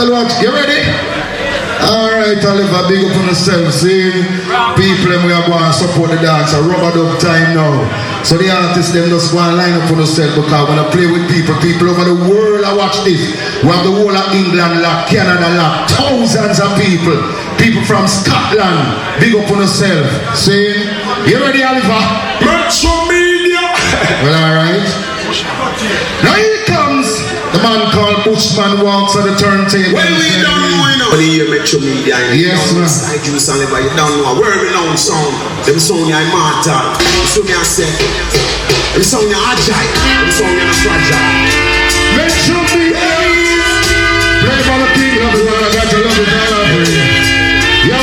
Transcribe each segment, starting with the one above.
Well, what? You ready? Alright, Oliver, big up on yourself. See, people we are going to support the dance. Rubber dub time now. So the artists them just go and line up on themselves because when I play with people over the world I watch this. We have the whole of England lock, Canada lock, thousands of people. People from Scotland, big up on yourself. See, you ready, Oliver? Metro Media. Well, alright. Now here comes the man called Bushman walks on the turntable. Well, we don't know, you know. When you hear Metro Media, yes, man. I do something, but you don't know a world-renowned song. Them song you immortal. So me I say, them song you agile. Them song you fragile. Metro Media. Play for the people of the world. I got to love it, I love it. Yo.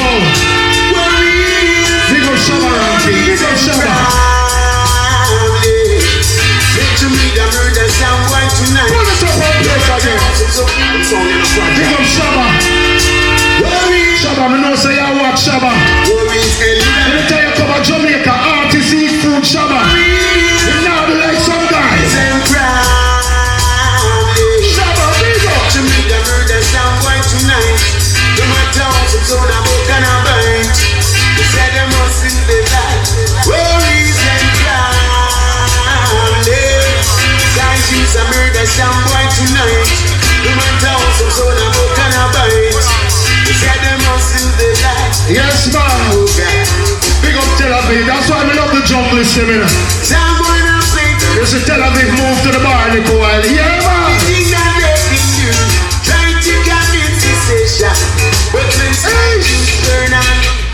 Big up Shabba Ranking. Big up Shabba. Metro Media murder sound white tonight. Pull us up on place again. Big up Shabba. Shabba, I know say I watch Shabba. Every time you come to Jamaica, artists eat food, Shabba. You now be like some guys. Shabba, big up. Jamaica murder sound white tonight. No matter how some zone I'm gonna bite. They said they must in the light. Worries and problems. Guys use a murder sound white tonight. No matter how some zone I'm gonna bite. They said they must in the light. Yes, man. Big up Tel Aviv. That's why we love the jungle singing. You see Tel Aviv move to the bar a little while. Yeah, man.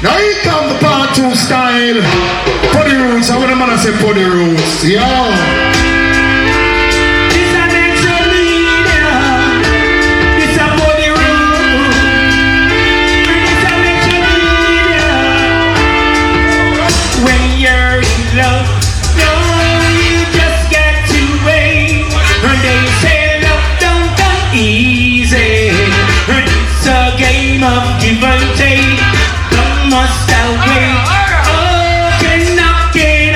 Now here come the part 2 style. Body roots. I want the man to say body roots. Yo. Give and take, don't must away. Oh, cannot take.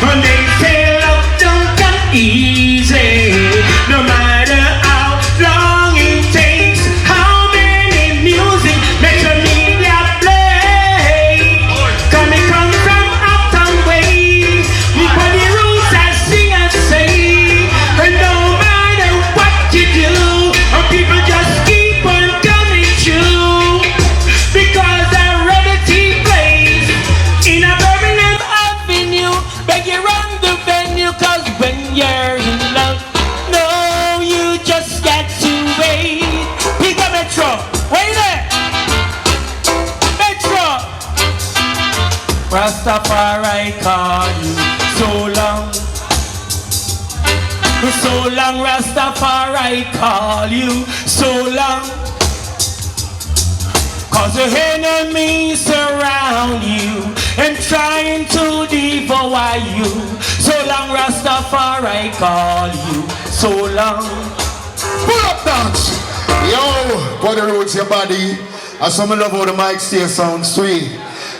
When they say love don't come easy, no matter how long it takes, how many music Metro Media play. Come from uptown way, we put the roots I sing and say, and no matter what you do, people just keep on. Because I'm ready to play in a permanent avenue. Beg you run the venue, cause when you're in love, no, you just got to wait. Pick up Metro, wait there. Metro. Rastafari call you so long. So long, Rastafari call you so long. Cause the enemies surround you and trying to devour you. So long, Rastafari call you so long. Pull up dance. Yo, body roots your body. And some love how the mic stay sound sweet.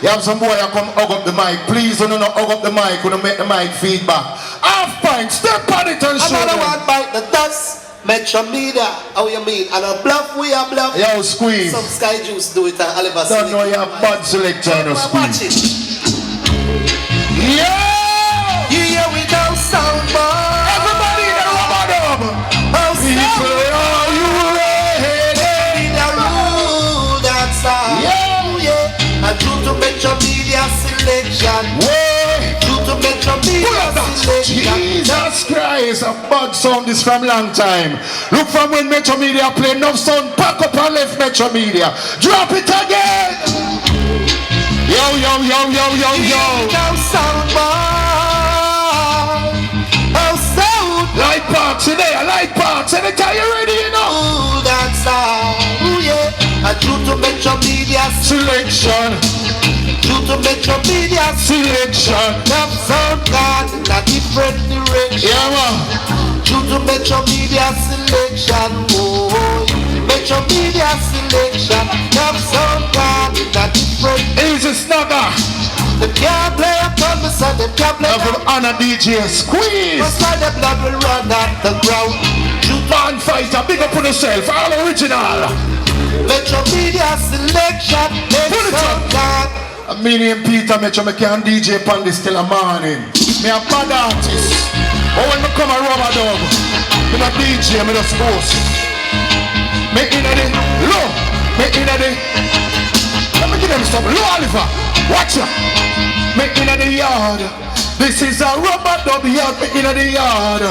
You have some boy that come hug up the mic. Please don't hug up the mic when you make the mic feedback. Half pint, step on it and show another them. one bite the dust. Metro Media, how you mean? And a bluff, we are bluff. Yo, squeeze. Some Sky Juice do it and Oliver don't know you have bad selector and watch it. Yeah! You hear we don't sound boy. Everybody in the rubber dub. Oh, people, are you ready? The rule that's all. Yeah. And due to Metro Media selection. Due to Metro Media selection. Jesus Christ, a bad sound this from long time. Look from when Metro Media play enough sound, pack up and left Metro Media. Drop it again. Yo, yo, yo, yo, yo, yo. Now sound boy. Oh, sound. Light parts today, I like parts. Anytime you're ready, you know. Ooh, that's all. Ooh, yeah. And due to Metro Media selection. Due to Metro Media selection. Have sound card in a different direction. Yeah, man. Due to Metro Media selection. Oh, Metro Media selection. Have sound card in a different. Easy snugger. They can't play a promise and they can't play a honor DJ squeeze. That's why the blood will run at the ground. Due Van Fighter, big up on yourself, all original. Metro Media Selection. Put it up. Me name Peter Metro, me can DJ upon this till the morning. Me a bad artist. But when me come a rubber dog, me not DJ, me just boss. Me inna the low, me inna the. Let me give them some low Oliver. Watch ya. Me inna the yard. This is a rubber dub yard, me inna the yard.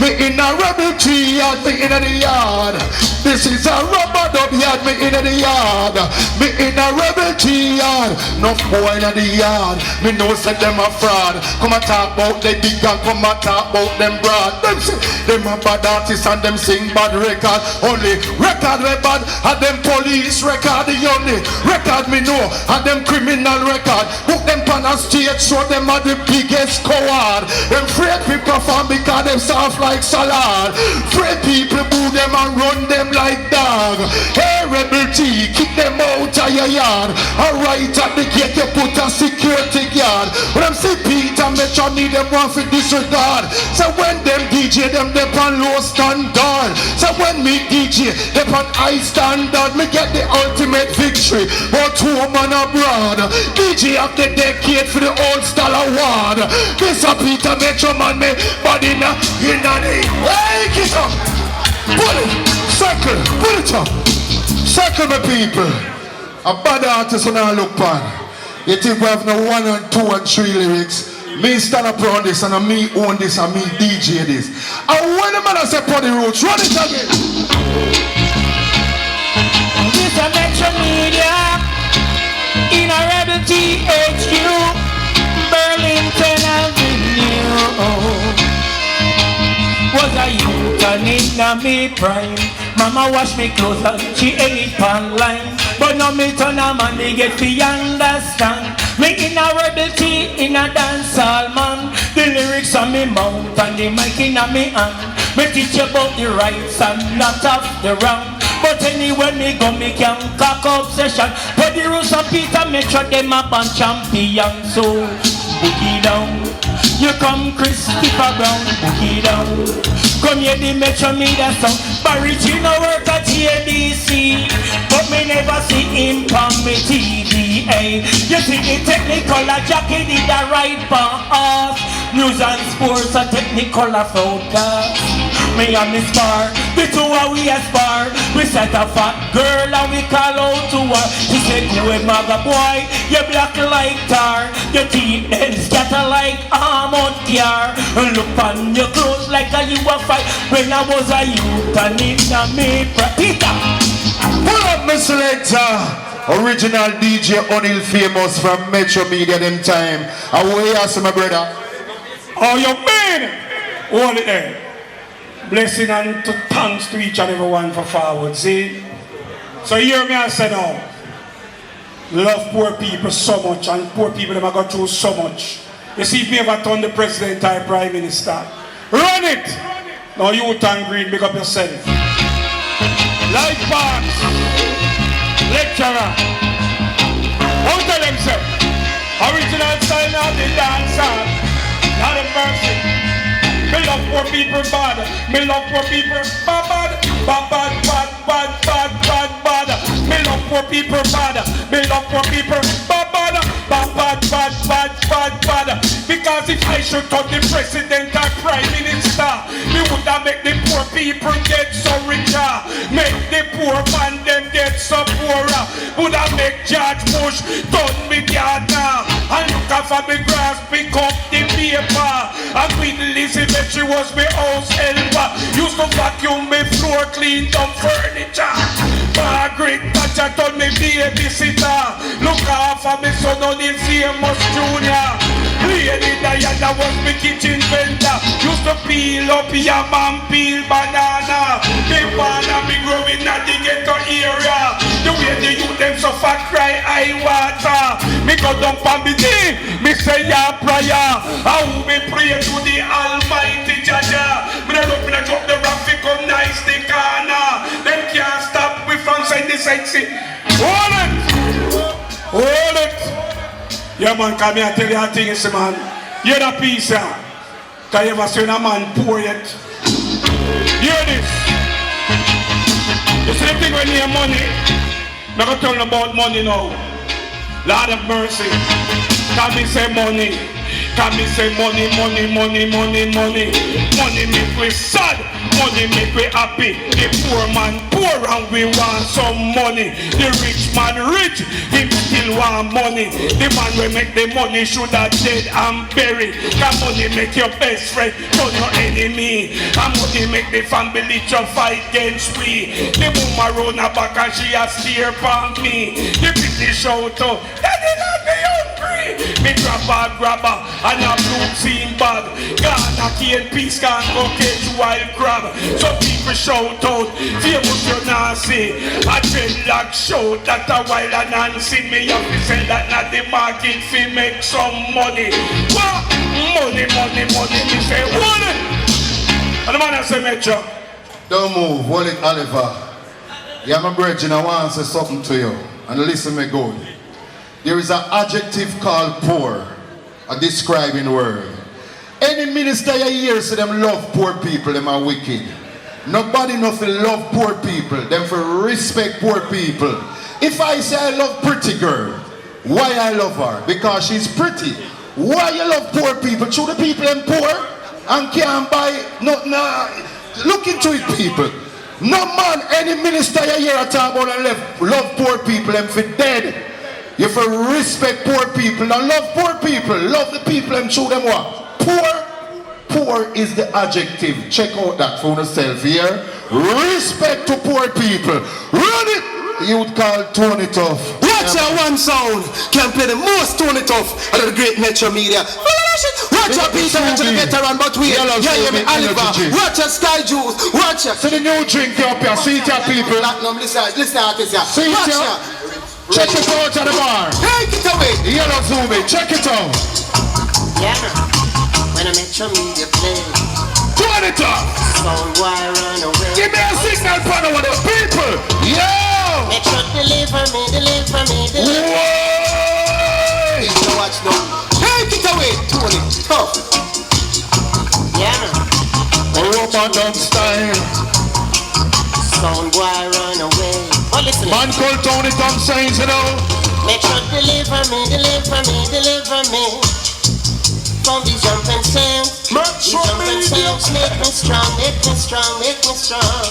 Me inna rebel tree yard, me inna the yard. This is a rubber dub yard, me inna the yard. Me inna rebel tree yard. No boy inna the yard. Me know say them a fraud. Come and talk about they big and come and talk about them broad. Them say them a bad artists and them sing bad record. Only record we bad and them police record. The only record me know and them criminal record. Book them pan a stage, show them are the biggest coward. Them afraid people perform because them soft like salad. Afraid people boo them and run them like dog. Hey rebel T, kick them out of your yard. Alright at the gate you put a security guard. When them see Peter Metro need them one for disregard. So when them DJ them on low standard. So when me DJ them on high standard, me get the ultimate victory. But home and abroad, DJ of the decade for the old style award. This a Peter Metro man, me body na inna the. Hey, kick up, pull it, circle, pull it up, circle my people. A bad artist when I look pan. You think we have no 1 and 2 and 3 lyrics? Me stand up on this and me own this and me DJ this. And when the man I say put the roots, run it again. This a Metro Media in a Rebel THQ, Burlington Avenue. Was a Uton in me prime. Mama wash me clothes and she ate pan line. But now me turn a man, they get to understand. Me in a rebel tea, in a dancehall man. The lyrics on me mouth and the mic in a me hand. Me teach you about the rights and not of the wrong. But anyway me go, me can cock up session. But the rules of Peter Metro, them up and champion. So, boogie down. You come Christopher Brown, boogie down. Come here the Metro Media song. Barry Gino work at ABC, but me never see him on me TV. You see the technical Jackie did the right path. News and sports a technical focus. Me and Miss Bar, the two are we aspire. We set a fat girl and we call out to her. She said, go away, maga boy, you black like tar. Your teeth then scatter like almond car. Look on your clothes like a you a fight. When I was a youth and in a me Peter. Pull up my selector. Original DJ O'Neil famous from Metro Media them time. And what you ask my brother? Oh, you mean? Hold it there. Blessing and thanks to each and every one for forward, see? So you hear me I say now, love poor people so much and poor people them have got through so much. You see if me ever turn the president or prime minister, run it! Now you Uton Green, big up yourself. Life Parks, lecturer, how tell them say, original style of the Dancehall, not a mercy. Me love poor people bad. Me love poor people bad. Bad. Me love poor people bad. Me love poor people bad. Because if I should touch the president or prime minister, me would have make the poor people get so richer. Make the poor man them get so poorer. Would have make George Bush turn me gardener and look after me grass, pick up the paper. And Queen Elizabeth, she was my house helper. Used to vacuum me floor, clean up furniture. Margaret Thatcher told me babysitter. Look after me son O'Neil famous junior. Lady Diana was my kitchen vendor. Used to peel up yam and peel banana. Me wanna be growing at the ghetto area. The way the youth them suffer cry I water. Me go down for me day, me say ya prayer. How me pray to the Almighty Jaja. Me not look, me not drop the raffic come nice the corner. Them can't stop we from side to side. See, hold it. Yeah man, come here tell you a thing, see man. Hear the piece, yeah. Can you ever see a man poor yet? Hear this. You see the thing when you have money? I'm going to tell you about money now. Lord of mercy. Can me say money? Can me say money, money, money, money, money? Money make we sad, money make we happy. The poor man poor and we want some money. The rich man rich, him still want money. The man we make the money should have dead and buried. Can money make your best friend, turn your enemy? Can money make the family to fight against we? The woman run her back and she a stare upon me. The people shout out, Daddy not be hungry. Me grabber and a blue team bag. Ghana cane peace can't go catch wild crab. Some people shout out, famous you not see. A dreadlock shout that a wild and Nancy. Me have to say that not the market fi make some money. What? Money, money, money. Me say money. And the man I say Metro. Don't move, hold it, Oliver. Yeah, my brethren, I want to say something to you. And listen me good. There is an adjective called poor, a describing word. Any minister you hear say them love poor people, them are wicked. Nobody nothing love poor people, them for respect poor people. If I say I love pretty girl, why I love her? Because she's pretty. Why you love poor people? Should the people them poor and can't buy nothing? Look into it, people. No man, any minister you hear talk about and love poor people, them for dead. You have to respect poor people and love poor people. Love the people and show them what? Poor. Poor is the adjective. Check out that for yourself here. Respect to poor people. Run it. You would call Tony Tough. Watch out, one sound can play the most Tony Tough out of the great Metro Media. Watch out, Peter to the veteran, but we hear me, Oliver. Watch out, Sky Juice. Watch out. So the new drink up here. See it here, people. Listen, artist here. See it here. Check it out at the bar. Take it away. Yellow zoom it. Check it out. Yeah. When I Metro Media play, Turn it up. sound why run away. Give me a signal for the one of the people. Yo. Metro deliver me, deliver me, deliver me. Whoa. So watch now. Take it away, Tony Tough. Yeah. Rubber dub style. Sound why run away. Oh, listen. Man called Tony Tom Saints, you know. Metro deliver me, deliver me, deliver me. From these jumping sounds. These jumping sounds make me strong, make me strong, make me strong.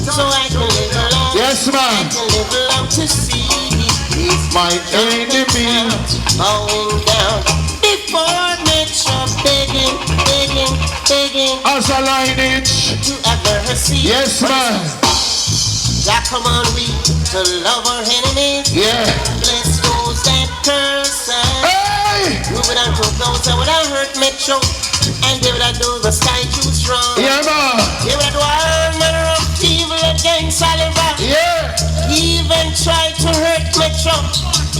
So I can live along. Yes, I man. can live along to see these My enemy. going down. Before Metro begging, begging, begging Aza Lineage. to ever see. Yes, man. Yeah, come on, we to love our enemies. Yeah. Bless those that curse us. Hey. Move it on to those that would have hurt Metro. And they would have do the Sky Juice wrong. Yeah, man. They would have do all manner of evil against Oliver. Yeah. He even tried to hurt Metro.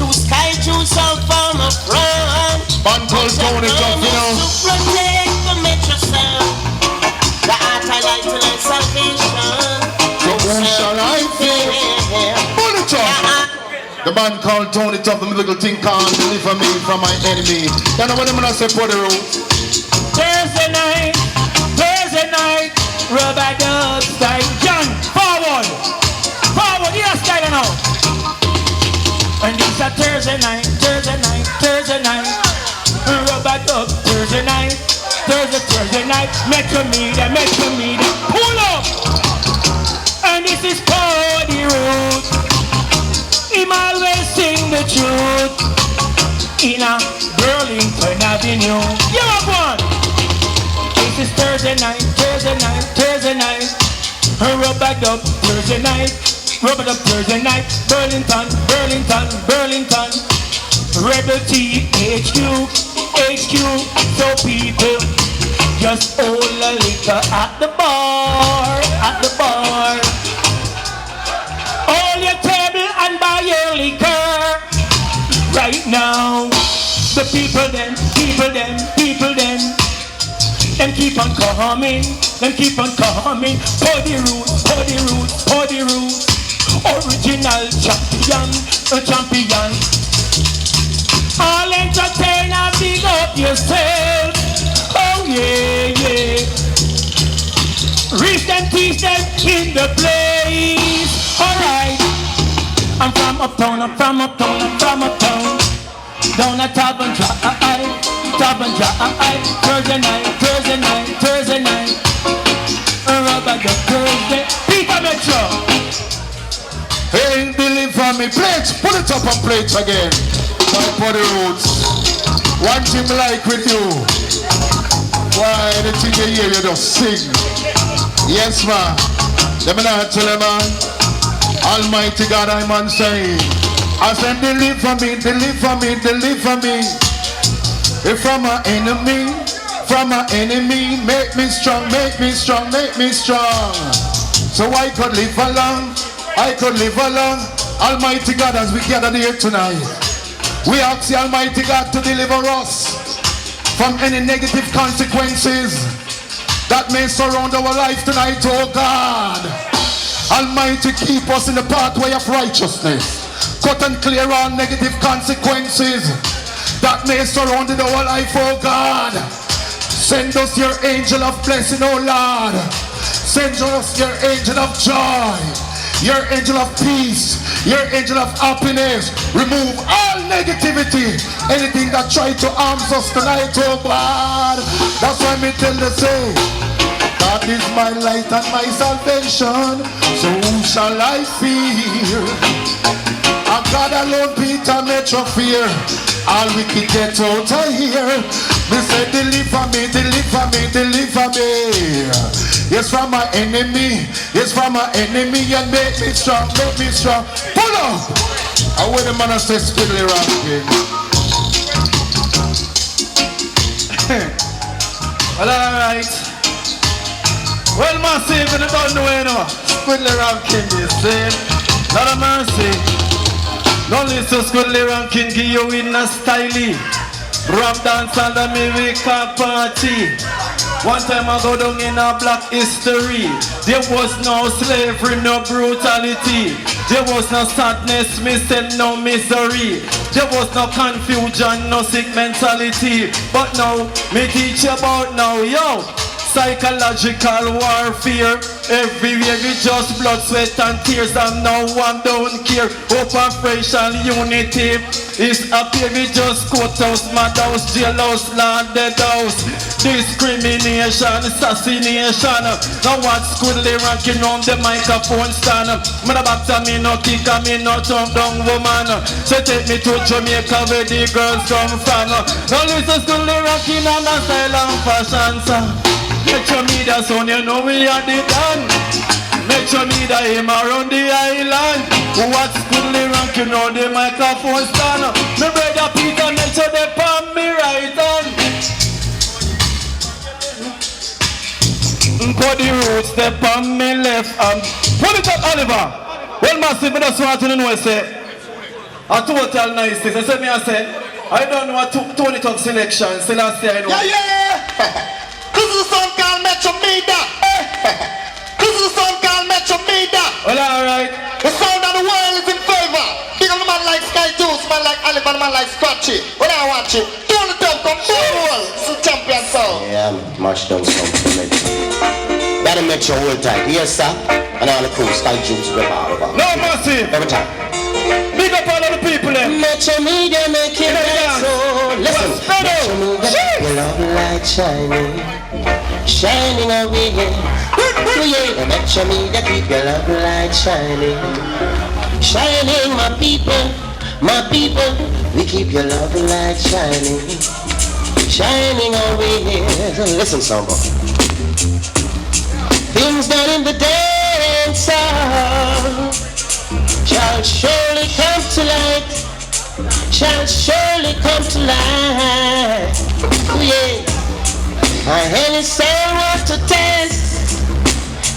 To Sky Juice out from a front. Man called Tony Tough, you know. To protect the Metro sound. The art I like to learn salvation. So who shall I fear? Tony Tough. The man called Tony Tough, the little thing can't deliver me from my enemy. You know what I'm gonna say for the room? Thursday night, rubber dub style. John, forward, yeah, style now. And it's a Thursday night, rubber dub Thursday night, Metro Media, pull up. And this is Cody Root. Him always sing the truth in a Burlington Avenue. You have one. This is Thursday night, rubber dub Thursday night, Burlington, Rebel T, HQ, so people just hold a liquor at the bar. Hold your table and buy your liquor right now. The people them keep on coming. For the roots. Original champion. All entertainer, big up yourself. Oh yeah. Reach them, teach them in the place. Thursday night, Thursday night, Thursday night. Rubber the Thursday. People Metro. Hey, deliver me. Play it. Put it up and play it again. My body roots. One thing like with you. Why, anything you hear, you just sing. Yes, man. Let me not tell you, man. Almighty God, I'm on saying. I said, deliver me, deliver me, deliver me. From my enemy, make me strong, make me strong, make me strong. So I could live along, I could live along. Almighty God, as we gather here tonight, we ask the Almighty God to deliver us from any negative consequences that may surround our life tonight, oh God. Almighty, keep us in the pathway of righteousness. Cut and clear all negative consequences that may surround our life, oh God. Send us your angel of blessing, oh Lord. Send us your angel of joy, your angel of peace, your angel of happiness. Remove all negativity, anything that tried to harm us tonight, oh God. That's why me tell the say, God is my light and my salvation, so who shall I fear? And God alone Peter Metro fear. All wicked get out of here. Me say deliver me, deliver me, deliver me. Yes, from my enemy, yes, from my enemy, and make me strong, make me strong. Pull up. I wear the man say Squiddly Ranking. Well, alright. Well, massive, you don't know, you know. Squiddly Ranking, you see. Lot of mercy. Don't listen to Squiddly Ranking, give you in a style. Rap dance and the miracle party. One time I go down in a black history. There was no slavery, no brutality. There was no sadness, no misery. There was no confusion, no sick mentality. But now, me teach you about now, yo. Psychological warfare. Everywhere we just blood, sweat and tears, and no one don't care. Operation unity is up here. We just courthouse, madhouse, jailhouse, land dead house. Discrimination, assassination. Now what's Squiddly Ranking on the microphone stand? Mother back to me no kick and me no turn down woman. So take me to Jamaica where the girls come from. Now listen Squiddly Ranking and a style and fashion song. Metro Media son, you know we are the done. Metro Media him around the island. What's Squiddly Ranking on the microphone stand? My brother Peter Metro they palm me right hand. Body roots they palm me left hand. Pull it up Oliver. Well massive, I just want to know say a total niceness. I said me I said I don't know what Tony Talk selection. Still I say I know. Yeah. This is the song called Metro Media. This is the song called Metro Media. Well, alright. The sound of the world is in favor. Big on the man like Sky Juice, man like Oliver, man like Scratchy. Well, I want you. Turn the top, come forward. This is champion sound. Yeah, mash down some for Metro. Gotta Metro hold tight. Yes, sir. And all the crew, Sky Juice, Oliver. No mercy. Every time. Big up all of the people there. Metro Media make it right so. Listen. Metro Media, your love light shining. Shining away. Yeah, Metro Media, keep your love light shining. Shining, my people, we keep your love light shining. Shining away. Listen, Samba. Things done in the dance hall shall surely come to light. Shall surely come to light. Yeah. Any soul want to test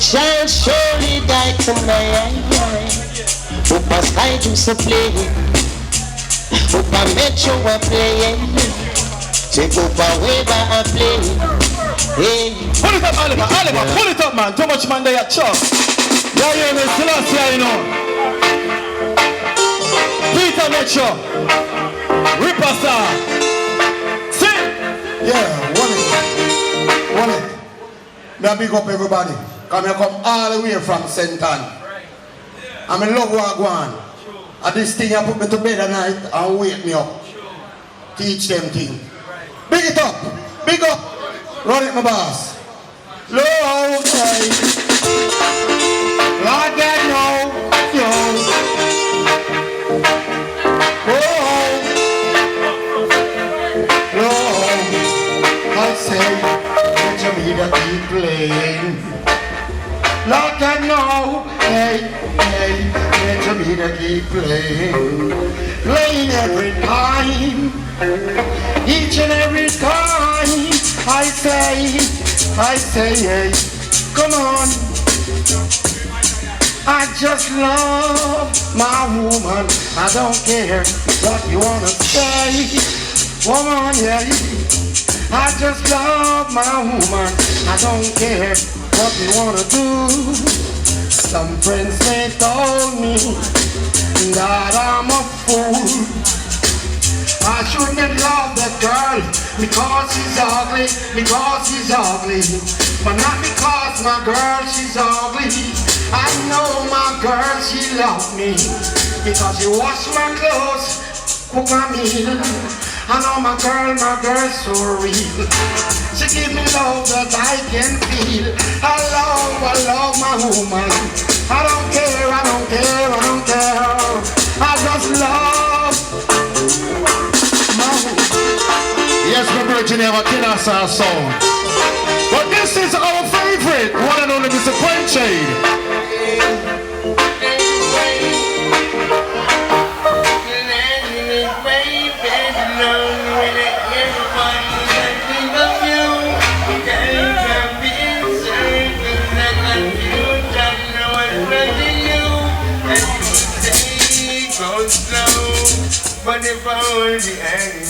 shall surely die tonight. Hope a Sky Juice a play. Hope a Metro a play. Take up a waiver a play. Hey. Pull it up, Oliver, pull it up, man. Too much man there, chop. Yeah, you know, still out here, you know. Peter Metro, Ripper Star. Sing. Yeah, one it. May I big up everybody. Come here, come all the way from St. Ann. I'm in love with one. And this thing you put me to bed at night and wake me up. Teach them thing. Big it up. Big up. Run it, my boss. Low, okay. Like that, no, yo. I say, let me keep playing. Like I know, hey, let me keep playing. Playing every time, each and every time. I say, hey, come on. I just love my woman. I don't care what you wanna say, woman, yeah. I just love my woman. I don't care what you wanna do. Some friends may told me that I'm a fool. I shouldn't love that girl because she's ugly, but not because my girl, she's ugly. I know my girl, she loves me because she wash my clothes, cook my meal. I know my girl, so real. She give me love that I can feel. I love my woman. I don't care. I just love my woman. Yes, my virgin have a killer sound. But this is our favorite, one and only Mr. Quenchade. But if I hold the end,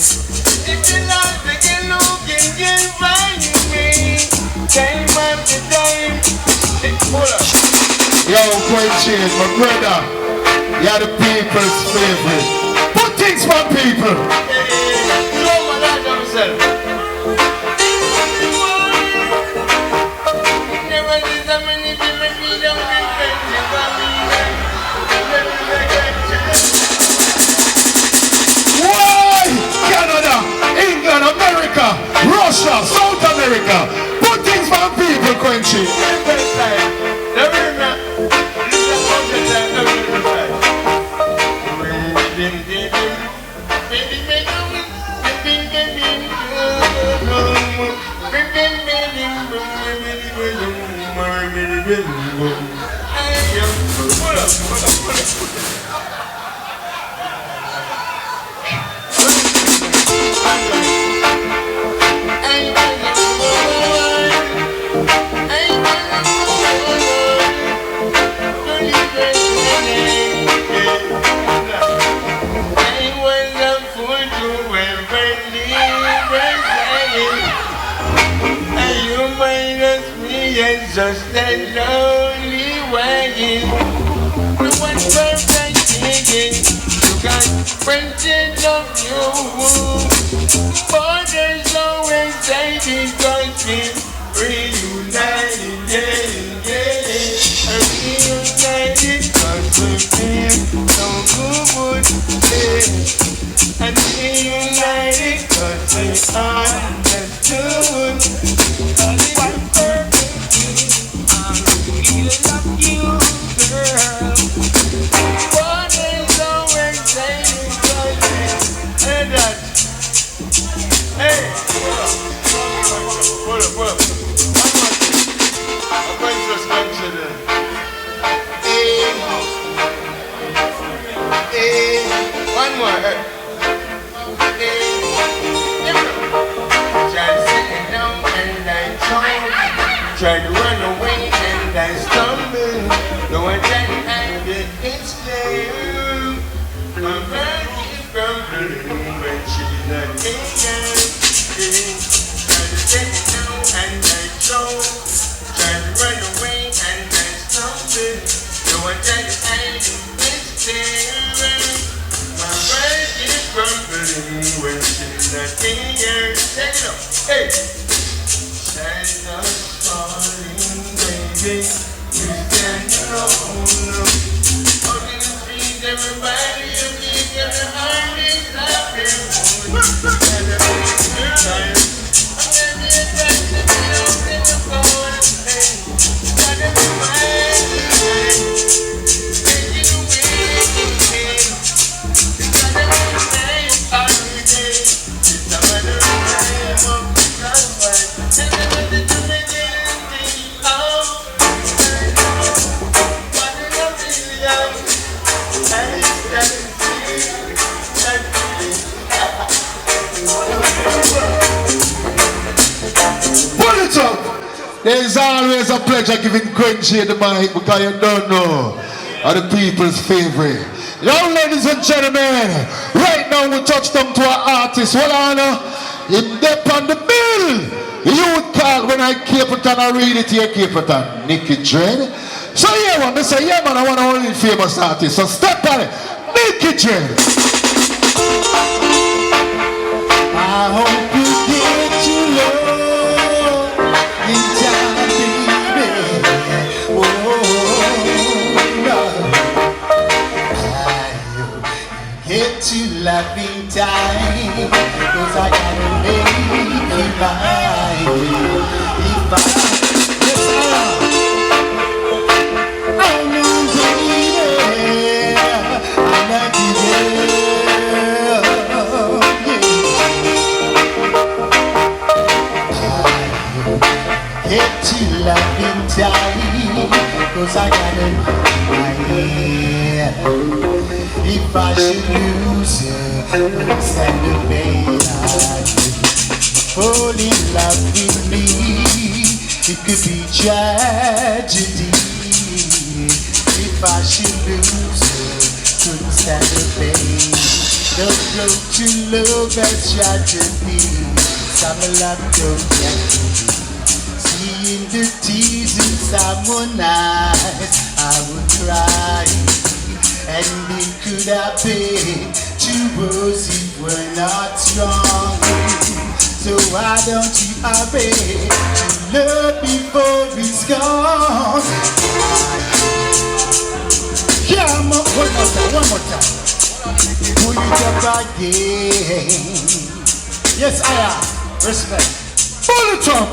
if you not taking look, you can find me. Time after time. Hold up. Yo, Quenchade, my brother, you're the people's favorite. Put things for people. Show my life himself. Never did so many people be down with friends for me. Canada, England, America, Russia, South America. Put things for people, Quenchade. Just that lonely wagon. The one perfect thinking. You got printed of you. Borders always taking country. Reunited, reunited cause we feel so good. And reunited cause we understood. One perfect. I love you, girl. What is always saying, hey, that. Hey, hold up. One more thing. I'm going to just consider. One more. Just sitting down and I try to run away. I stumble, no one can hide it, it's there. My mind is crumbling when she's not here. Try to take it down and I throw. Try to run away and I stumble, no one can hide it, it's there. My mind is crumbling when she's not here. Take it up, hey. Shadows falling. You stand alone. Out in the street, everybody you meet, your heart is laughing. And every time, I'm There's always a pleasure giving Quenchy the mic because you don't know are the people's favorite. Now, ladies and gentlemen, right now we touch them to our artist. Hold on, in depth on the bill. You would call when I keep it and I read it here, keep it on Nicky Dread. So yeah, man, they say, yeah, man, I want to only famous artist. So step on it, Nicky Dread. I hope you get to love in time, baby. Oh, no. I get to love in time, 'cause I gotta make it mine. If I, yes, I know, baby, I like you, girl. Get to love in time, 'cause I got it right here. If I should lose you, stand the pain. Fall in love with me, it could be tragedy. If I should lose you, couldn't stand the pain. Don't go to love as tragedy. Some love don't get to me. Seeing the tears in someone's eyes, I would cry. And it could have been to us if we're not strong. So why don't you hurry to love before it's gone? Yeah, one more time. Pull it up again. Yes, I am. Respect. Pull it up.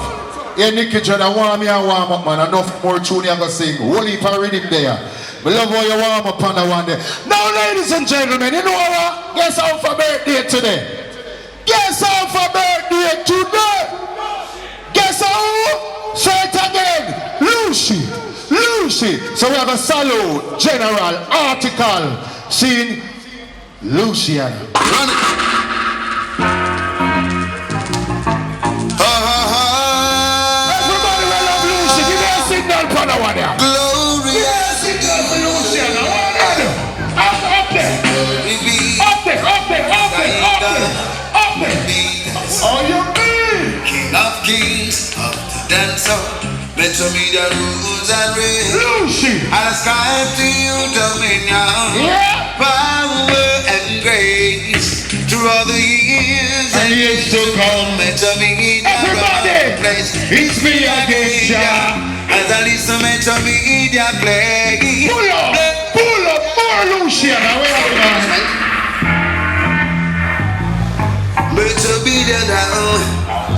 Yeah, Nicky Dread, I want me a warm up, man. Enough more tune you gonna sing. Whole heap of rhythm there. We love how you warm up on the one day. Now, ladies and gentlemen, you know what? Guess how for birthday today? Guess how for birthday today? Guess how? Say it again. Lucy. Lucy. So we have a salute, general, article, scene, Lucian. Run it. Glory, yes, it does for Lucian. Up there. Oh, you mean? King of kings of the dancehall, mention me the rules and reign. Lucy. I ascribe to you dominion, power and grace through all the years and years to come. Mention me the right place. It's me against ya. As I listen to media play. Pull up more Lucian. But to be the down.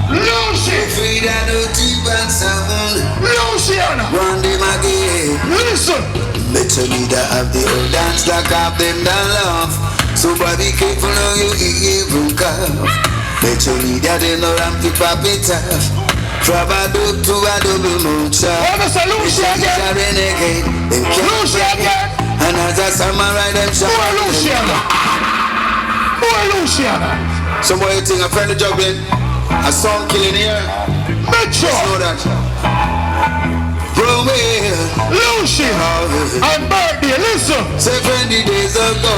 Lucian. Free that dirty bad sound. Lucian. One day my game. Listen. Let me that have the old dance like have them that love. So boy be careful how you even cough. Let me that they know I'm to pop it off. From a dub to a double moonshot. Oh, that's a Lucy again. A renegade. Lucy again. And as a samurai, them shot. Who are Luciana? Who are Luciana? Some boy think a friend of juggling. A song killing here. Make sure. Know that. Bro, Lucy. And birthday, listen. 70 days ago.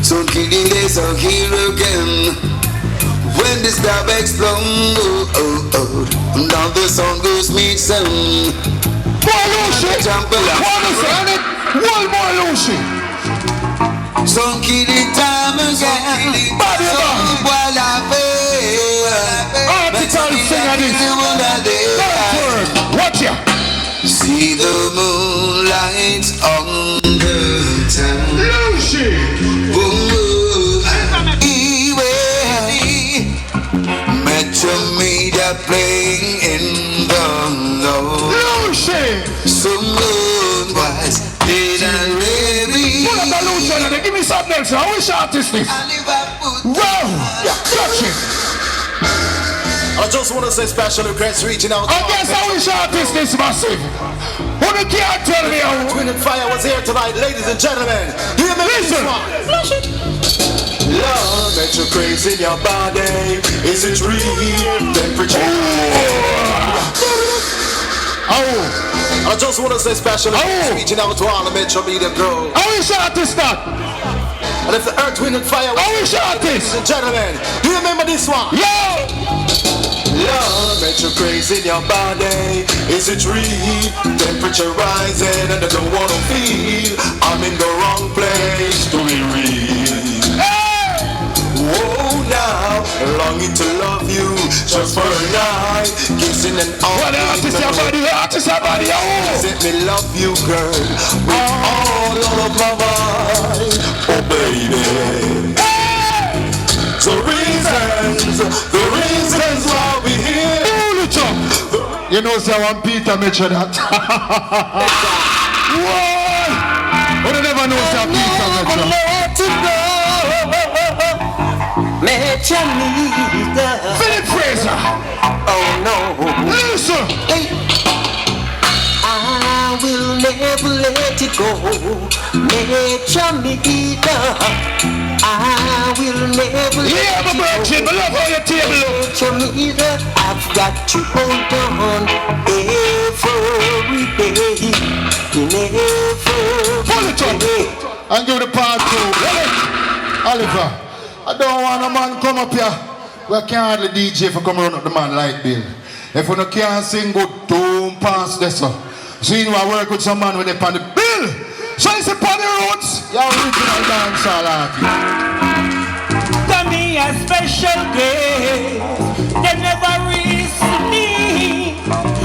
So killing days are here again. When the star explodes, now the song goes meet some. More Lucy. One more Lucy. Song killing time again. Body song while I fail. Article singer this. Watch ya. See the moonlight on the town. Lucy. Metro Media playing in the low. Lucy. Some moon was dead and ready. Pull up the Lucy and give me something else. I wish artist this. Wow. Touch it. I just want to say special request reaching out. I guess I wish artist this massive. Who the can't tell me how? Twin and Fire was here tonight, ladies and gentlemen. Hear me listen. Love makes you crazy in your body. Is it real? Temperature. I just want to say special reaching out to all the Metro Media girls. How is artist that? And if the earth, wind and fire, how is artist? Ladies and gentlemen, do you remember this one? Yo! Love, Metro crazy in your body. Is it real? Temperature rising and I don't want to feel I'm in the wrong place to be real. Whoa, now, longing to love you just for a night, kissing and all. What artist your body, oh! Let me love you, girl, with all of my mind. Oh, baby. The reasons why we here. You know, say one Peter mentioned that. Whoa! You never know, say Peter mentioned. Philip Fraser. Oh no. Listen. Hey. I will never let it go. I will never let yeah, my virgin, I love how your table. I've got to hold on every day. Pull it up and give the part two. Oliver, I don't want a man come up here. We can't hardly DJ for come run up the man like Bill. If we can't sing good, don't pass this up. So you know I work with some man when they pan the bill. So it's a party roots. Your original dancehall artist. To me a special gift. They never reach me.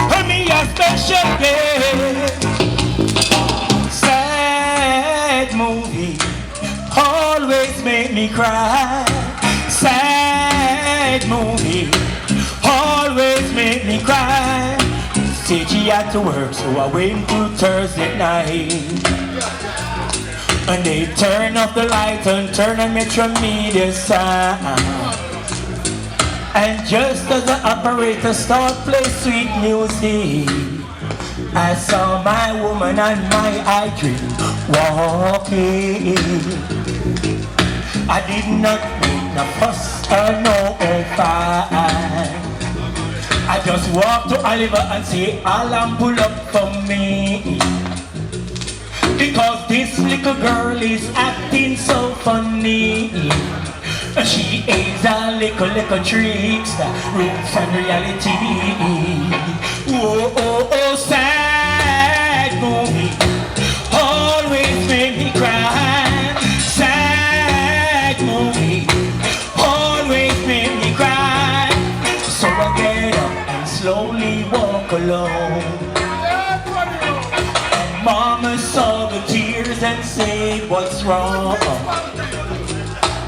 To me a special gift. Sad movie always make me cry. Sad movie always make me cry. CG had to work, so I wait till Thursday night. And they turn off the light and turn on Metro Media sound. And just as the operator start play sweet music, I saw my woman and my eye dream walking. I did not make no fuss or no fight. I just walk to Oliver and say, Alan, pull up for me. Because this little girl is acting so funny. She is a little tricks, roots and reality. Oh, oh, oh, sad movie always make me cry. Sad movie always make me cry. So I get up and slowly walk alone. And Mama saw the tears and said, what's wrong?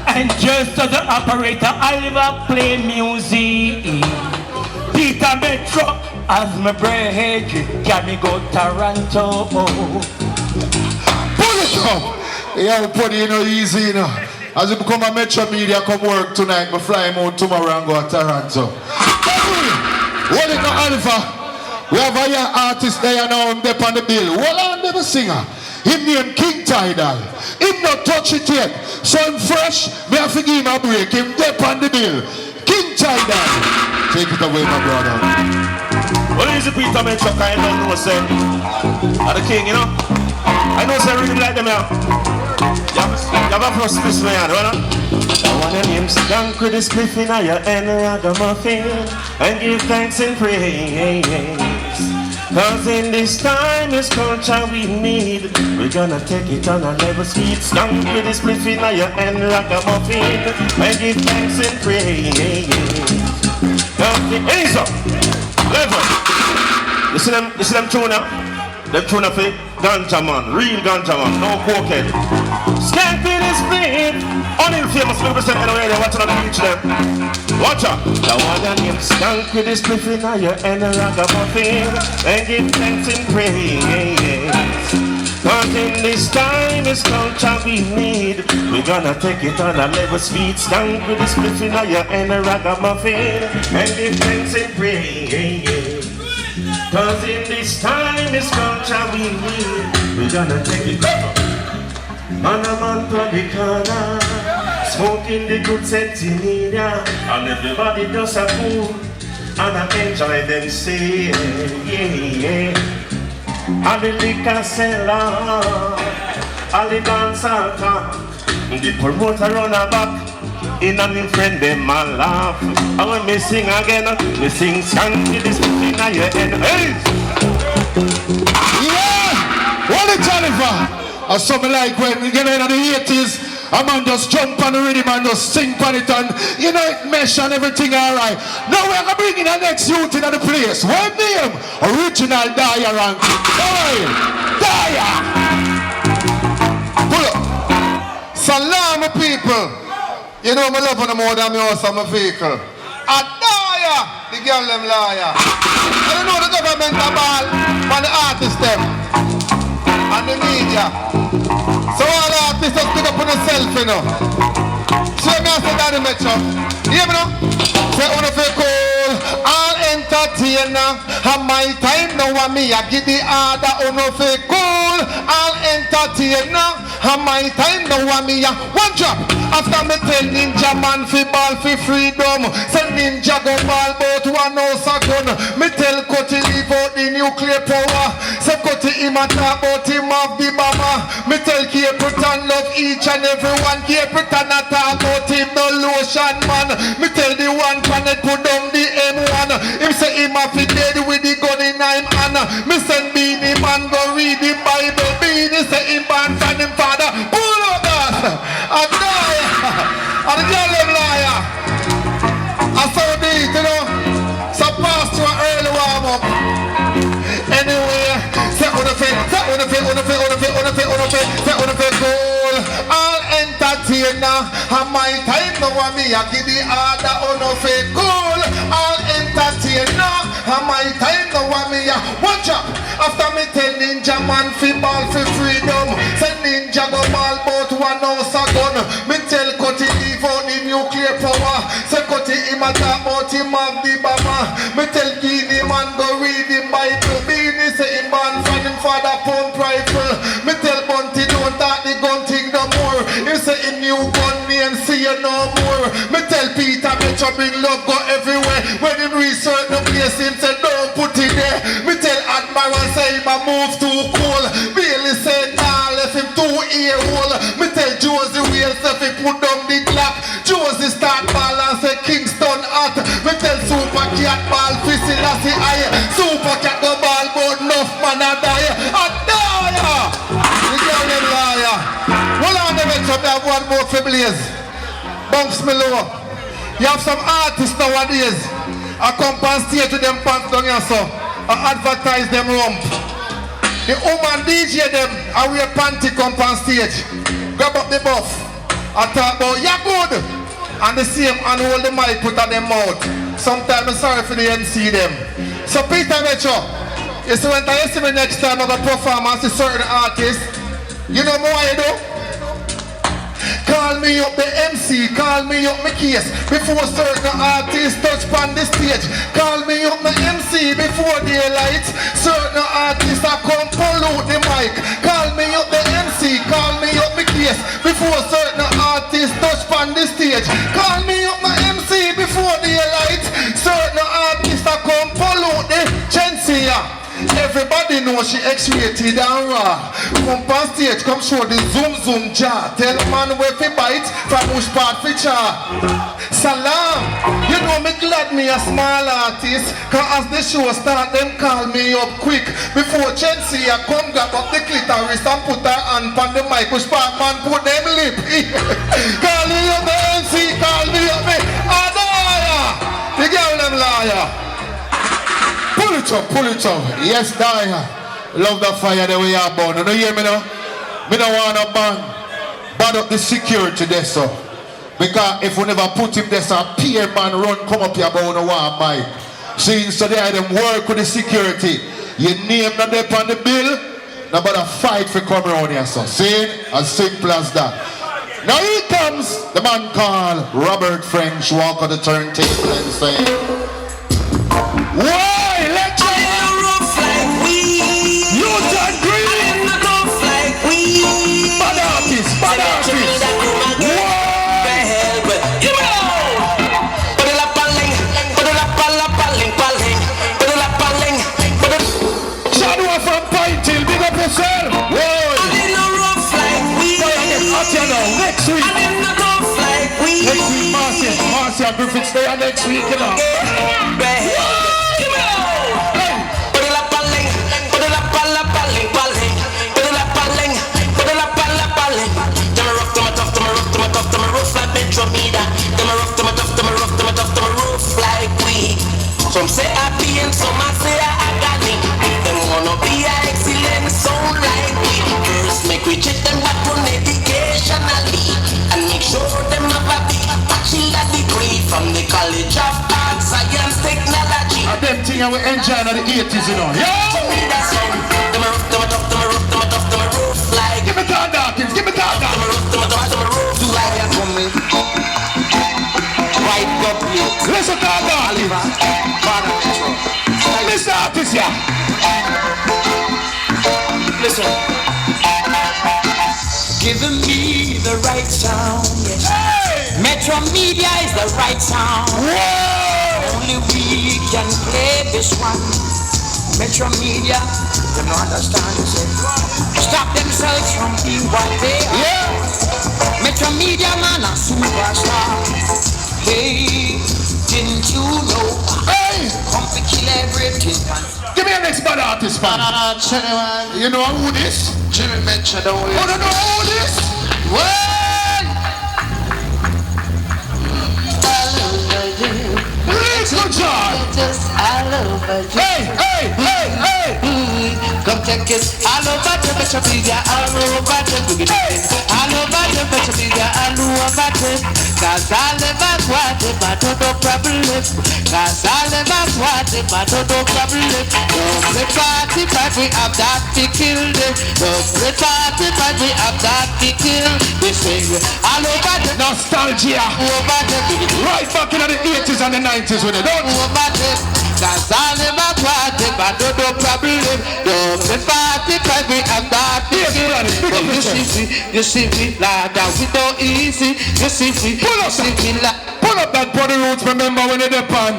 And just as the operator Oliver play music, Peter Metro as my bread can me go Toronto. Pull it up. Yeah, put it, you know, easy, you know. As you become a Metro Media, come work tonight, but fly out tomorrow and go to Toronto. What is the Oliver? We have a young artist there now, him up on the bill. Well, I'm never singer. Him named King Tidal. Him not touch it yet. So him fresh, me have to give him a break. Him up on the bill. King Tidal. Take it away, my brother. Well, easy Peter Metro, I don't know, say. I'm the king, you know. I know, say, I really like them now. You have a first piece, man, right? I want your name stunk with this cliff in your hand, ragamuffin, and give thanks and praise. Cause in this time, this culture we need, we're gonna take it on a level speed. Stunk with this cliff in your hand, ragamuffin, and give thanks and praise. Hey, so, level. You see them tune now? Them tune up for ganja man, real ganja man, no cokehead. Skank with this flip, only famous people say anyway, they're watching on the beach them. Watch out. The one that named Skank with this flip in your end and ragamuffin, and give thanks and praise. Cause in this time, this culture we need, we're gonna take it on a level speed. Skank with this flip in your end and ragamuffin, and give thanks and praise. Cause in this time, this culture we need, we're gonna take it up. Man a man to the corner, smoking the good sense in media, and everybody does a fool. and I enjoy them say, yeah. And the liquor seller, all the dancehall talk, the promoter run a back. In and in friend them a laugh. And when me sing again, me sing song with this in your head. Hey! Yeah! What it Jennifer? Or something like when we get into the 80s, a man just jump on the rhythm and just sing on it and you know it mesh and everything alright. Now we're gonna bring in the next youth into the place. What name? Original Daya rank. Hey! Daya! Pull up. Salam people. You know me love them more than me also my vehicle. Adaya, the girl them liar. And you know the government a ball and the artists them and the media. So all the artists just pick up on yourself, you know. So me I say that in Metro. You hear me now? Say wanna feel cool, all entertainer. And my time now and me I give the order wanna feel cool, all entertainer. And my time now and me a one drop. After me tell Ninja man fi ball fi freedom. Say Ninja go ball bout one house a gun. Me tell Cutty leave out the nuclear power. Say Cutty him a talk about him of the bomber. Me tell Cape Breton love each and everyone. Cape Breton a talk about him no lotion man. Me tell the one planet put down the M1. Him say him a fi dead with the gun in him hand. Me send Beanie man go read the Bible. Beanie say him born from him father. Pull up that and die. And the girl them liar. I saw this, you know. So pass to an early warm up. Anyway, say on the fit, say on the fit, on the fit, on the fit, on the fit, on the fit, say on the fit, cool. All entertainer, and my time now and me I give the order on the fit, cool. All entertainer, and my time now and me I watch up. After me tell Ninja man fi ball fi freedom. Say Ninja go ball bout one house a gun. Me tell Cutty leave out the nuclear power. Say Cutty him a talk about him of the bomber. Me tell Guinea man go read the Bible. Beanie say him born from him father pump rifle. Me tell Bunty don't talk the gun thing no more. He say him new gun name see you no more. Me tell Peter Metro bring love go everywhere. When him research the place him say don't put it there. Me tell Admiral say him a move too cool. Bailey say nah left him too ear hole. Me tell Josie Wales if he put down the clock. Josie start ball and say Kingston hot. Me tell Super Cat ball fissy lassie eye. Super Cat go ball but enough man a die. A die! The girl them liar. Hold on the Metro, me have one more for Blaze. Bumps me low. You have some artists nowadays. I come on stage with them pants down here so. I advertise them rump. The woman DJ them, I wear panty come on stage. Grab up the buff. I talk about, yeah good. And the same and hold the mic put on them mouth. Sometimes I'm sorry for the MC them. So Peter Metro, you see when I see me next time I go perform as a certain artist, you know what I do? Call me up the MC, call me up my case before certain artists touch on the stage. Call me up my MC before daylight. Certain artists are come pollute the mic. Call me up the MC, call me up my case before certain artists touch on the stage. Call me up my MC before daylight. Certain artists are come pollute the Chensia. Everybody knows she X-rated and raw. Come on stage, come show the zoom zoom jar. Tell man where fi bite from which part fi char. Salam, you know me glad me a small artist. Cause as the show start, them call me up quick. Before Chelsea I come grab up the clitoris and put her hand on the mic. Which part man put them lip. Call me up the MC, call me up me Adaya. The girl them liar. Pull it up. Yes, Daya. Love the fire the way you're born. You know hear me now? Me don't want to bad up the security there, so. Because if we never put him there, so peer man run, come up here about the one mic. See, so they had them work with the security. You name not there on the bill, now but a fight for come around here, so. See? As simple as that. Now here comes the man called Robert French, walk on the turntable and say, why? Let your man rough like we. Uton green. I'm not rough like we. Bad artist. Why? Give it all. Put it up a link. week. And them no rough like we. Next week, Marcia Griffiths Day next week, you know. Some say happy and some say agony. Them wanna be a excellent sound like we. First make we check them back on educationally and make sure them have a big bachelor degree from the College of Arts, Science, Technology. And them thing I will enjoy in the 80s, you know. Yeah. Them a roof like. Give me that, Dawkins. Give me that. Them a roof like a woman. White public. Listen to that, Dawkins. Listen to this, yeah. Listen. Giving me the right sound. Yes. Hey. Metro Media is the right sound. Whoa. Only we can play this one. Metro Media, they don't understand. Stop themselves from being what they are. Yeah. Metro Media man a superstar. Hey, didn't you know? Hey. Come to kill everything. Give me a next bad artist, man. You know who this? Jimmy Venture, don't worry. Oh, no, who this? What? Lyrical John. Hey. Come check it. All over the Metro Media, all over the all over the Metro Media, all over the. Cause all of us want it, but no problem. Cause all of us want it, but no problem. Don't play party, but we have that to kill them. Don't play party, but we have that to kill. We sing all over the Nostalgia. over the Right back in the 80s and the 90s with it, don't you? over the. Cause all of us want it, but no problem. Don't play party, but we have that to Yes, kill. brother. You see me, like that we don't easy. You see me, Pull up that body roots, remember when you're on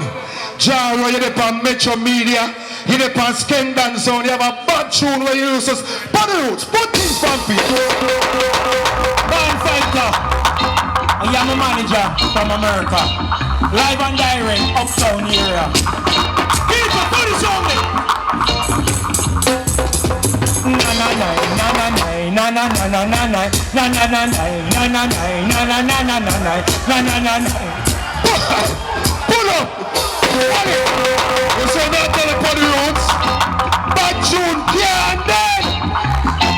Jaro, you're on Metro Media, you're on Skin Dancehall, you have a bad tune where you use us. Body roots, put things from people. Man fighter. I am a manager from America. Live and direct, uptown area. People, put this on me. Pull up. You say that to the body roots. Bad tune, yeah, and then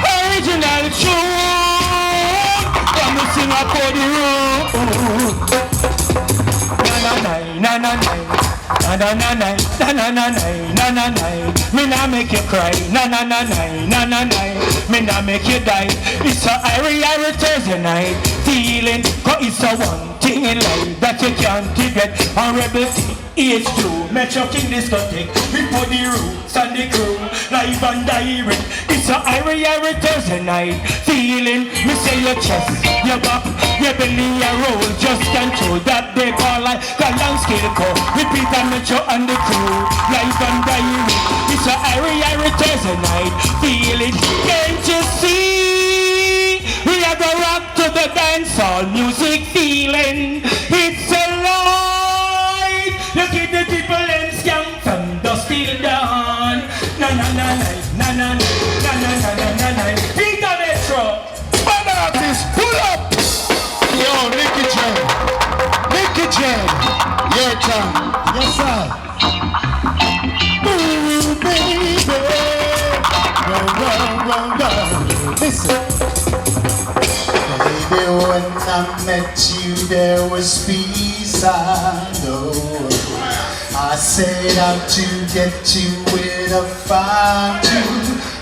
Original tune. Come to sing a body room. Me nah make you cry. Me nah make you die. It's a Irish Thursday night feeling. Cause it's a one thing in life that you can't get. A rebel age 2 Metro King discotheque. We put the roots and the crew live and direct. It's a Irish Thursday night feeling. Me say your chest, your back, your belly, your roll. Just control that they call like Galang Scale Co. Repeat and Metro and the crew live and direct. It's a Irish Thursday night feeling. Can't you see? We are the rock to the dancehall music feeling. It's a light. You keep the people and scam from dusk till dawn. Peter Metro. bad artists, pull up. Yo, Nicky Jam, your turn. Yes, sir. Ooh, baby. Run. Listen. Baby, when I met you, there was peace, I know. I set out to get you with a fire to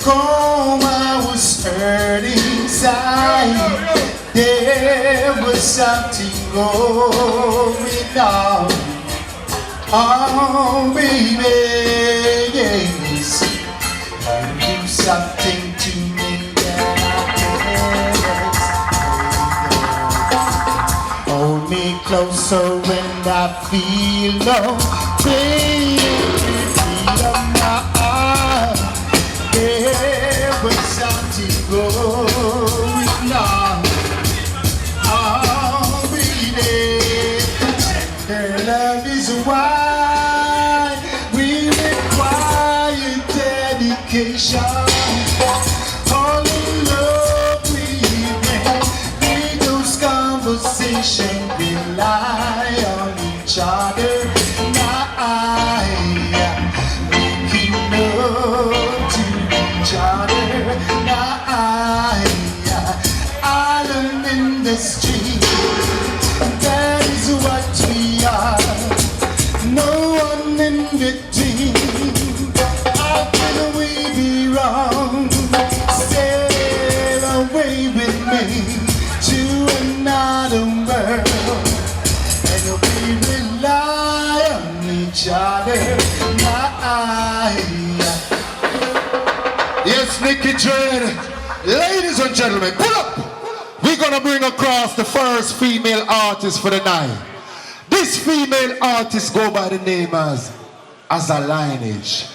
calm. I was hurting inside. There was something going on. Oh, baby, yes. You do something to me that I can't explain. Hold me closer and I feel no pain. Feel my heart. There was something going on. should rely on each other. Now keep love to each other. Now island in the street, that is what we are. No one in between. How can we be wrong? Sail away with me to another world, and we rely on each other. Yes, Nicky Dread. Ladies and gentlemen, pull up. We're gonna bring across the first female artist for the night. This female artist go by the name as Aza Lineage.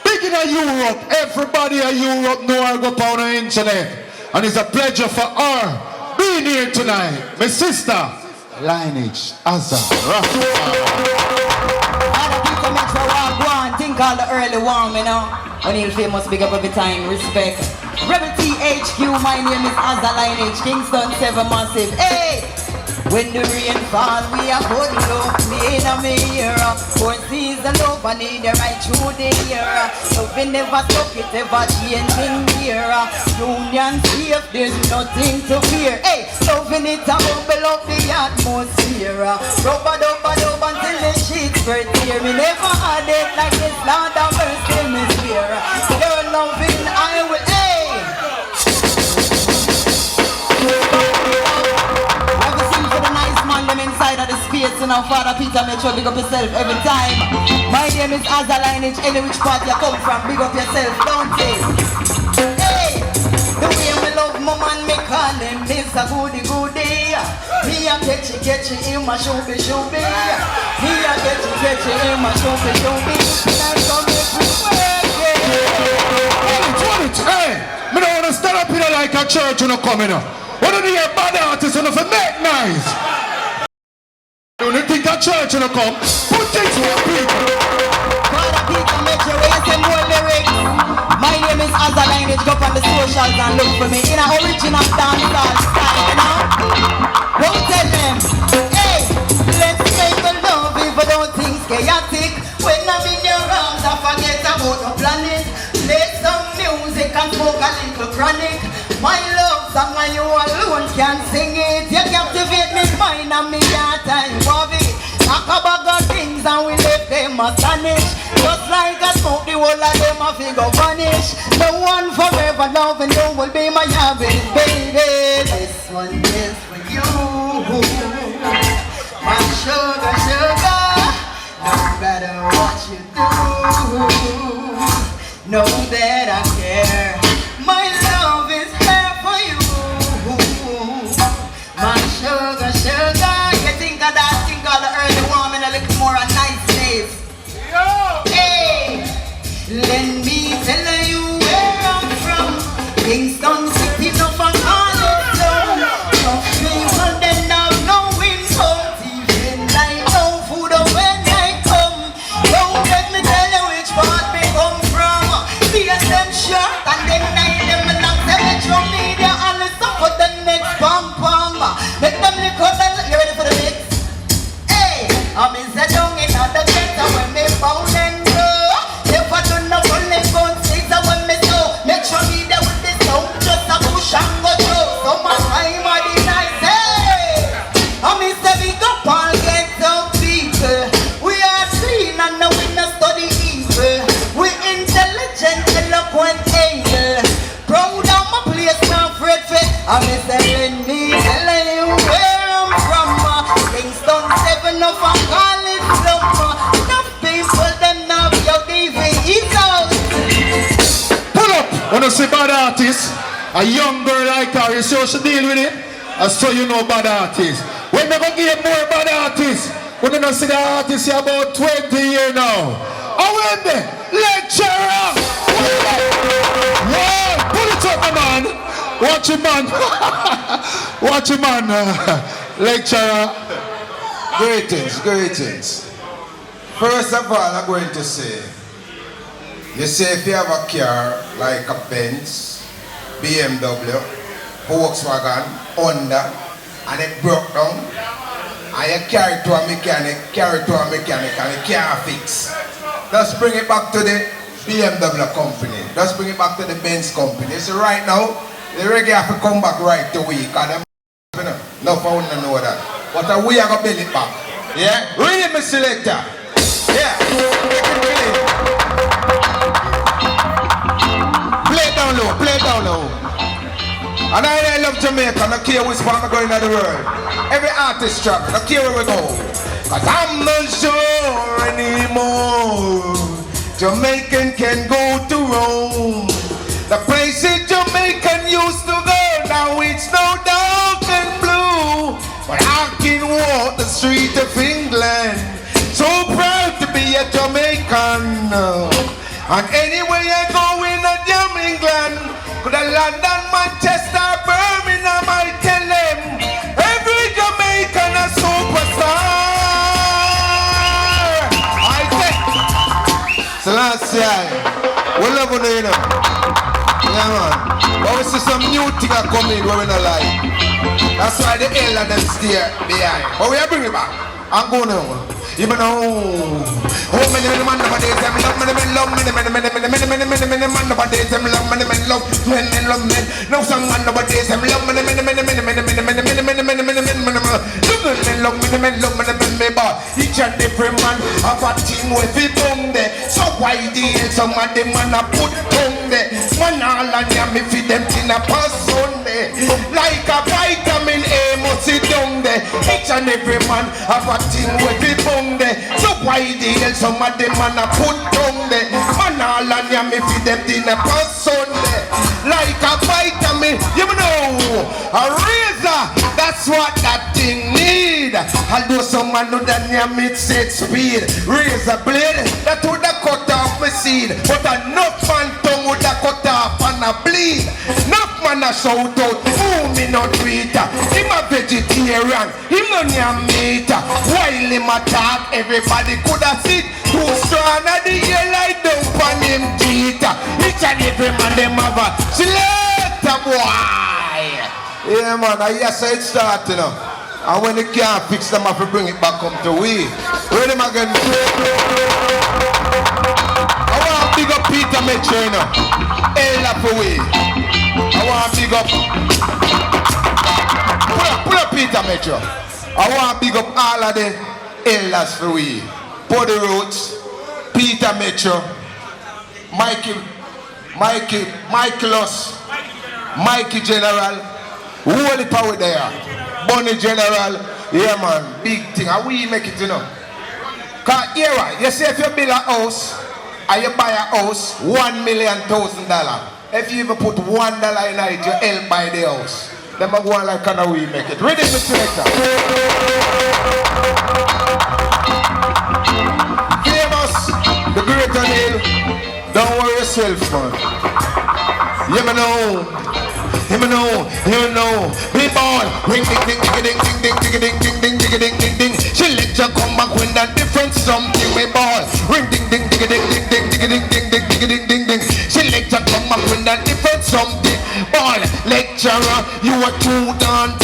Big in Europe, everybody in Europe know her go on the internet. And it's a pleasure for her being here tonight. My sister, Lineage, Aza. Other people make for walk one, think all the early warm, you know. When you're famous, big up every time, respect. Rebel THQ, my name is Aza Lineage, Kingston 7 Massive. Hey! When the rain fall, we are good look, clean a mirror. For season love, I need the right through the year. So we never stop it, ever changing here. Union safe, there's nothing to fear. Hey, loving it, I bubble up the atmosphere. Rubber until the sheets spread here. We never had it like this, Lord of mercy, me fear. Your loving, I will, hey. Them inside of the space, you know, Father Peter, make sure big up yourself every time. My name is Aza Lineage, any which part you come from, big up yourself, don't it? Hey, the way me love my man, me call him Mr. Goody Goody. Me a catchy in my shooby. Me a catchy in my shooby. Now come make me work, Hey, me don't wanna stand up here like a church when you come in. What do you hear bad artists and if it make nice? Don't you think a church when you come? Put things for people. Father Peter, make your way, send more lyrics. My name is Aza Lineage, go on the socials and look for me in an original dancehall style, you know? Don't tell them, hey, let's make the love if I don't think chaotic. When I'm in your arms, I forget about the planet. Play some music and smoke a little chronic. My love song and you alone can sing it. You captivate me mind and me heart and love it. Talk about the things and we left them astonished. Just like a smoke, the whole of them a figure vanish. No one forever loving you will be my habit, baby. This one is for you, my sugar. No matter what you do, know that I care. My love is here for you, my sugar. You think of that, think of the early warm and a little more a nice days. Hey, let me tell you where I'm from. Kingston City, no for all it done. No people then have no income. Even like no food when I come. Don't let me tell you which part we come from. See them short and then them long metro media and the for the next pom. Make them look out and you ready for the mix? Hey, I'm in the dung in the ghetto when me bound and grow. If I do not only gun six when me so make sure me there with this sound just a push and go through. So much time I deny say I'm in the big up all get some people. We are clean and now we not study evil. We intelligent, eloquent angel. Proud of my place, not afraid fit. I'm telling me, telling you where I'm from. Kingston 7 of a college slum. Enough people, them now your DVE's out. Pull up. When you see bad artists, a young girl like her, you see how she deal with it? And so you know bad artists. When they gonna give more bad artists? When you don't see the artists here about 20 years now. Oh, when they lecturer! Whoa, pull it up, man. Watch him, man. Watch him, man. Lecturer. Greetings. First of all, I'm going to say, you say if you have a car like a Benz, BMW, Volkswagen, Honda, and it broke down. And you carry it to a mechanic, and it can't fix. Just bring it back to the BMW company. Just bring it back to the Benz company. So right now, the reggae have to come back right away. Because them no found to know that. But we are going to build it back. Yeah? Read me selector. Yeah. Play it down low, play it down low. And I love Jamaica, no care which part I'm going in the world. Every artist travel, no care where we go. Cause I'm not sure anymore. Jamaican can go to Rome. The places Jamaican used to go, now it's no dark and blue. But I can walk the street of England, so proud to be a Jamaican. And anywhere I go in a damn England, could have London, Manchester, Birmingham, I tell them, every Jamaican a superstar. I think. So last year, we love you know. Yeah man. But we see some new thing are coming where we not like. That's why the L and them stay behind. But we are bringing it back. I'm going on. Even though, oh, many man nowadays, them love, many men love, many man nowadays, them love, many men love, men love men. Now some man nowadays, them love, many men love, me but each and every man have a team with the tongue there. So why the hell some of them man a put tongue there? Man all and ya me feed them in a person there. Like a vitamin A must sit down there. Each and every man have a team with the tongue there. So why the hell some of them man a put tongue there? Man all and ya me feed them in a person there. Like a vitamin, you know, a razor, that's what that thing need. Although someone know that near mid set speed, razor blade, that would have cut off my seed. But enough man tongue would have cut off and a bleed. Enough man a shout out, oh me not reader. Him a vegetarian, him no near meat. While him a talk, everybody could have sit. Too strong at the ear like down on him teeth. Each and every man them have a selector boy. Yeah man, I hear say it start you know. And when they can't fix them, I have to bring it back up to we. Read them again. I want to big up Peter Metro, you know. Ella for we. I want to big up. Pull up Peter Metro. I want to big up all of the Ellas for we. Body Roots, Peter Metro, Michaelos, Mikey General, Holy Power there. Bunny General, yeah man, big thing. How we make it, you know? Cause here, you see if you build a house and you buy a house, $1,000,000. If you even put $1 in it, you help buy the house. Then I go on like how we make it. Ready, Mr. Selector? Famous, the great O'Neill. Don't worry yourself, man. You know, be born. Ring ding ding ding ding ding ding ding ding ding ding ding ding ding. She let you come back with that different something. We born. Ring ding ding ding ding ding ding ding ding ding ding ding ding ding. She let you come back with that different something. Born lecturer, you are too done.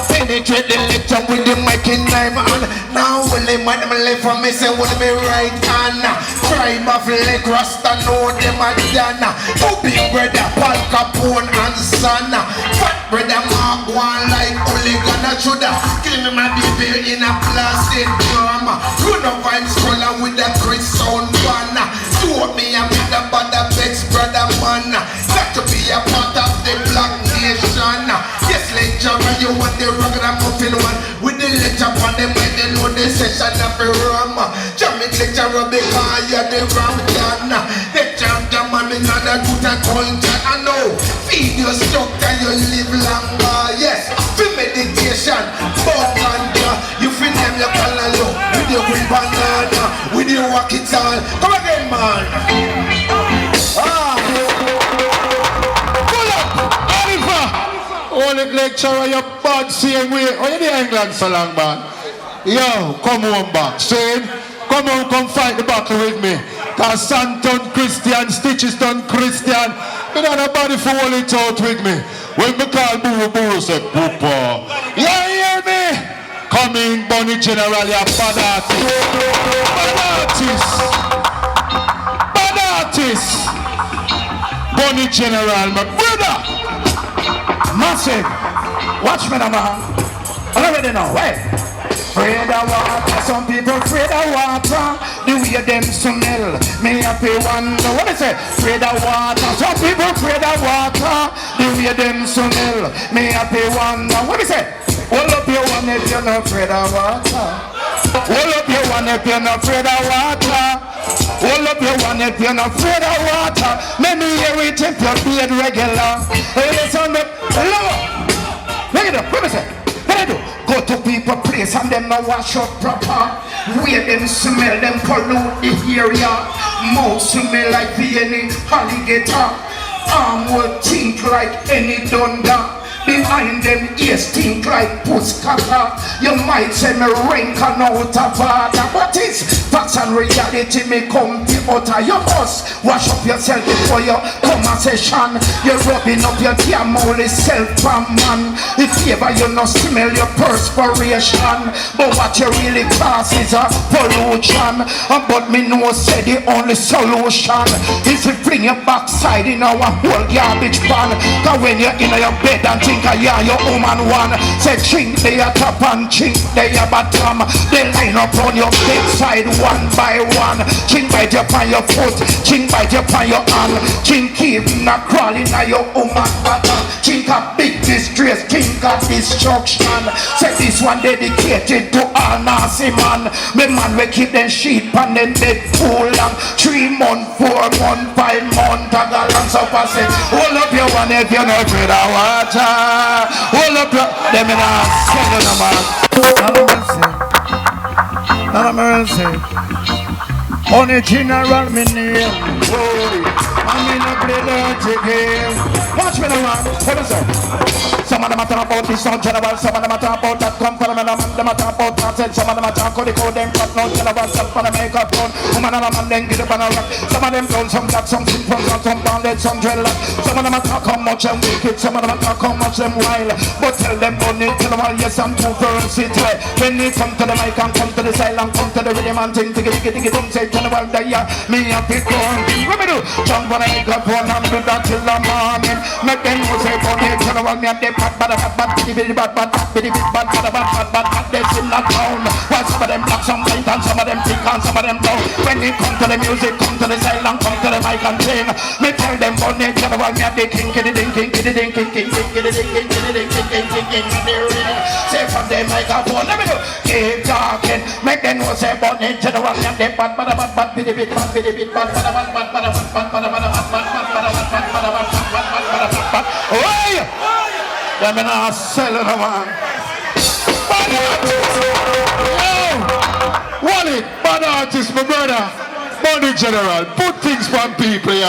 Penetrate the lecture with the mic in time on. Now will they man them left from me say with me right hand. Tribe of leg rasta know them a done. Two big brother Paul Capone and son. Fat brother Mark one like hooligan a shoulda. Kill me my baby in a plastic drum. Run up and scholar with the Chris sound one. Do me a with the bad vex brother man. Got to be a part of the black nation. Yes lecturer you want the rugged and muffin one. With the lecture on them when they know the session of the rum. Jamming lecturer because you're the rum done. The jam man me not a good a culture. I know feed your structure you live longer. Yes, for meditation. But you feel them you call a low. With your green banana, with your walk it all. Come again man. Only lecturer, you bad same way. Oh, you the England so long, man. Yo, come home back. Shane, come on, come fight the battle with me. Cause Santon Christian, Stitches done Christian. You know nobody for hold it out with me. When me call Boo, Boo said, Poopa. Yeah, General, you're bad artist. Bad artist. Bad artist. Bunny General, my brother. Massive. Watch me now, man. I already know. Wait. Afraid of water. Some people afraid of water. The way them smell. Me happy wonder. What is it? Afraid of water. Some people afraid of water. The way them smell. Me happy wonder. What is it? Hold up your one if you're not afraid of water. Hold up your one if you're not afraid of water. Hold up your one if you're not afraid of water. Let me hear it if you're being regular. Hey, listen up. Hello. Look it up. What is it? What I do? Go to people place and them no wash up proper. Where them smell, them pollute the area. Mouth smell like any alligator. Arm will think like any thunder. Behind them ears stink like pusscutter. You might say me rank and out of order. What is facts and reality me come to utter. You must wash up yourself before your conversation. You're rubbing up your damn holy self from man. If ever you no smell your perspiration. But what you really cause is a pollution. But me know say the only solution is to bring your backside in our whole garbage pan. Cause when you're in your bed and think yeah, your woman one. Say chink they a top and chink they a bottom. They line up on your bedside one by one. Chink bite you on your foot, chink bite you on your hand. Chink keep not crawling at your woman bottom. Chink a big distress, chink a destruction. Say this one dedicated to all nasty man. The man we keep them sheep and them bed too long. 3 months, 4 months, 5 months. A gallon so I say, hold up your one if you're not afraid of water. Hold up your, them in a second of man. Not a mercy. Only general me name. I'm in a play dirty game. Watch me now, what is it? Some of them are talking about this on general. Some of them are talking about that come from them. Them are talking about that. Some of them are talking about them cut no general. Some for the makeup on. Woman and a man then get up on a rock. Some of them done some black, some simple, some bonded, some dreadlock. Some of them are talking how much them wicked. Some of them are talking how much them wild. But tell them don't need to know yes I'm too versatile. When they come to the mic and come to the side and come to the rhythm and think diggy don't say to the world that yeah me a pick on. What me do? Jump on a microphone and do that till the morning. Make them know say bunny to the world me a they bad bitty bad they in that town. While some of them black, some white and some of them thick and some of them down. When they come to the music, come to the side and come to the mic and sing. Me tell them bunny to the world me a they king kiddy ding king kiddy ding king king kiddy ding king kiddy ding king king king king king. Say from the microphone, let me do. Keep talking, make them know say bunny to the world me a they bad bitty bit bad Oi! Them in a cellar, man. Wallet, bad artist, my brother. Bunny General, put things from people here.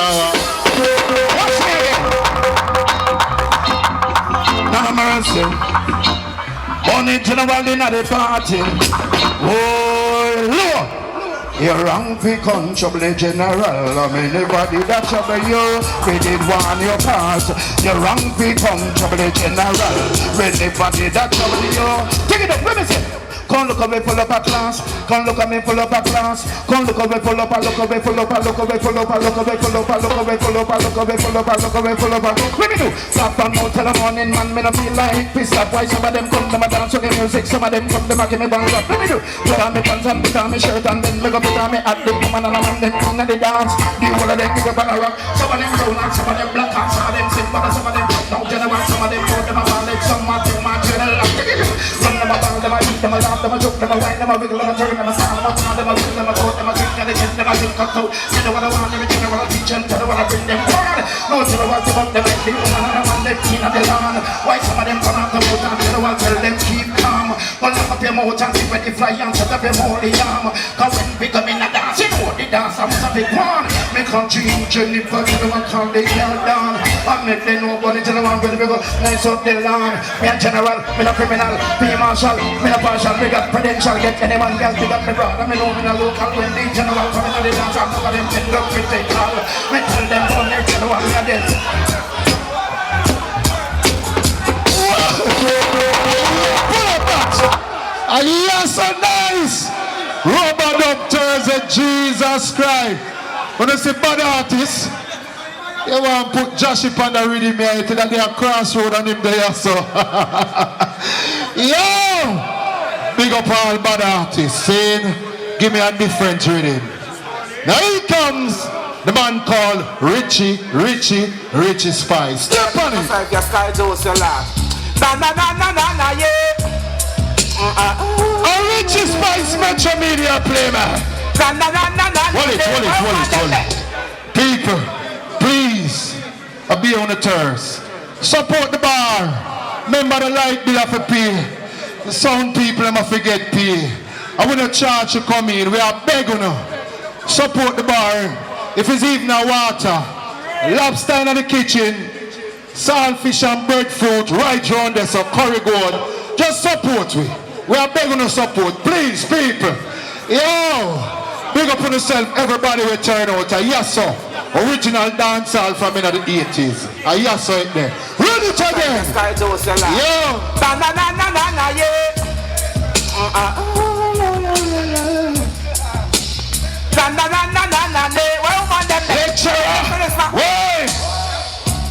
Watch me again. No mercy. Bunny General in the party. Oh, Lord. You're wrong for trouble general. I mean anybody that trouble you, we did want your pass. You're wrong for trouble general. Anybody that trouble you, take it up, let me say. Come look at me full up a class. Come look at me full up a class. Come look at me full up a look at me full up a look at me full up a look at me full up a look at me full up a look at me full up a look at me full up a. Let me do. Stop and out till the morning, man. Me no feel like piss up. Why some of them come to my dance to the music? Some of them come to my give me bang up. Let me do. Put on me pants and put on me shirt and then me go put on me hat. The woman and a man them in the dance. The whole of them give up on a rock. Some of them brown and some of them black and some of them simple and some of them top down general. Some of them put them a ballad. Some of them a general. Run them a bang, them a eat, them a laugh, them a joke, them a wine, them a wiggle, them a turn, them a sound, them a turn, them a wiggle, them a throat, them a drink, and they get them a drink a coat. You know what I want, everything I want to teach and tell them what I bring them forward. No, you know what you want, them like the woman and the man, they in the land. Why some of them come out the boat and you know what, tell them keep calm. Well, lock up your mouth and see where they fly and set up your holy arm. Cause when we come in a dance, you know the dance, I'm a big one. Me country, Jennifer, you know what, call the girl down. I make them nobody tell them I'm going to go nice up the land. Me a general, me a criminal, be marshal, me a partial, me got credential, get any man girl, pick up me brother, me know me a local, when the general come in the dance, I'm not them get up with the call. Me tell them on the general, me a dead. Yes, so nice. Rubber doctors and Jesus Christ. When you say bad artists, you want to put Josh up on the rhythm here, that they are crossroad on him there, so. Yo! Big up all bad artists, saying, give me a different rhythm. Now here comes the man called Richie Spice. Step on it. A Richie Spice Metro Media play, man. Hold it. People, please, I'll be on the terrace. Support the bar. Remember the light bill have to pay. The sound people have to get pay. I want to charge to come in. We are begging you. Support the bar. If it's even a water, lobster in the kitchen, saltfish and breadfruit right round there, so curry gold. Just support we. We are begging you support. Please, people. Yo, big up on yourself. Everybody will turn out. Yes, sir. Original dancehall from in the 80s. Yes, sir, it there. Ready it again. Yo.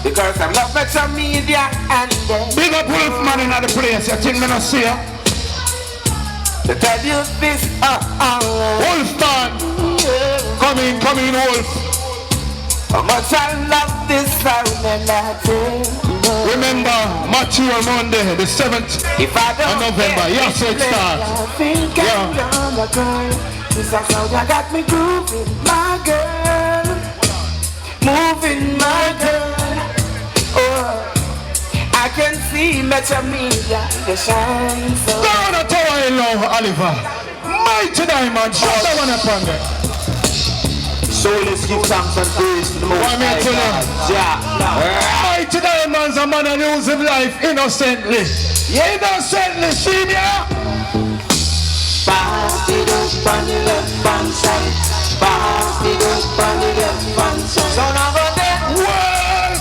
Because I love Metro Media and big up Wolfman in the place. You think me not see ya? To tell you this, Wolfman, come in, Wolf. How much I love this sound and I think. Remember, Mature Monday, the 7th if I don't of November. Yes, so it starts. I think I'm gonna girl. This is how you got me grooving, my girl. Moving, my girl. Oh, I can see Metro Media, the shine so. Go on a tower in love, Oliver. Mighty Diamond, shut that one up on there. So let's give thanks and praise to the Most High God. Mighty Diamond's a man who lives his life innocently. Innocently, see me? Pass it up on the left hand side. Pass it up on the left hand side. So now go there.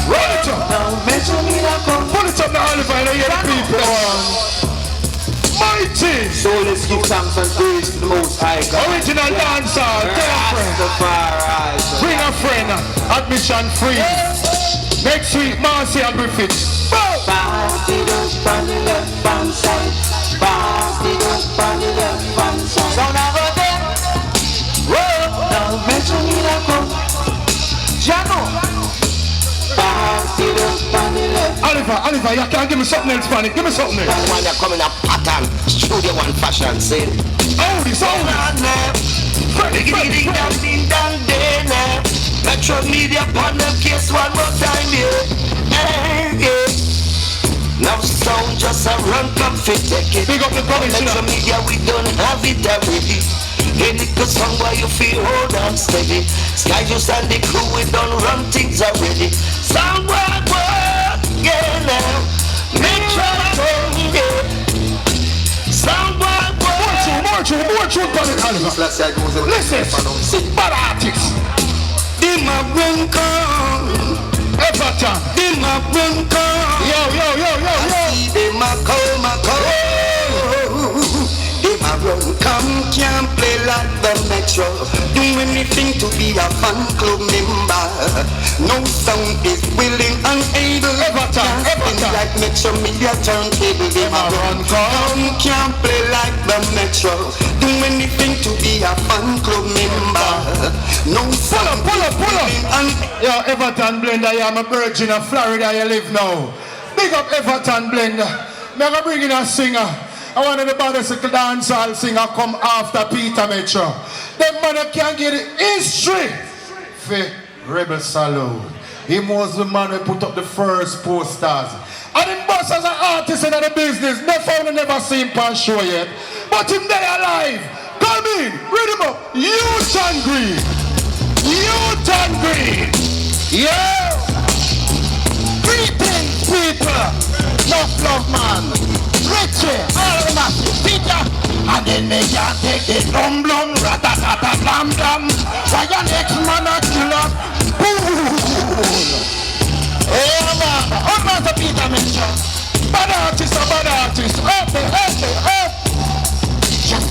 Roll it up. Now Metro Media come. Pull it up now, Oliver, and hear the people. Mighty. So let's give thanks and praise to the Most High God. Original dancehall, bring a friend, admission free. Next week, Marcia Griffiths. Pass it up on the left hand side. Pass it up on the left hand side. So now go there. Whoa. Now Metro Media come. Jano. Pass it up on the left. Oliver, you can't give me something else, man. Give me something else. That one that coming up pattern. Studio One fashion sale. This. Metro Media partner case one more time, yeah. Now sound just a run come fit take it. Big up the commissioner. Metro Media we don't have it already. Any good song where you feel hold on steady. Sky just and the crew we don't run things already. Sound work, yeah now. Metro Media. Sound work. More truth, brother Oliver. Listen, bad artists. Them a run come. Everton. Them a run come. Yo. I see them a come. Them a run come, can't play like the Metro. Do anything to be a fan club member. No sound is willing and able. Everton. Like Metro Media turntable. Them a run come, can't play like the Metro. Do anything to be a fan club member. No sound Pull up. Yo, Everton Blender, I'm a virgin of Florida, you live now. Big up Everton Blender. I'm going to bring in a singer. I wanted the baddest dancehall singer come after Peter Metro. Them man can't get the history for Rebel Salute. He was the man who put up the first posters. And him boss as an artist in the business. Never seen him on show yet. But him there alive. Come in, read him up. Uton Green. Yeah. Greetings, people. Love, man. Richie, all of the massive Peter. And then they can't take the blum, ratatata, blam. Why your next man a killer? Hey, man. What was the Peter mention? Bad artist. Up. Just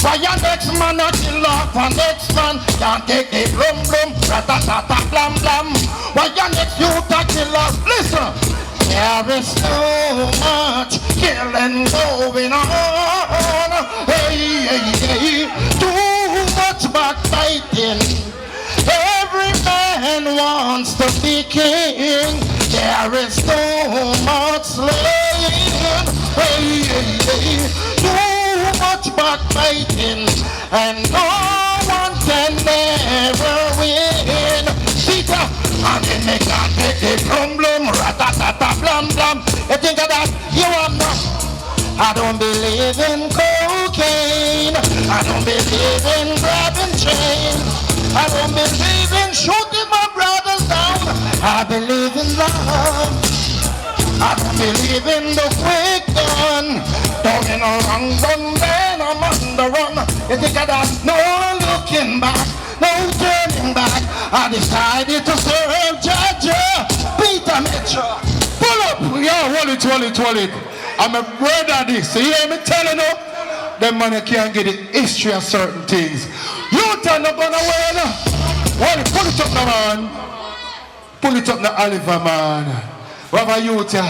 Why your next man not kill off a next man? Can't take the blum blum, ratatata blam blam. Why your next youth a kill off? Listen, there is so much killing going on. Hey, hey, hey, too much backbiting. Every man wants to be king. There is so much slaying. Hey, hey, hey, too much backbiting, and no one can never win. Peter, and then they can't take the blum blum, ratatata blam blam. You think of that? You are not. I don't believe in cocaine. I don't believe in grabbing chains. I don't believe in shooting my brothers down. I believe in love. I don't believe in the quick gun. Don't get no wrong gun, man, I'm on the run. You think of that? No looking back, no turning back. I decided to serve Judge Peter Mitchell. Pull up, yo, hold it. I'm a brother this, you hear me telling you? Them man can't get the history of certain things. Uton up on the way now. Hold it, pull it up now, man. Pull it up now, Oliver, man. What about youth here?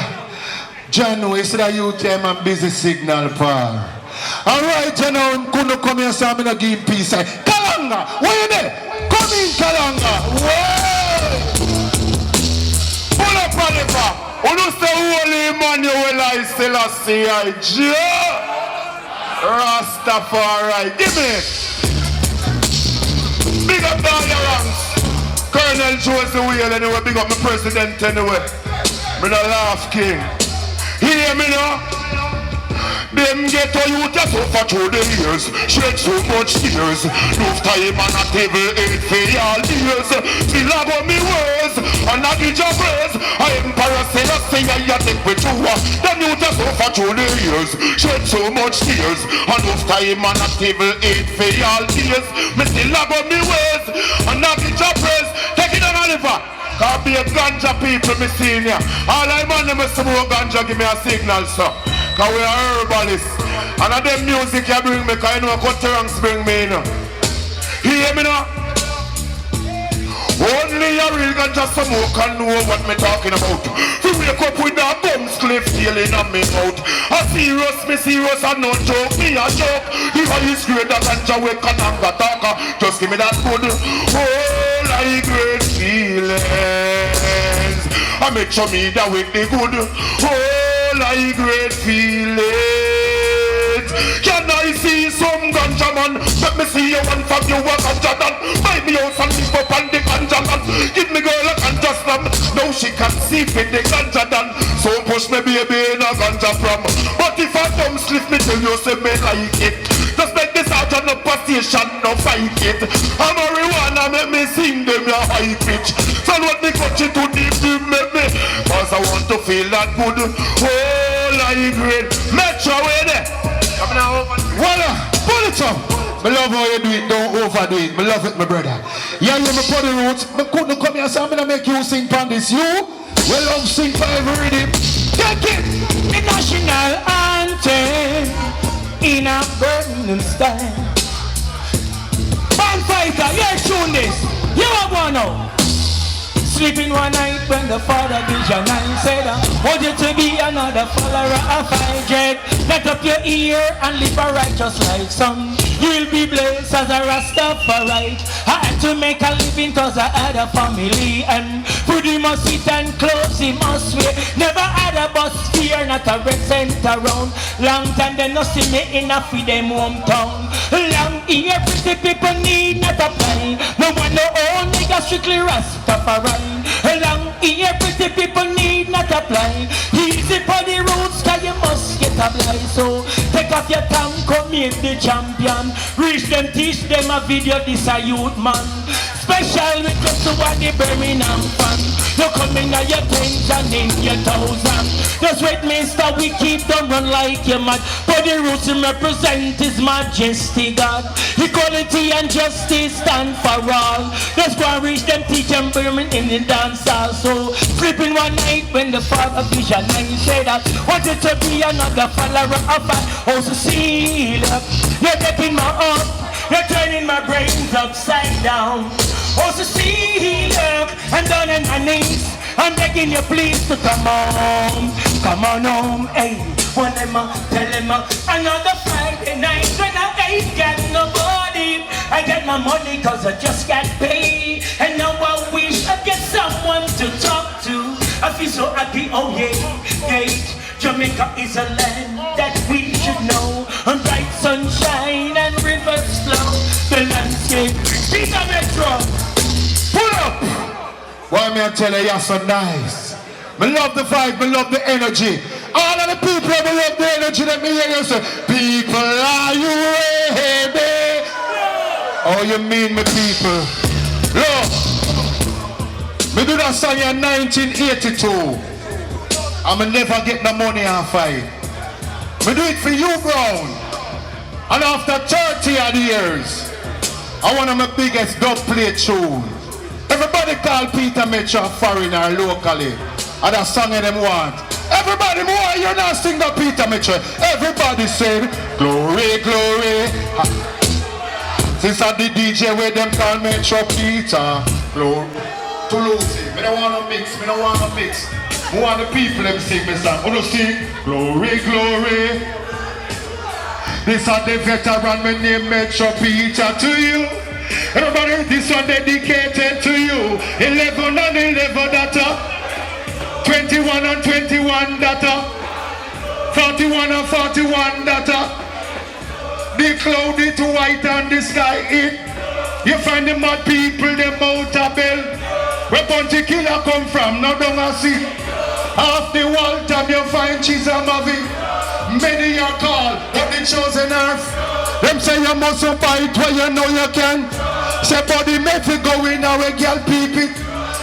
John, you see that youth here, man, busy signal, Paul. Alright, you know, couldn't come here, so I'm going to give him peace. Kalanga, where you there? Come in, Kalanga. Whoa! Pull up, Oliver. Who knows the holy Emmanuel I still see I Rastafari, give me. Big up down your ranks. Colonel Joseph Whale anyway, big up my president anyway. Me the laugh king. Hear me now? Them get a youth that suffer through the years. Shed so much tears. Enough time and a table ain't for all years. Still about me words and I give your praise. I Emperor Selassie I take with you. Them youth that suffer through the years. Shed so much tears. Enough time and a table ain't for all years. Me still about me words and I give your praise. Take it on Oliver. Can't be a ganja people, me senior. All I man them smoke ganja, give me a signal, sir. Cause we are herbalists. And of them music you bring me, cause you know what ranks bring me, you know. Hear me now? Only a real ganja smoke can know what me talking about. To wake up with a bum cliff feeling on me mouth. A serious and no joke, me a joke. The highest grade of ganja we can have a talker. Just give me that good, oh, like great feelings. I make sure me that with the good, oh, like great feelings. Can I see some ganja man? Let me see you one from you a ganja man. Buy me house and live up on the ganja man. Give me girl a ganja slam. Now she can see with the ganja done. So push me baby in a ganja from. But if I come slip me tell you say me like it. Just make this out on the station, no fight it. I'm marijuana make me sing them a high pitch. So what me cut you to deep make me. Cause I want to feel that good. Oh like great. Metro way there. Voila, pull it up. I love how you do it, don't overdo it. I love it, my brother. Yeah, you my body roots. I couldn't come here, so I'm gonna make you sing on this. You will love sing for every rhythm. Take it! The national anthem in a burning style. Band fighter, yeah, tune this. You are one now. Sleeping one night when the father vision and said, want you to be another follower of I dread. Let up your ear and live a righteous life. Some you'll be blessed as a Rastafari. I had to make a living cause I had a family. And food he must eat and clothes he must wear. Never had a bus fear, not a red cent around. Long time they no see me enough with them hometown. Long ear pretty people need not apply. No one no own nigga strictly Rastafari. Long ear pretty people need not apply. Easy for the roots cause you must get a blind. So take off your tongue, come meet the champion. Reach them, teach them a video, this a youth man. special request to what the Birmingham fan. You come in at your tens and in your thousand. Just wait, mister, we keep them run like your mad. But the roots him represent his majesty God. Equality and justice stand for all. Just go and reach them, teach them Birmingham in the dancehall. So flipping one night when the father vision and he said that wanted to be another follower of that. Also seal up, you're taking my up, you're turning my brains upside down. Also seal up, and down on my knees, I'm begging you please to come on home, hey. One them tell them another Friday night when I ain't got nobody. I get my money cause I just got paid, and now I wish I get someone to talk to. I feel so happy, oh yeah, yeah. Jamaica is a land that we should know, and bright sunshine and rivers flow. The landscape, Peter Metro, pull up. Why me I tell you, you're so nice. Me love the vibe, me love the energy. All of the people, me love the energy. Let me hear you say, people, are you ready? Oh, you mean me people? Look, me do that song in 1982. I'ma never get the money off fight. Me do it for you, Brown. And after 30 odd years, I want my biggest dub play tune. Everybody call Peter Metro foreigner locally. And that song them want. Everybody more, you're not sing the Peter Metro. Everybody said, glory, glory. Since I did DJ where them call Metro Peter. Glory. Too Lucy. Me don't want to mix, me don't want to mix. Who are the people them sing me song? Who do sing? Glory, glory. This are the veteran, me name Metro Peter to you. Everybody, this one dedicated to you. 11 and 11 data. 21 and 21 data. 41 and 41 data. The cloud it white and the sky it. You find the mad people, them out a bell. Where Bunty Killer come from, no don't I see. Off the wall top you find Chizamavi. Many are called, but the chosen earth. Them say you must bite where you know you can. Say body make it go in our girl peep it.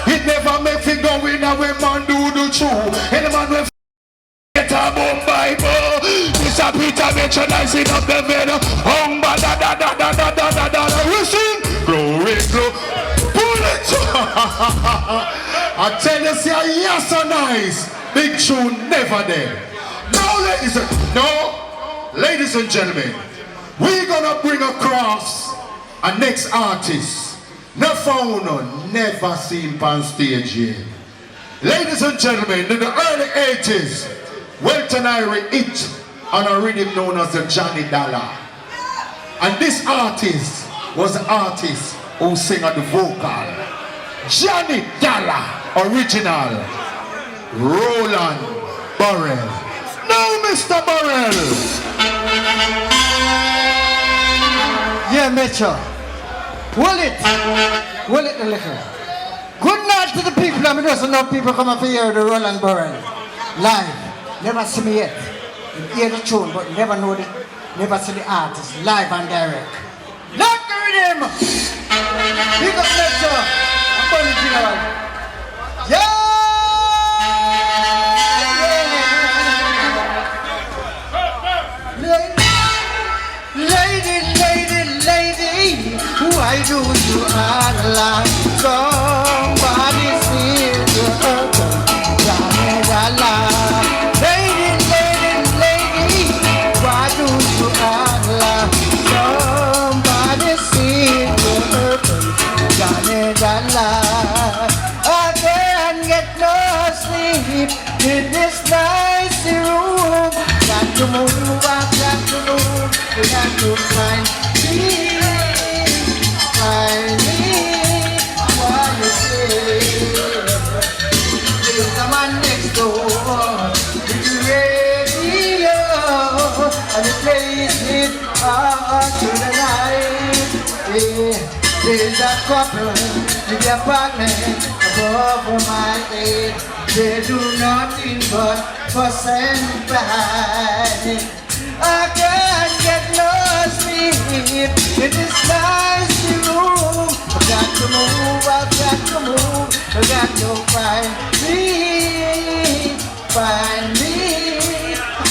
It never make it go in our man do the true. Any man will get a bomb Bible. This a Peter mentioning up the veil. Da da da da da da da da da. You sing glory, glory. Pull it. I tell you, say yes so nice. Big tune never there. Now ladies and gentlemen, we're gonna bring across a next artist. Never seen on stage yet. Ladies and gentlemen, in the early 80s, Welton Irie hit on a rhythm known as the Johnny Dollar. And this artist was the artist who sang on the vocal. Johnny Dollar, original. Roland Burrell. Now, Mr. Burrell. Yeah, Metro. Hold it a little. Good night to the people. I mean, there's enough people come up here, the Roland Burrell. Live. Never see me yet. You hear the tune, but never know the, never see the artist. Live and direct. Lock the rhythm! Big up Metro. I'm going to General. Yeah! Lady, why do you allow somebody see the earth? Lady, why do you allow somebody see the earth? I can't get no sleep in this nice room. Got to move, I've got to move, we got to find me, what you say. There's a man next door with the radio, and he plays it all through the night. Yeah. There's a couple with their partner above my head. They do nothing but fuss and fight. I can't get no sleep in this nice room. got to move, I've got to move. I got to find me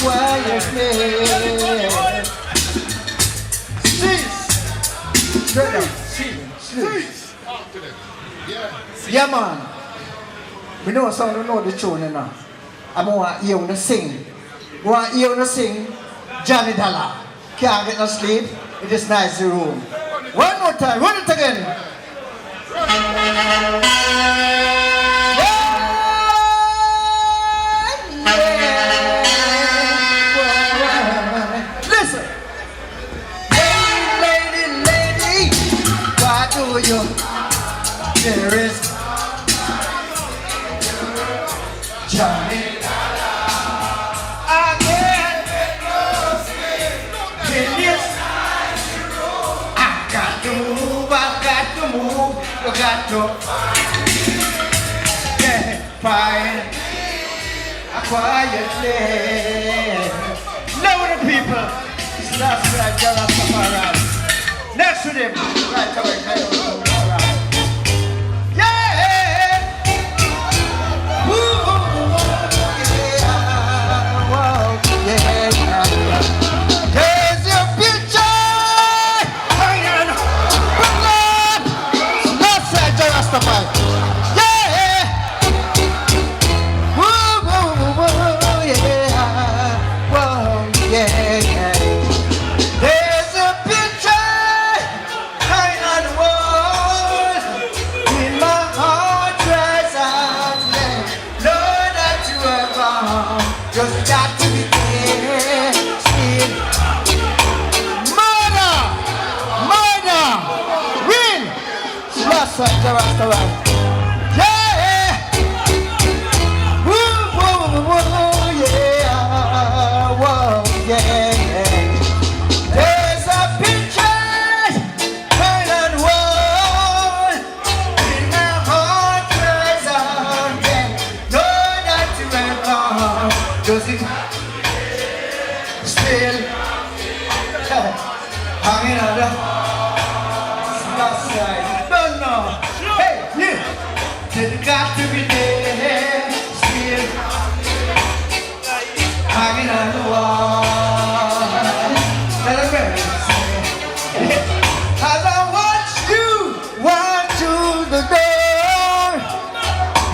while you play. Cease. Yeah, man. We know some don't know the tune enough. I want you to sing. Want you to sing Johnny Dollar. Can't get no sleep. It is nice room. One more time. Run it again. Listen. Lady, why do you? There is Johnny. I can't get no sleep. I got to move, I've got to move. You got to find a quiet place. Now the people, that's right, Jarrah. Next to them, right away,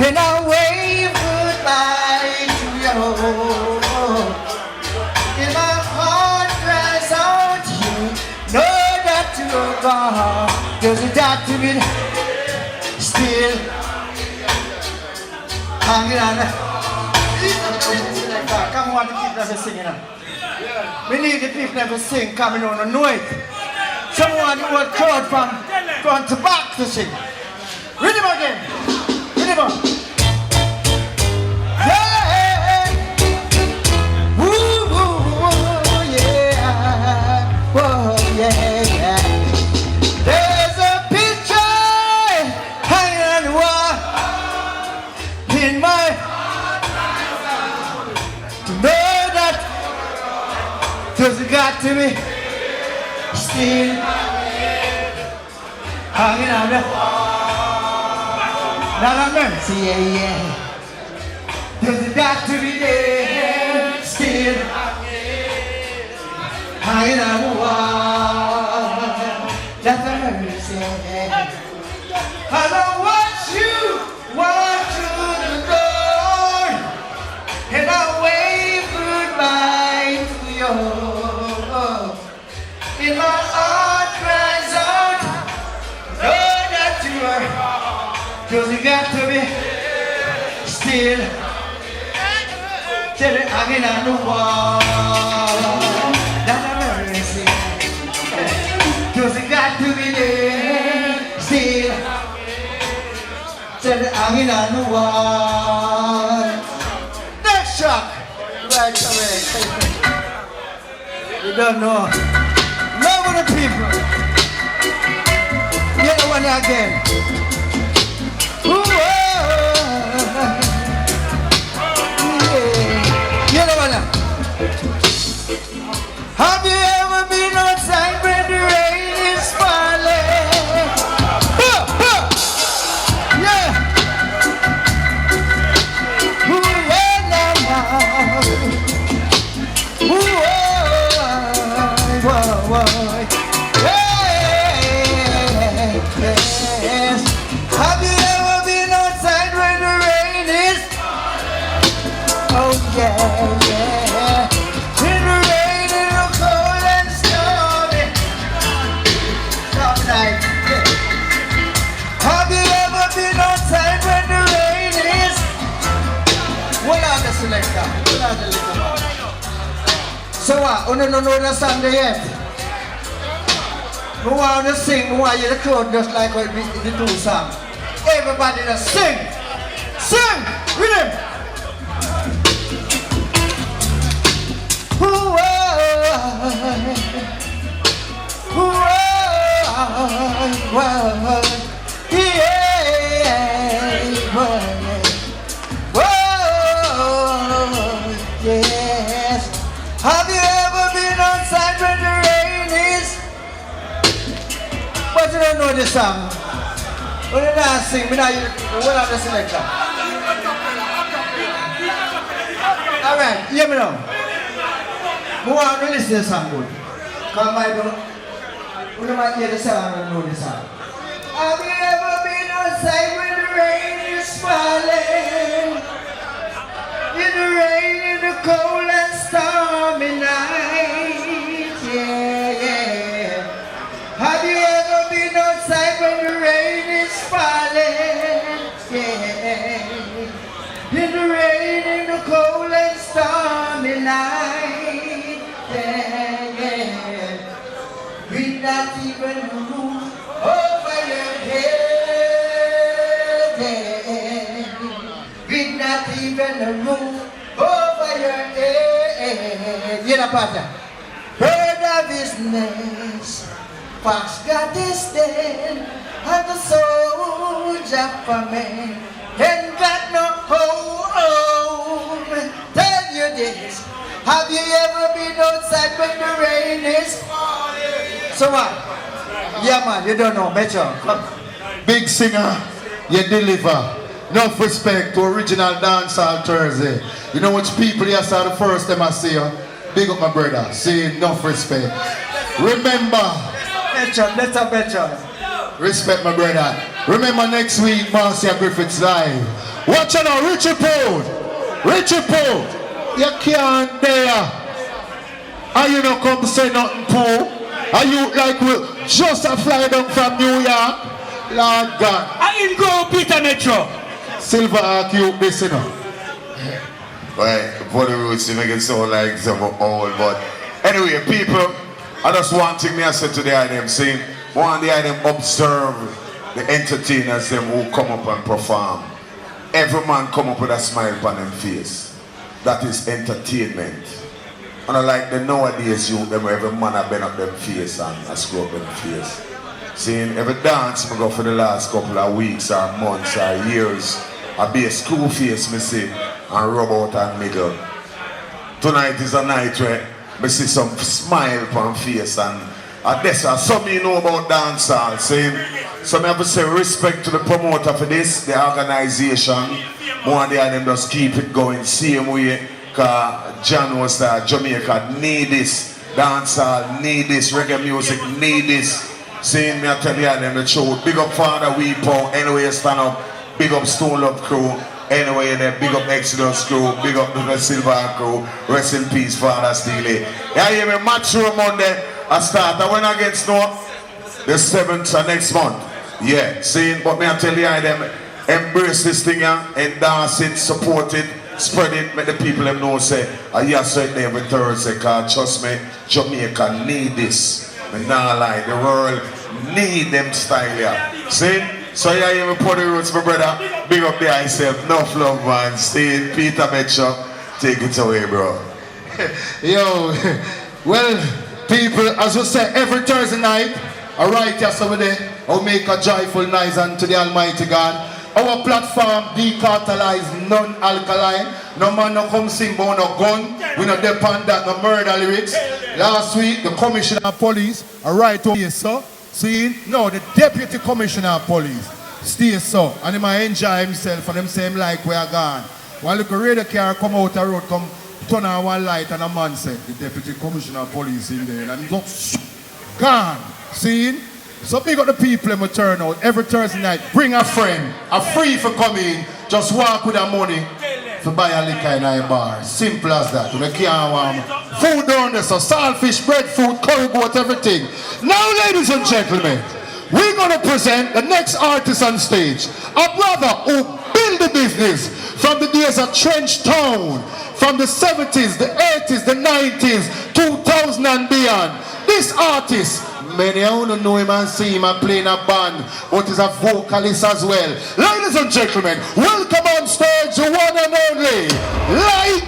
and I wave goodbye to you. And my heart cries out to you. Know that you're gone. Does it got to be still hanging on? Come on, the people never singing now. We need the people never sing coming on and know it. Someone who was crowd from front to back to sing. Read him again. Read him up. Yeah. Woo, woo, woo, yeah. Whoa, yeah. There's a picture hanging on the wall in my to know that does it got to be still hanging on the not a mercy, yeah. Does it got to be there still hanging on the wall? That's a mercy, yeah. I don't want you walk through the door and I wave goodbye to you. In my heart cries out, know that you are. Cause you got to be still till it hanging on the wall. That's a mercy. Cause you got to be there still till it hanging on the wall. Next track. Right away. You don't know. Love of the people. Get the one again. Ooh, oh, yeah. Get the one now. Have you ever been outside when the rain is falling? yeah, yeah. In the rain, in the cold and stormy. Stormy night, yeah. Have you ever been outside when the rain is? Hold on the selector, hold on the little man. So what, you don't know the song yet? I want to sing, I want you to crowd just like what we the two songs. Everybody just sing! Sing! With him! Yes. Have you ever been outside when the rain is? But you don't know the song. When you not sing, we not what have the selection. Alright, hear me now. I want to listen to the song good. Because I don't, you might hear the song and know the song. Have you ever been outside when the rain is falling? In the rain, in the cold and stormy night, yeah, yeah. Have you ever been outside when the rain is falling, yeah. In the rain, in the cold and stormy night, yeah, yeah. With not even a roof over your head, yeah. With not even a roof over your head. You know, partner. Bird of his nest, fox got his den, and the soldier for me ain't got no home. Tell you this, have you ever been outside when the rain is falling? So what? Yeah man, you don't know, Metro. Come. Big singer, you deliver. Enough respect to original Dancehall Thursday. You know which people here saw the first time I see you? Big up my brother. See, enough respect. Remember. Better. Respect my brother. Remember next week, Marcia Griffiths live. Watch out now, Richie Poole. You can't dare. Are you not come to say nothing, Poole? Are you like just a fly down from New York? Lord God. I am go Peter Metro. Silver Arc, you this, you know. Well, body roots, you make it sound like some old, but anyway, people, I just one thing me I said to the item, saying, one the item observe the entertainers them who come up and perform. Every man come up with a smile upon them face. That is entertainment. And I like the nowadays you them every man have been up them face and I screw up them face. Seeing every dance I go for the last couple of weeks or months or years, I be a school face me see and rub out and middle. Tonight is a night where I see some smile upon face and that's some you know about dancehall. Saying some have to say respect to the promoter for this, the organization. More than them just keep it going same way. Cause John was there, Jamaica need this, dancehall need this, reggae music need this. Saying me I tell you them the truth. Big up Father Weepo, anyway you stand up. Big up Stone Love Crew, anyway there. Big up Exodus Crew, big up the Silver Crew. Rest in peace, Father Steely. Yeah, hear me match room Monday. I start. I went against the 7th next month. Yeah, seeing, but me I tell you them embrace this thing and dance it, support it, spread it, make the people them know say, yes, certainly every Thursday, cause trust me, Jamaica need this. Me nah lie, the world need them style here. See? So yeah, you put the roots, my brother. Big up the yourself, enough love man. See, Peter Metro, take it away, bro. Yo, well, people, as we say, every Thursday night, alright, yes, over there, I'll make a joyful noise unto the Almighty God. Our platform, decartelized, non-alkaline. No man no come sing about no gun. We no depend that, no murder lyrics. Last week, the Commissioner of Police, alright over here, sir. See, no, the Deputy Commissioner of Police, stay so. And he might enjoy himself and them same like we are gone. While the radio car come out the road, come turn on one light and a man said, the Deputy Commissioner of Police in there. And he go, gone. See? So big up the people in my turn out every Thursday night. Bring a friend, a free for coming. Just walk with the money. for buy a liquor in a bar. Simple as that. You can't warm food down there, so saltfish, breadfruit, curry goat, everything. Now, ladies and gentlemen, we're going to present the next artist on stage. A brother who built the business from the days of Trench Town, from the 70s, the 80s, the 90s, 2000 and beyond. This artist, many of you know him and see him playing a band, but he's a vocalist as well. Ladies and gentlemen, welcome on stage the one and only Lloyd.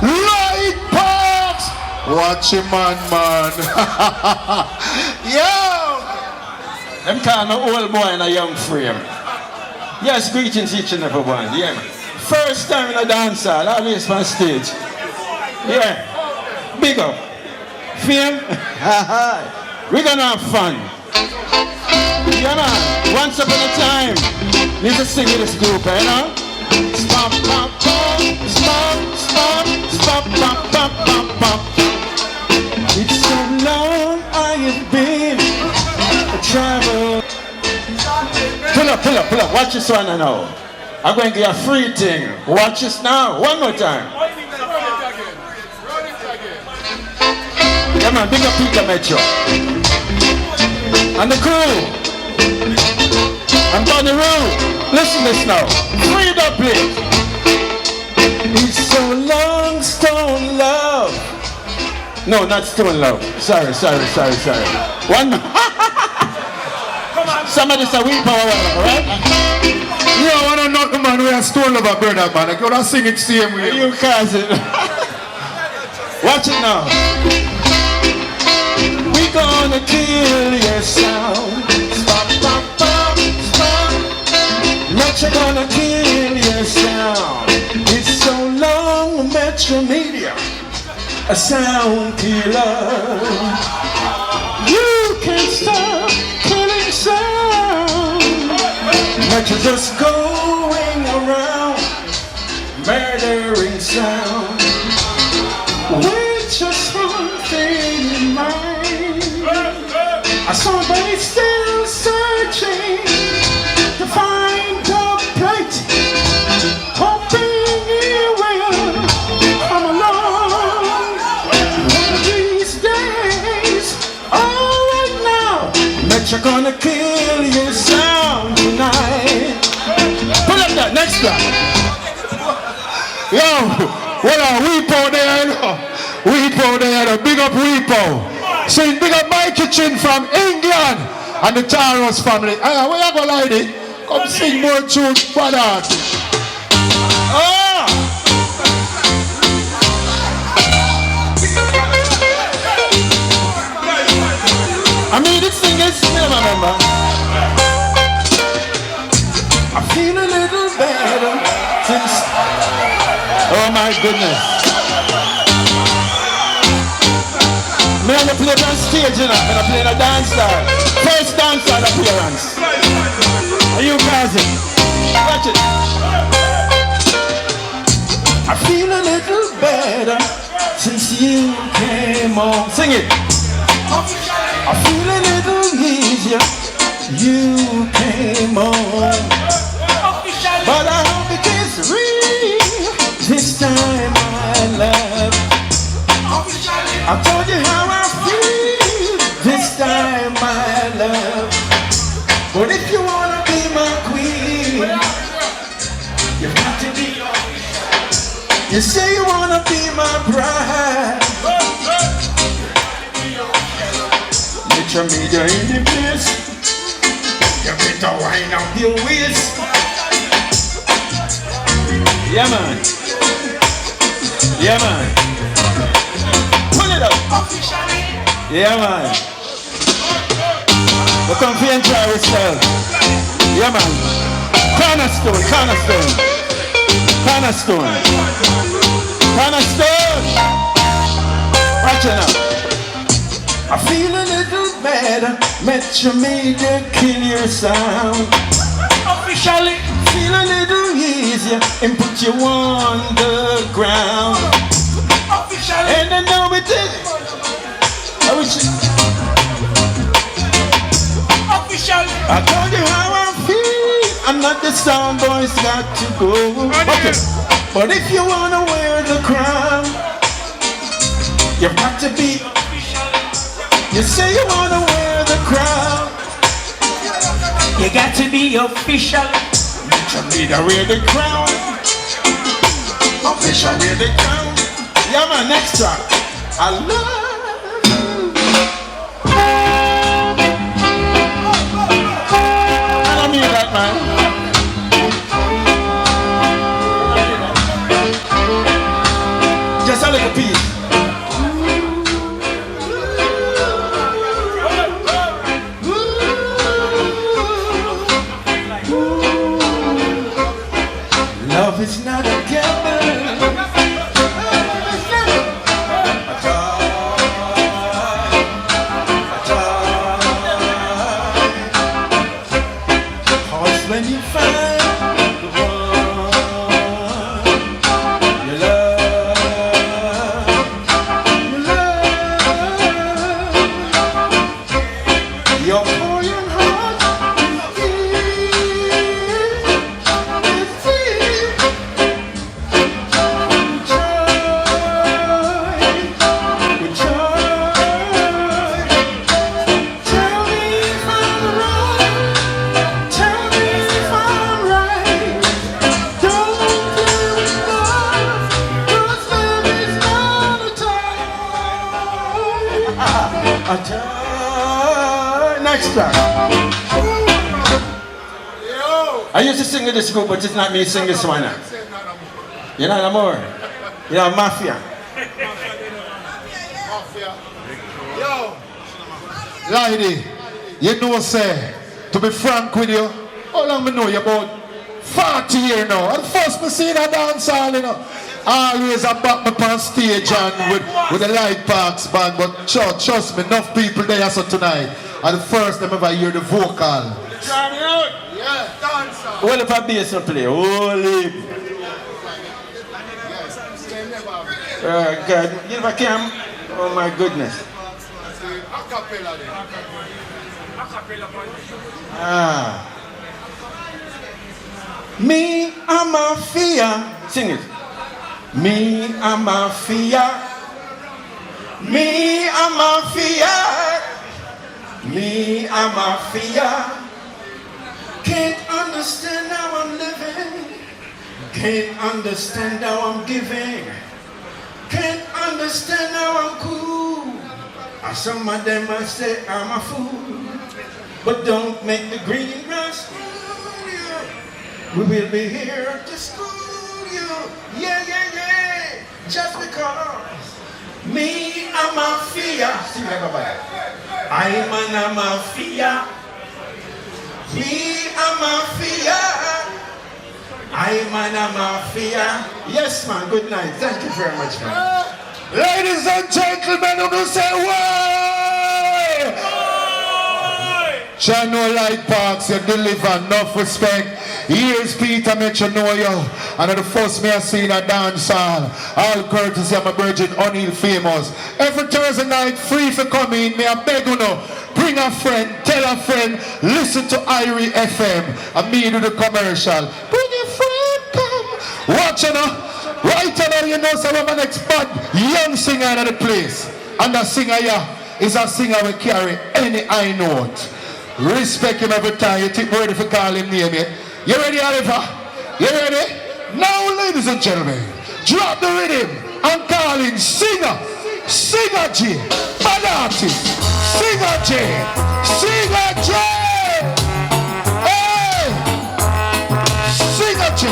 Lloyd Parks! Watch him, man. Yo! Them call me old boy in a young frame. Yes, greetings each and every one. Yeah. First time in a dancehall, always on stage. Yeah. Big up. Fame? We're gonna have fun. Yeah, man. Once upon a time, need to sing with this group, you know? Stop, pop, pop, stop, stop, stop, pop, pop, pop, pop. It's so long I have been a travel. Pull up. Watch this one now. I'm going to give you a free thing. Watch this now. One more time. Yeah, man, big up Peter Metro. And the crew. I'm on the road. Listen this now. Free the place. It's so long, Stone Love. No, not Stone Love. Sorry. One more. Somebody say we power, right? Yeah, I want to knock a man with a Stone Lover, brother, man. I gotta sing it same way. You cause it. Watch it now. We gonna kill your sound. Stop. Metro gonna kill your sound. It's so long, Metro Media, a sound killer. You can't stop killing sound. Metro just going around murdering sound. With just one thing in mind, somebody still searching to find a plate, hoping you will come along one of these days. All right now, Metro gonna kill your sound tonight. Pull up that next one. Yo, what a Weepo there, you know? Weepo there, big up Weepo. So big up my kitchen from England and the Taros family. Where you go, lady? Come sing more tunes for that. Oh! I mean, this thing is still, remember. I feel a little better since. Oh my goodness. I'm gonna play on stage, you know. I'm gonna play in a dancehall. First dancehall appearance. Are you cousin? Watch it. I feel a little better since you came home. Sing it. I feel a little easier. You came home. But I hope it is real this time, my love. I told you how I feel this time, my love. But if you wanna be my queen, you've got to be. You say you wanna be my bride. Metro Media in the place. You better wind up your waist. Yeah, man. Yeah, man. Yeah, man. We come here and try ourselves. Yeah, man. Cornerstone. Watch it now. I feel a little better. Metro Media, kill your sound. Officially. Feel a little easier and put you on the ground. Officially. And I know it is. I told you how I feel. I'm not the sound boys got to go. Okay. But if you wanna wear the crown, you've got to be. You say you wanna wear the crown, You got to be official. you need to wear the crown. Official wear the crown. Yeah man, next track. I love I don't mean that man. Just a little piece. Love is not a gamble. Cause when you find the one you love, you're pouring heart. Next track. I used to sing in this group, but it's not me sing this one. You know no more. You know Mafia. Yo, lady, you know say, to be frank with you, how long me know you about 40 years now. And first me see that dancehall, you know. Always I back me on stage and with the light parks band, but trust me, enough people there so tonight. And the first time ever hear the vocal. Yeah, dancehall. Well, if I bass to play, holy. God, you never came? Oh my goodness. Ah. Me, I'm a fear. Sing it. Me, I'm a fear. Me, I'm a fear. Me, I'm a fear. Can't understand how I'm living. Can't understand how I'm giving. Can't understand how I'm cool. And some of them might say I'm a fool. But don't make the green grass fool you. We will be here to school you. Yeah, yeah, yeah. Just because. Me, I'm a fear. Sing like a bad. I'm a mafia. Me, I'm a fear. I'm a mafia. Yes, man. Good night. Thank you very much, man. Ladies and gentlemen, who do say why? Channel Light Parks, you deliver enough respect. Here's Peter, make you know you. And the first me I seen a dancehall. All courtesy of my virgin O'Neill Famous. Every Thursday night, free for come in. Me I beg you know. Bring a friend, tell a friend, listen to Irie FM. And me do the commercial. Bring a friend, come. Watch you know. Right now, you know, so I'm an expert young singer in the place. And the singer here is a singer who carry any high note. Respect him every time. You think ready for call him name yet? You ready, Oliver? You ready? Now, ladies and gentlemen, drop the rhythm and call in singer. Singer J. Bad artist. Singer J. Singer J. Hey! Singer J.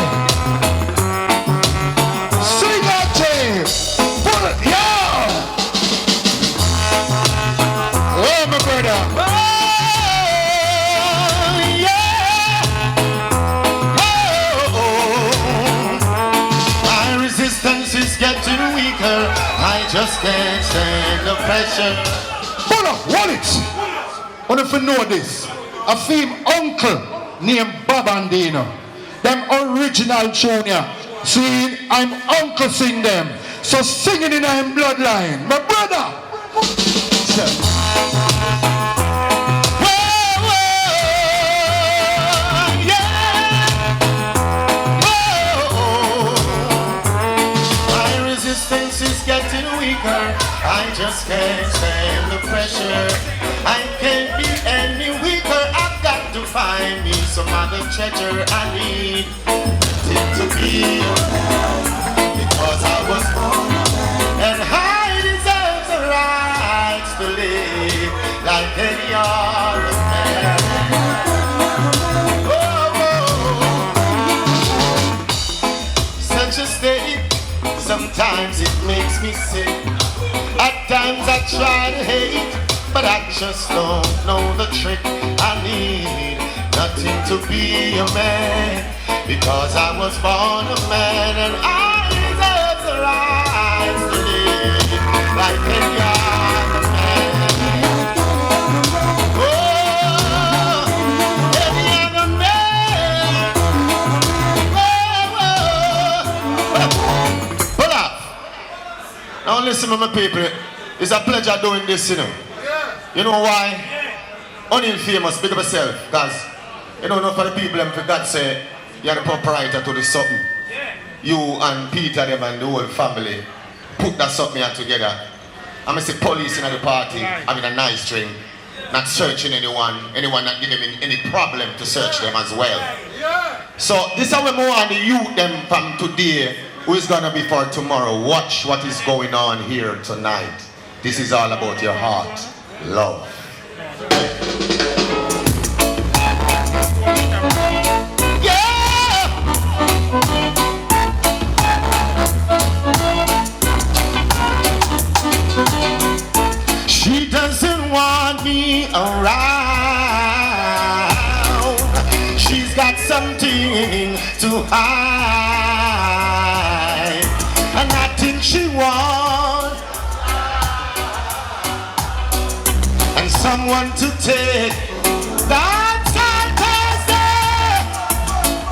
Oh, my brother. Oh, yeah. Oh. My resistance is getting weaker. I just can't stand the pressure. Hold on, what it? What if you know this? A film uncle named Babandino. Them original junior. See, I'm uncle sing them. So singing in our bloodline. My brother. weaker. I just can't stand the pressure. I can't be any weaker. I've got to find me some other treasure. I need it to be because I was born and I deserve the rights to live like any other man. Such a state, sometimes it makes me sick. At times I try to hate, but I just don't know the trick. I need nothing to be a man, because I was born a man and I deserve the right to live like any other man. Oh, any other man. Pull up. Now listen to my people. It's a pleasure doing this, you know. You know why? Only famous, big up yourself, because you don't know for the people and for God say you're the proprietor to the something. You and Peter them and the whole family put that something here together. I'm going to say police in the party having a nice drink, not searching anyone not giving them any problem to search them as well. So this is how we move on the youth them from today who is going to be for tomorrow. Watch what is going on here tonight. This is all about your heart, love. She doesn't want me around. She's got something to hide, and I think she wants and someone to take that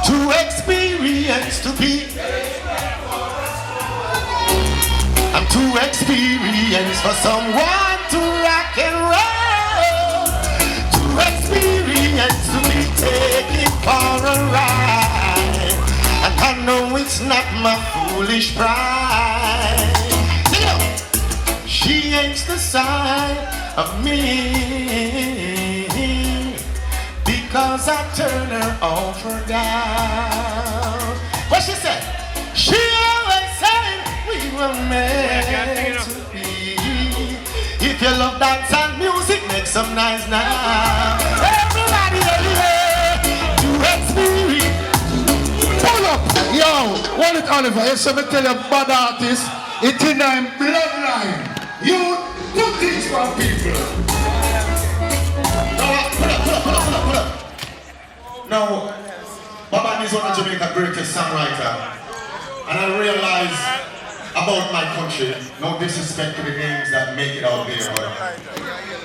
to experience to be. I'm too experienced for someone to rock and roll, too experienced to be taken for a ride, and I know it's not my foolish pride. She ain't the side of me because I turn her off or down. What she said? She always said we were meant to be. If you love dance and music, make some nice now. Everybody do experience. Pull up, yo, what it Oliver? You see me tell you bad artists, it's in their bloodline. You do things for people. Pull up. Now, Baba is one of Jamaica's greatest songwriter, and I realize about my country, no disrespect to the names that make it out there, but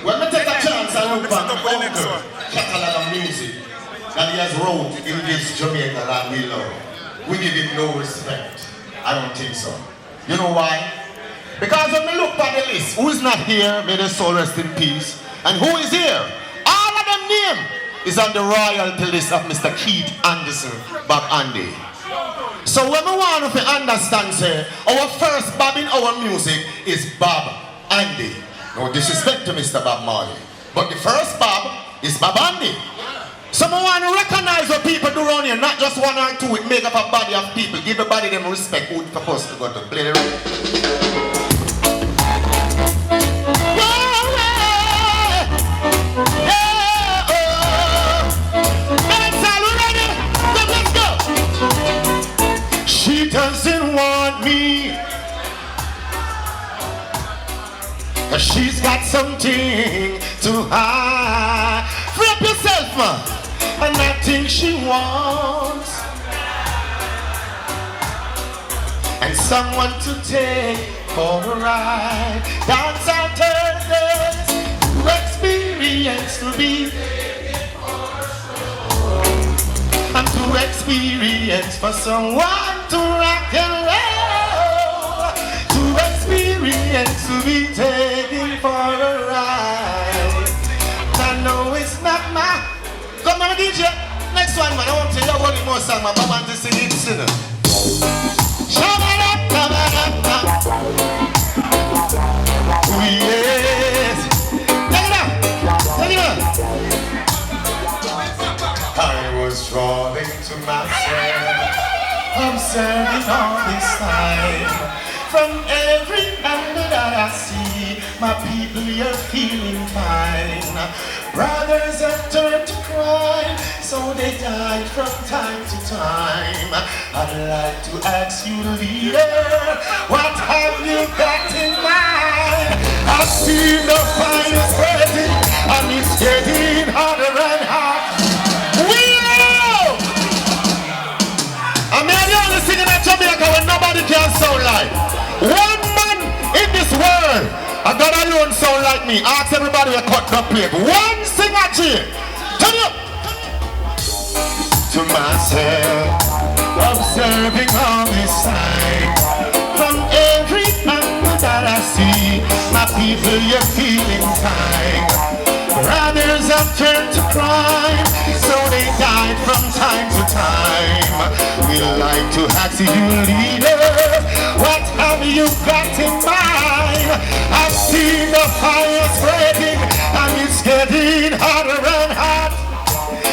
when I take a chance, I look back my uncle, catalog of music that he has wrote in this Jamaica that we love. We give him no respect. I don't think so. You know why? Because when we look at the list, who is not here, may their soul rest in peace, and who is here? All of them name is on the royalty list of Mr. Keith Anderson, Bob Andy. So when we want to understand, say, our first Bob in our music is Bob Andy. No disrespect to Mr. Bob Marley, but the first Bob is Bob Andy. So we want to recognize what people do around here, not just one or two, it make up a body of people. Give the body them respect who's supposed to go to play the role. She doesn't want me, 'cause she's got something to hide. Free up yourself, man. And I think she wants and someone to take for a ride. Dance on Thursdays, to experience to be. I'm too experienced for someone to rock and roll, too experienced to be taken for a ride. I know it's not my. Come on, DJ. Next one, man. I want to hear one more song, man. I want to sing it, sinner. to myself, observing all this time. From every angle that I see, my people, you're feeling fine. Brothers have turned to crime, so they die from time to time. I'd like to ask you, leader, what have you got in mind? I've seen the fire spreading, and it's getting harder and harder. I'm the only singing at Jamaica when nobody can sound like. One man in this world, I got alone sound like me. Ask everybody to cut the plate. One singer here. Turn up. To myself, observing all this time. From every angle that I see, my people, you're feeling fine. Brothers have turned to crime, so they died from time to time. We like to ask you, leader, what have you got in mind? I've seen the fire spreading, and it's getting hotter and hot.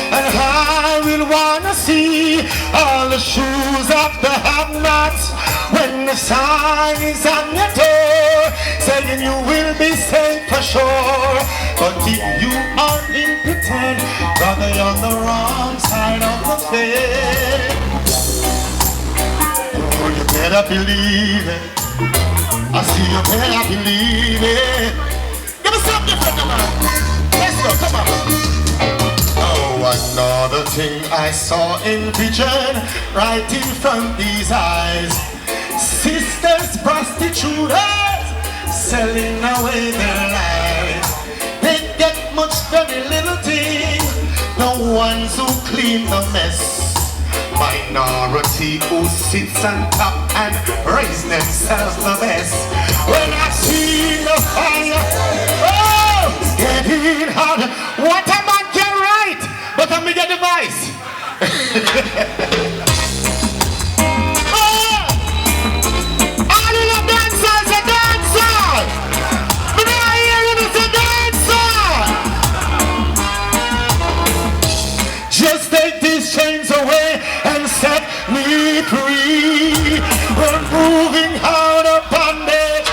And I will wanna see all the shoes of the have-nots when the sign is on your door saying you will be safe for sure. But if you are in pretend, brother, you're on the wrong side of the fence. Oh, you better believe it. I see you better believe it. Give me something from the man. Let's go, come on. Oh, another thing I saw in vision right in front of these eyes. Sisters, prostitutes, selling away their lives. They get much very little thing, the ones who clean the mess. Minority who sits on top and raise themselves the best. When I see the fire, oh, it's getting harder. What am I get right? But I'm get the vice. Oh, all in the dancehall is a dancehall. But I hear it is a dancehall. Just take these chains away and set me free. We're moving out of bondage.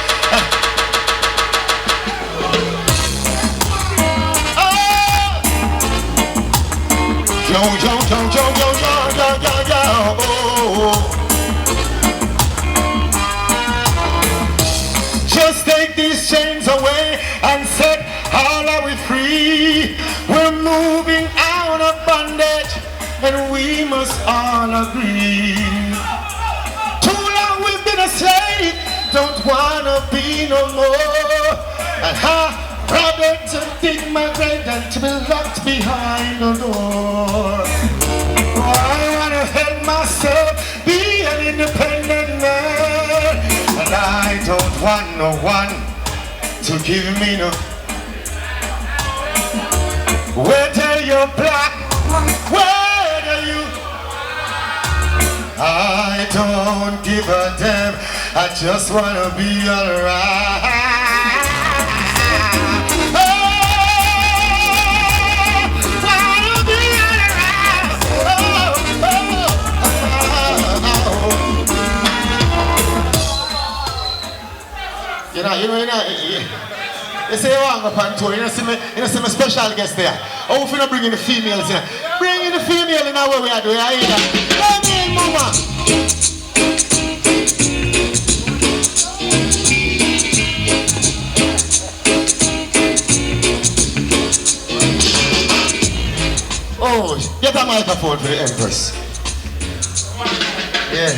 Yo, yo, yo, yo, yo, yo, yo, yo, yo, oh. Just take these chains away and set all are we free. We're moving out of bondage and we must all agree. Too long we've been a slave, don't wanna be no more. And rather to dig my grave than to be locked behind the door. Oh, I wanna help myself, be an independent man. And I don't want no one to give me no. Whether you're black, whether you, I don't give a damn, I just wanna be alright. You say you want to go on tour, you see my special guest there. How if you not bring in the females here? Bring in the female in our way we are doing. I hear that. Come in, mama. Oh, get a microphone for the Empress. Yeah.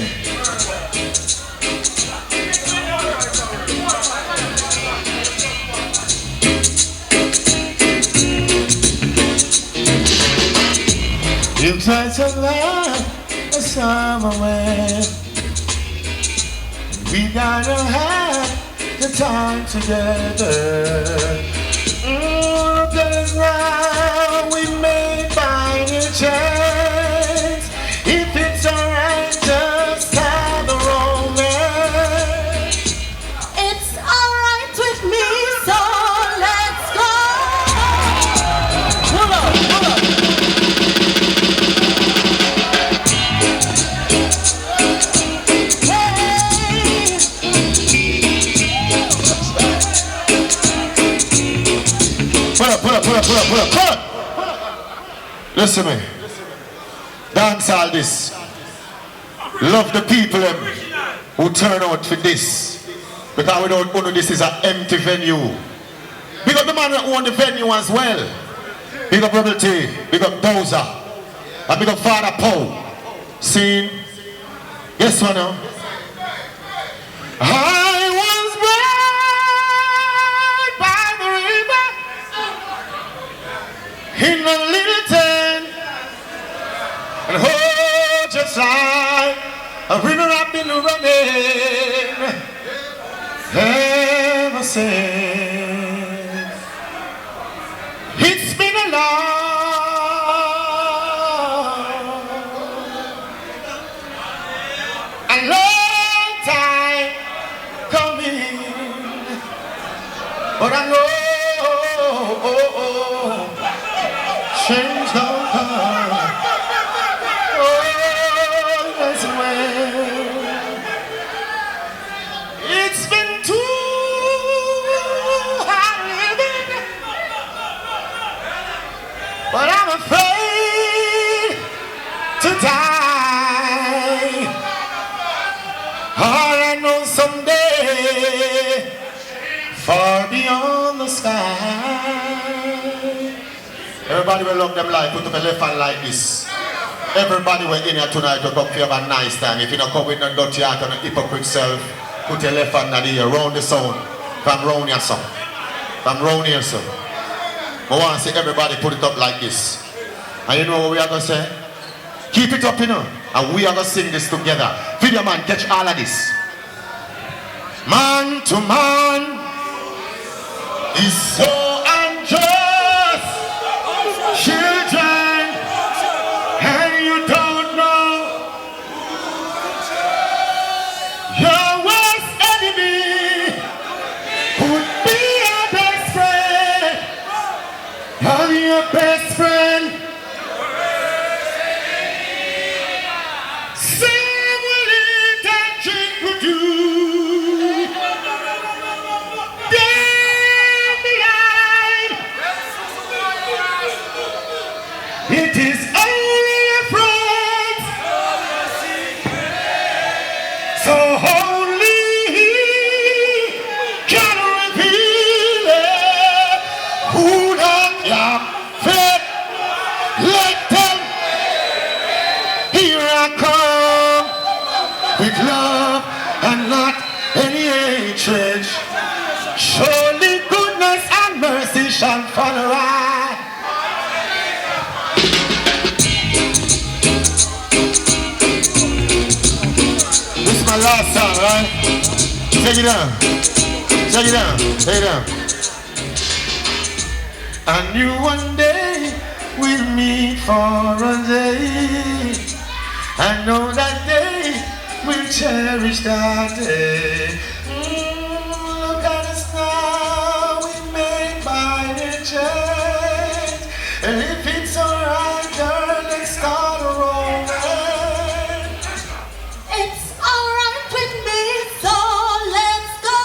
You try to run a summer way. We gotta have the time together. Cause now we may find a chance. If it's alright, just have the romance. It's alright with me, so let's go. Pull up, pull up. Come on. Listen to me. Dance all this. Love the people who turn out for this. Because without one of this is an empty venue. Big up the man who own the venue as well. Big up Rebel T. Big up Dozer. And big up Father Paul. Scene. Yes or no? I was brought by the river in a little tent, and oh, just like a river I've been running ever since. It's been a long time coming, but I know change don't come. Oh, that's well. It's been too hard living, but I'm afraid to die. All I know someday, far beyond the sky. Everybody will love them life, put up a left hand like this. Everybody will in here tonight to come for a nice time. If you don't come with no dirty heart and a hypocrite self, put your left hand in the air, round the sound. From round here, son. From round here, son. I want to see everybody put it up like this. And you know what we are going to say? Keep it up, you know. And we are going to sing this together. Video man, catch all of this. Man to man is so unjust. Children, and you don't know your worst enemy could be your best friend. I'm your best friend. Same will eat and drink with you. Then behind, it is only a friend. So only He can reveal it. Who not your faith? Let them. Here I come with love and not any hatred. Surely goodness and mercy shall follow us. This is my last song, right? Take it down. Take it down. Take it down. I knew one day we'll meet for a day. I know that day we'll cherish that day. Look at us now, we made by the change. And if it's alright, girl, let's start a romance. It's alright with me, so let's go.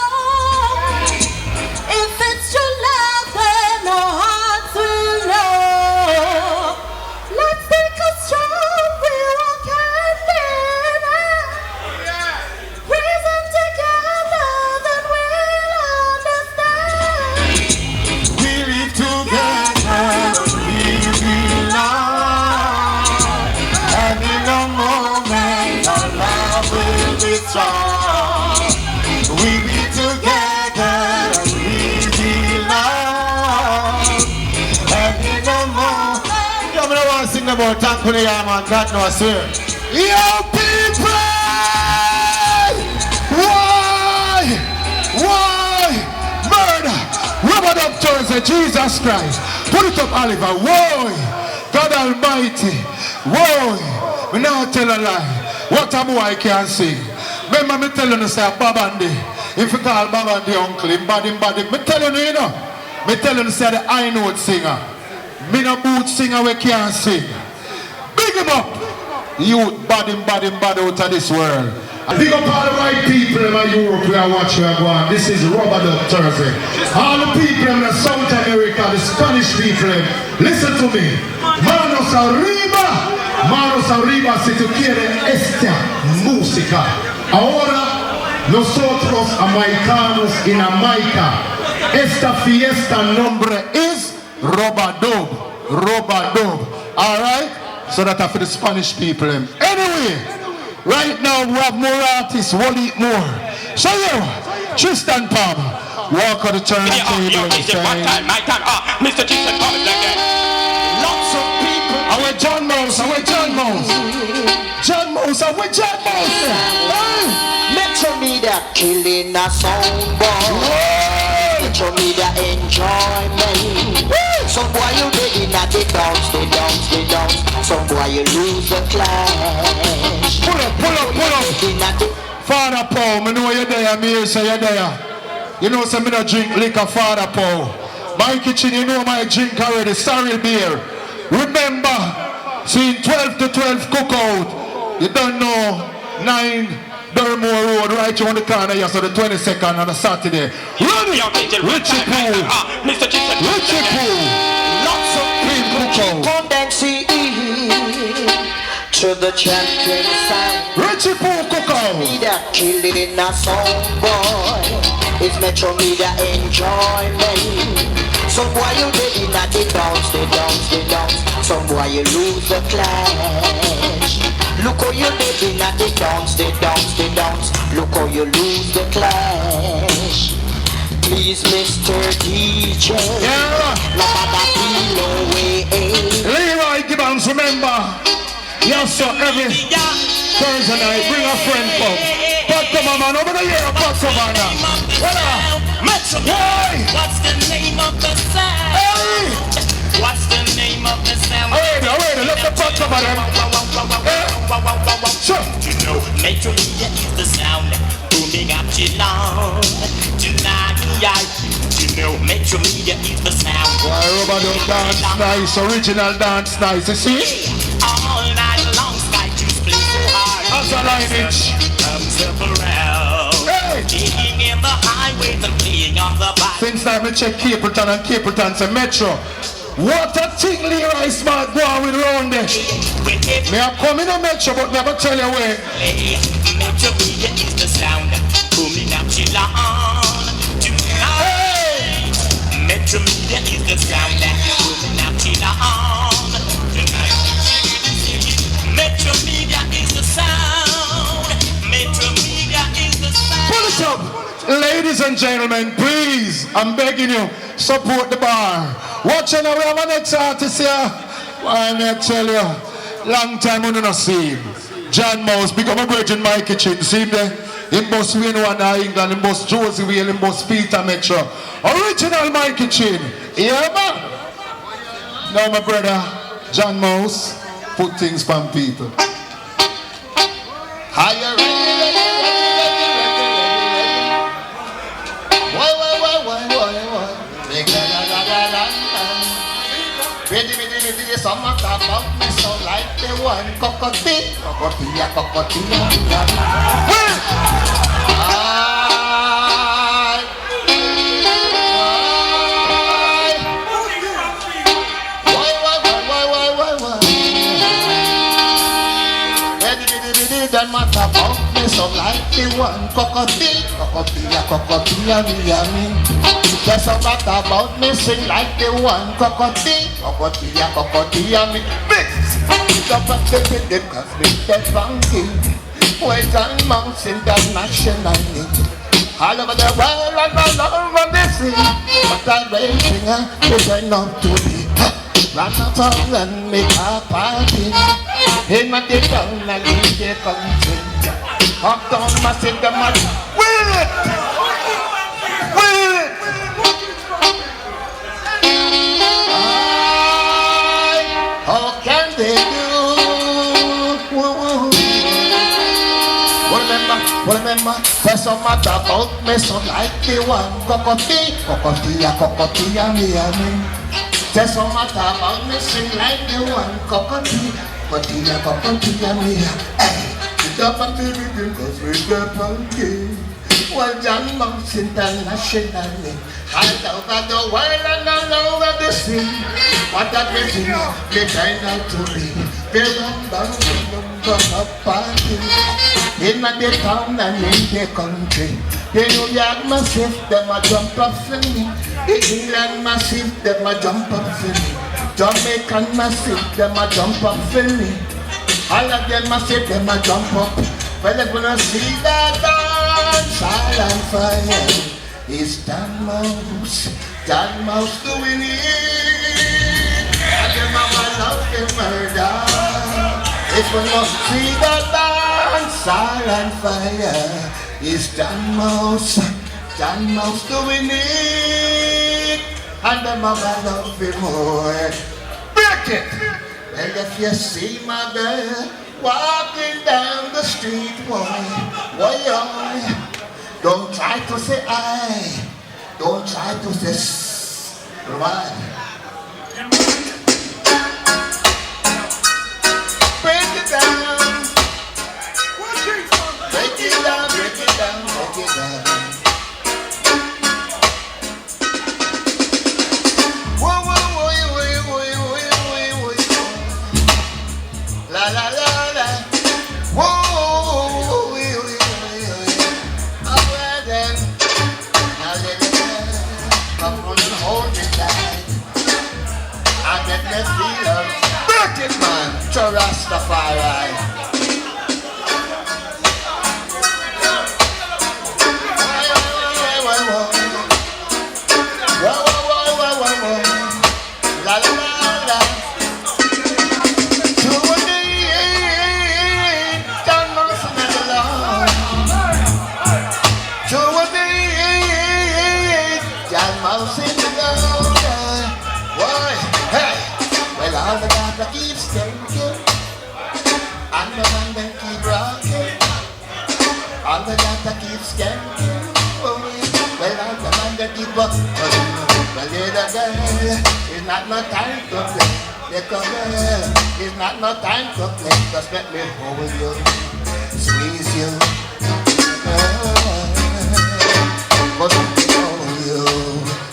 If it's true love, then our hearts will know. Let's take a stroll, we walk hand in hand. Reason together, then we'll understand. We live together, we belong. And in a moment, our love will be strong. We live together, we belong. And in a moment, yo, I don't want to sing about thankful yeah, man. God knows, I swear. Yo, people! Why? Murder! Rubber up Thursday, Jesus Christ. Put it up, Oliver. Why? God Almighty. Why? We now tell a lie. What a boy can sing. Remember me telling you, say, Babandi. If you call Babandi uncle, him bad. Me telling you, you know. Me telling you, say, the high note singer. Me no boot singer we can't sing. Big him up. Youth bad out of this world. Big up all the right people in Europe we are watching and going. This is Rubber Dub Thursday. All the people in South America, the Spanish people, listen to me. Manos arriba si tú quieres esta música. Ahora nosotros americanos en Jamaica, esta fiesta nombre es Rubber Dub. Alright? So that's for the Spanish people. Anyway, right now we have more artists, we'll eat more. So yeah, Tristan Palm, walk on the turntable and say, my time, Mr. Tristan Palm again. Lots of people. Our John Mouse. Metro Media killing a sound boy. Metro Media enjoyment. Some boy you ready now they dance. Some boy you lose the clash. Pull up. Father Paul, I know you're there, me here, so you're there. You know, some me don't drink liquor, Father Paul. My kitchen, you know my drink already, sorry beer. Remember, seeing 12 to 12 cookout. You don't know, 9 Durmore Road, right on the corner here, so the 22nd on a Saturday. Run it! Richie Pool! Lots of people come and see to the champion side. Richie Pool Cookout! Media killing a song boy. It's Metro Media enjoyment. Some boy you ready now they dance. Some boy you lose the clash. Look how you ready now they dance. Look how you lose the clash. Please, Mr. DJ, no matter feel away. Leroy Gibbons, remember, yes sir, every Thursday night, bring a friend come. But come on man, over the year, but come on now. What's the name of the sound? Hey! What's the name of the sound? Wait, let the pot come on them. Sure. You know, Metro Media is the sound booming up Geelong tonight. You know, Metro Media is the sound. Why Rubber Dub dance nice, original dance nice, you see? All night long, Sky Juice play so hard. Aza Lineage. Comes up around, digging in the highways and playing on the bike. Since time we check Capleton and Capleton say Metro. What a thing Leroy Smart go on with round there. Me a come in a Metro but never tell you where. Metro Media is the sound booming up Geelong tonight. Metro Media is the sound booming up Geelong tonight. Metro Media is the sound. Metro Media is the sound. Pull it up. Ladies and gentlemen, please, I'm begging you, support the bar. Watch out, we have a next artist here. Why may I tell you, long time we don't see him. John Mouse, become a virgin my kitchen. See him there? In boss Wayne one England, in boss Josie Whale, in boss Peter Metro. Original my kitchen. Yeah, man. Now my brother, John Mouse, put things from people. Higher. Ready, some of the about me so like the one cockatoo. Ready, that matter about me so like the one cockatoo, yummy. There's a matter about me sing like the one cockatoo, yummy. Mix up at the rhythm cause me get funky. Wait on Mouse internationally. All over the world and all over the sea. But I'm waiting is enough to be. Run up and make a party. In my town and in the country. Up down my singer man. Will it! How can they do? Remember, there's some matter about me, so like the one cockatoo, yummy. There's some matter about me, sing like the one cockatoo, yummy. Hey, Stop and be with him, cause we the punky. Well, John Mouse internationally, all over the world and all over the sea. What that we see, they try not to be. They run a party in the town and in the country. The New York massive, them a jump up for me. The England massive, them a jump up for me. Jamaican massive, them a jump up for me. All of them massive, them a jump up. Well, they're gonna see that dance all on fire. It's John Mouse doing it. And the mama love the murder. It's gonna see that dance all on fire. It's John Mouse doing it. And the mama love him more. Break it! And if you see my girl walking down the street, boy, don't try to say I, don't try to say right. Break it down, break it down, break it down, break it down. La la la la, whoa, then, now let me come on and hold me tight. I get me feel break it, man, to Rastafari. La la la la. All the data keeps skanking, and the man then keep rocking. All the data keeps skanking, oh yeah. Well, all the man then keep rocking. Well, little girl, it's not no time to play. Little girl, it's not no time to play. Just let me hold you, squeeze you, but let me hold you,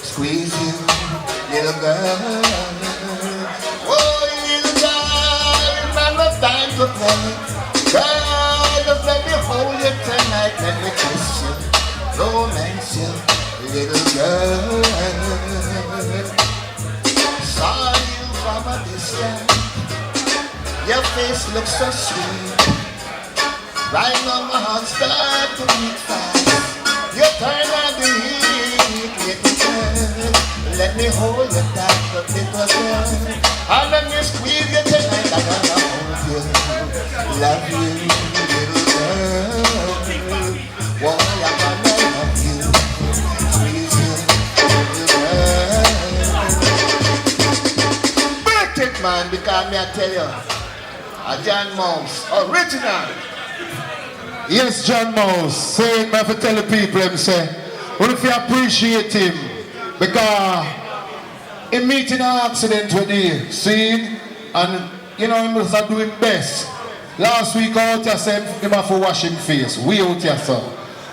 squeeze you, little girl. Time to play. Girl, just let me hold you tonight. Let me kiss you, romance you, little girl. Saw you from a distance. Your face looks so sweet. Right now my heart starts to beat fast. You turn on the heat, little girl. Let me hold you tight, little girl. And let me squeeze you tonight. I'm gonna hold you, love you, little girl. Boy, I'm gonna love you, squeeze you, little girl. Break it, man, because me I tell you, a John Mouse, original. Yes, John Mouse, saying me have to tell the people him say, well, if you appreciate him, because he meeting an accident with the scene, and you know he must do his best. Last week out here said him have to wash him face, we out here sir.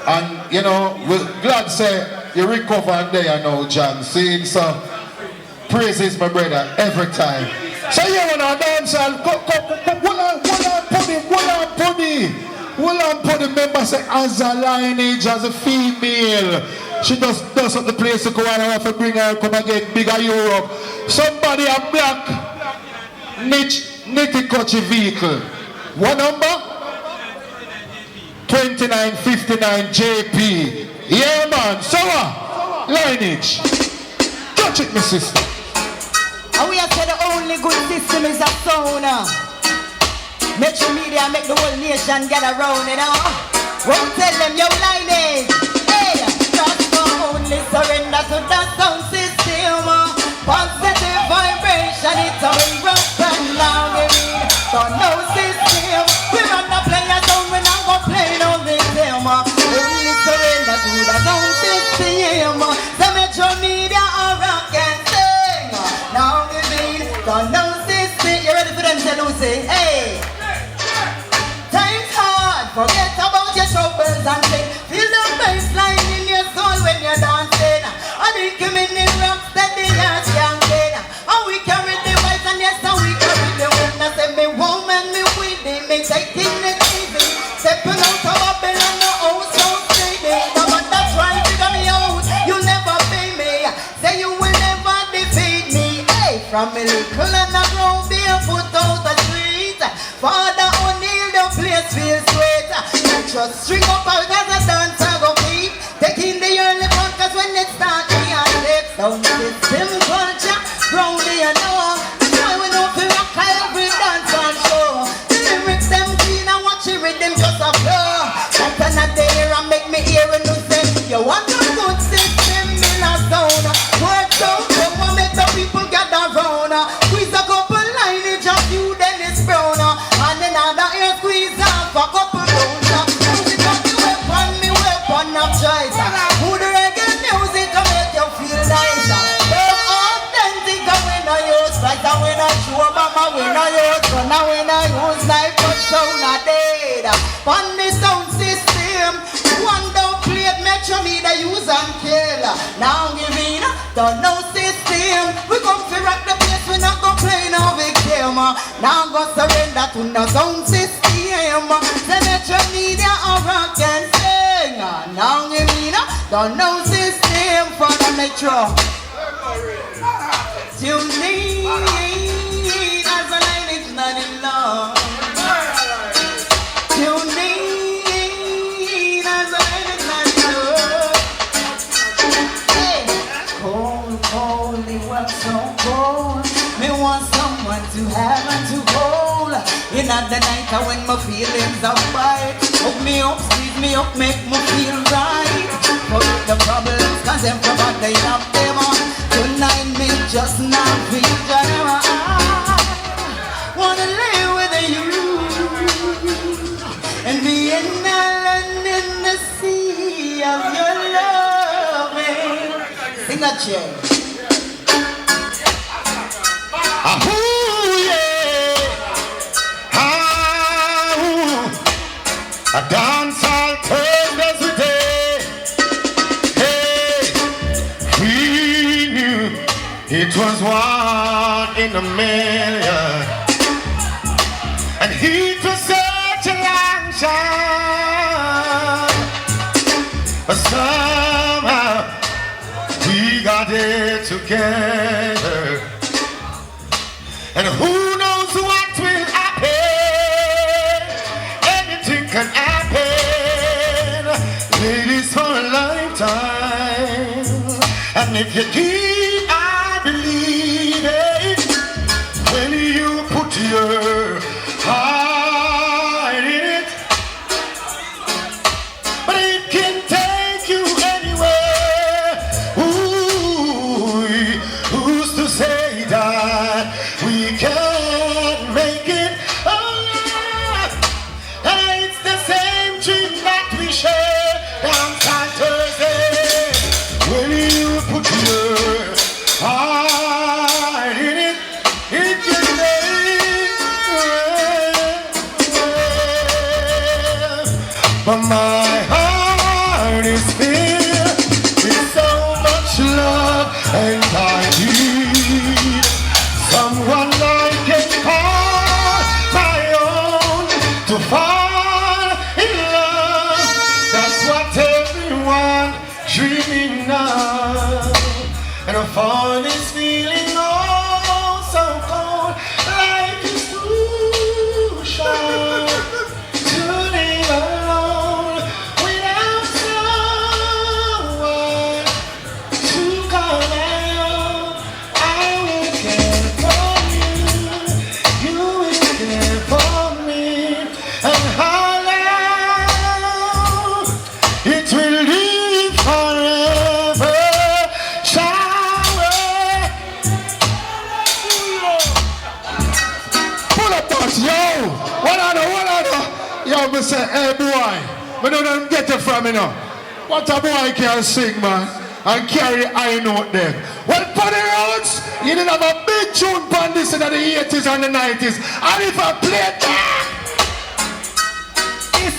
And you know, we're glad say you recover and there now, John. Saying so, praises my brother every time. So you wanna dance and put the member say Aza Lineage as a female. She does up the place to go and have to bring her come again bigger Europe. Somebody a black nitty coachy vehicle. What number? 2959 JP. Yeah man, so Lineage. Touch it, my sister. And we have said the only good system is a sound. Metro media make the whole nation get around, you know. Won't tell them your Lineage. Hey, just only surrender to the sound system. Positive vibration, it's a way rough and long. So no system. We run the player sound, we not go play no victim. Only surrender to the sound system. The Metro media are rock and sing. Now we mean, so no system. You ready for them to Lucy? Hey. Time's hard. Forget about your troubles and things. Feel the bassline in your soul when you're dancing. And the community rock steady as youngin. And we carry the vibes and yes, and we carry the wind. I say me woman, me with it, me taking it easy. Stepping out of Babylon, no house so steady. No matter trying to figure me out, you never pay me. Say you will never defeat me. Hey, from me little and I grow barefoot out the street. Father O'Neill, the place feels sweet. Just string up out as a dancer go keep. Taking the early fun, cause when it starts me on lips. Sound system culture, brownie and all. That's why we know to rock every dance and show. The lyrics them clean and watch the rhythm just a flow. That's another year and make me hear when you say you want a good system in a zone. Work out, come on, make the people gather round. Squeeze a couple lineage of you, then it's brown. And another ear squeeze off a couple bones. Music of the weapon, me weapon of choice. Good reggae music to make you feel nice. So authentic when I use like that when I show mama when I use gun and when I use knife but sound a dead. On the sound system, one down plate metro me the use and kill. Now giving the no system. We come to rock the place, we not go play no victim. Now go surrender to no sound system. The metro media or rock and sing. Now giving the no system for the metro. Tune in as a lineage not in love. Tune in as a lineage not in love. Hey, cold, cold, it was so cold. Me want someone to have and to hold. In at the night when my feelings are bite. Hook me up, squeeze me up, make me feel right. Forget the problems, cause everybody have them on. Tonight me just not feel them. I wanna live with you and be an island in the sea of your loving. Sing a cheer. A dancehall Thursdays with day. Hey, we knew it was one in a million, and it was such a long shot. But somehow we got it together, and who knows what will happen? Anything can happen. Ladies for a lifetime. And if you keep on believing, when you put your heart in it, but it can take you anywhere. Ooh, who's to say that we can't make it? Oh yeah, and it's the same dream that we share. Down Thursday, when you put your heart in it, it can make it. But my heart is filled with so much love, and I need someone I can call my own to fall in love. That's what everyone dreaming of. And I find this feeling oh so cold. Life is too short to live alone without someone to call my own. I will care for you, you will care for me, and how long it will live forever. Shall we? Pull up that, yo! What I know? Yo, me say, hey boy, me don't let them get it from me now. What a boy can sing, man, and carry high note there. Well, for the roads, you didn't have a big tune on this in the 80s and the 90s. And if I play that, it's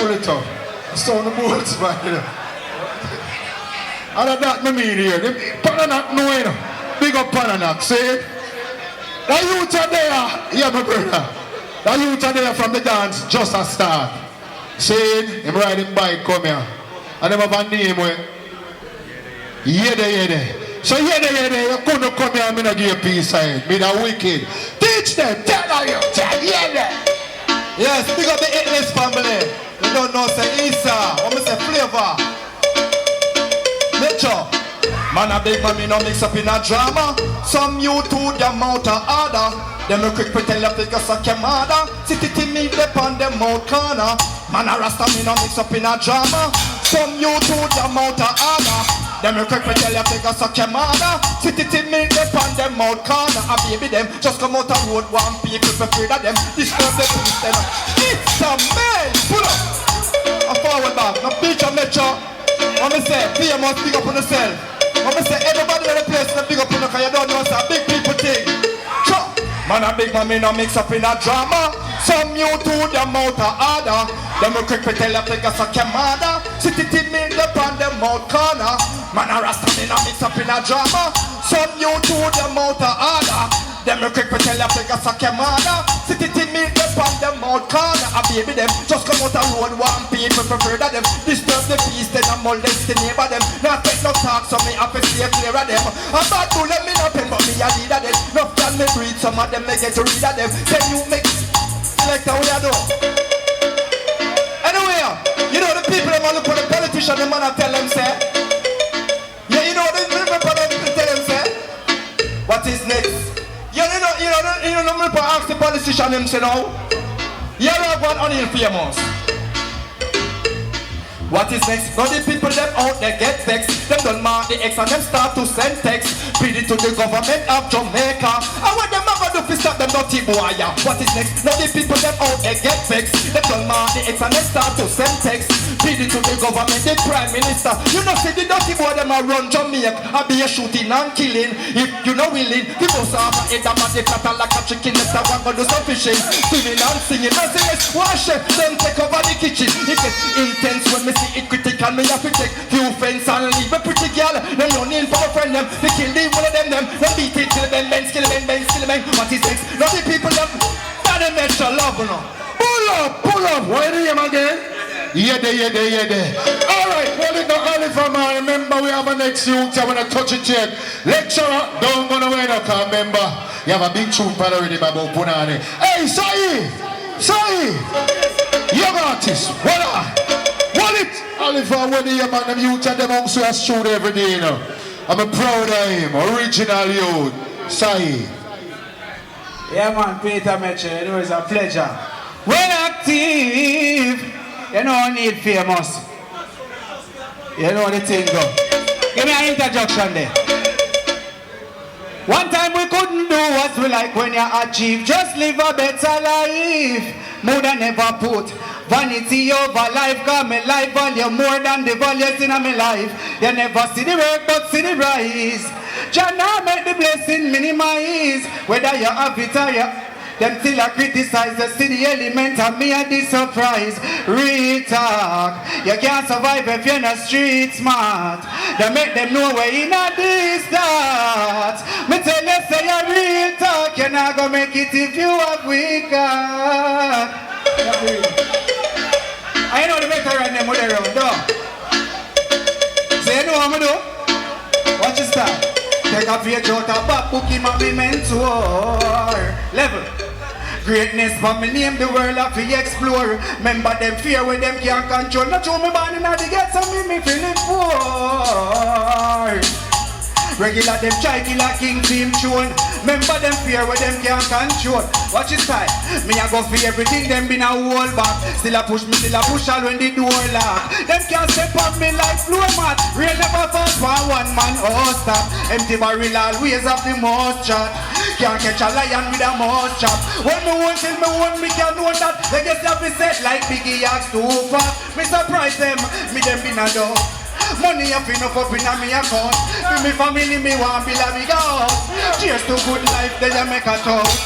pull it up. So the boats, man. And that me mean here. Pananak no, you know. Big up Pananak, see? The youth are there. Yeah, my brother. The youth are there from the dance, just a start. See? Him riding bike, come here. And them have a name, Yede. So Yede, you couldn't come here and me not give you peace sign. Me the wicked. Teach them, tell you, tell Yede. Yes, big up the Hitless family. You don't know, say Isa, or me say Flavor. Nature. Man a big man, me no mix up in a drama. Some you to them out of order. Them a quick pretend you figure suck your mother. City me dip on them out corner. Man a rasta, me no mix up in a drama. Some you to them out of order. Them a quick pretend you figure suck your mother. City me dip on them out corner. A baby them just come out a road. One people afraid of them. Disturb the peace then. It's a man. Pull up. A forward back. No picture metro. What me say? Famous big up on yourself. What me say? Everybody in the place is big up on the car. You don't know it's a big people thing. Chop. Man a big man, me no mix up in a drama. Some you to them out of order. Them a quick to tell you figure suck your mother. City me up on them out corner. Man a rasta, me no mix up in a drama. Some you to them out of order. Them a quick to tell you figure suck your mother. City me up on them out corner. A baby them just come out a road. One people prefer that them disturb the peace, then I molest the neighbor them. Not take no talk, so me have to stay clear of them. A bad bull them me no pen, but me a lead of them. No can me breed, some of them me get to read of them. Then you make select how you do. Anyway, you know the people them a look for the politician, them man a tell them say. Yeah, you know the people tell them say. What is next? You know the people ask the politician them say now. Yeah, we have one famous. What is next? Now the people them out they get vexed. Them done mark the X and them start to send text. Feed it to the government of Jamaica. And what them ever do to stop them dirty boy? What is next? Now the people them out they get vexed. Them done mark the X and them start to send text. Feed it to the government, the prime minister. You know see the dirty boy them a run Jamaica. I be a shooting and killing. If you know willing, the boss have a head about the cattle like a chicken. Let's have one go do some fishing, swimming and singing. And say let's wash it. Them take over the kitchen. It gets intense when me see it critical, me have to take few friends and leave a pretty girl. Then you need for a friend them, they kill the one of them. Then beat it till the men, kill the men, kill the men. What is next? Now the people them, that they make sure love you know. Pull up, why do you again? Yeah. Alright, well it not only for man. Remember we have a next youth, I wanna touch it yet. Lecturer, don't go nowhere now, cause remember, you have a big tune for already about Punani. Hey, Sai! Young artist, what it? Oliver, when the young man, them youth and them also has shoot every day, you know. I'm proud of him, original youth, Sai. Yeah man, Peter Mitchell, it was a pleasure. When active, you know I need famous. You know the thing go. Give me an interjection there. One time we couldn't do what we like when you achieve. Just live a better life. More than ever put vanity over life. Cause my life value more than the values in my life. You never see the work but see the rise. Jah now make the blessing minimize. Whether you have it or you them still a criticize the city element and me a the surprise. Real talk, you can't survive if you're not street smart. They make them know where in a this start. Me tell you say a real talk, you're not gonna make it if you have weak heart. I know the veteran them with around, though. So you know what I'm do? Watch this time. Take a page out of back book, him and me mentor. Level. Greatness for me name, the world have to explore. Remember them fear when them can't control. Not show me born in the gate, so me feeling poor. Regular them try kill a king team tune. Remember them fear when them can't control. Watch this time. Me a go for everything, them been a whole back. Still a push all when the door lock. Them can't step on me like floor mat. Real never fast for one man, oh stop. Empty barrel always have the most chat. Can't catch a lion with a mouse chop. When me won't tell me one, me can know that. They get up set like Biggie axe too fast. Me surprise them, me them been a dog. Money up enough up in a me account. For me family me want build a big house. Cheers to good life, then you make a toast.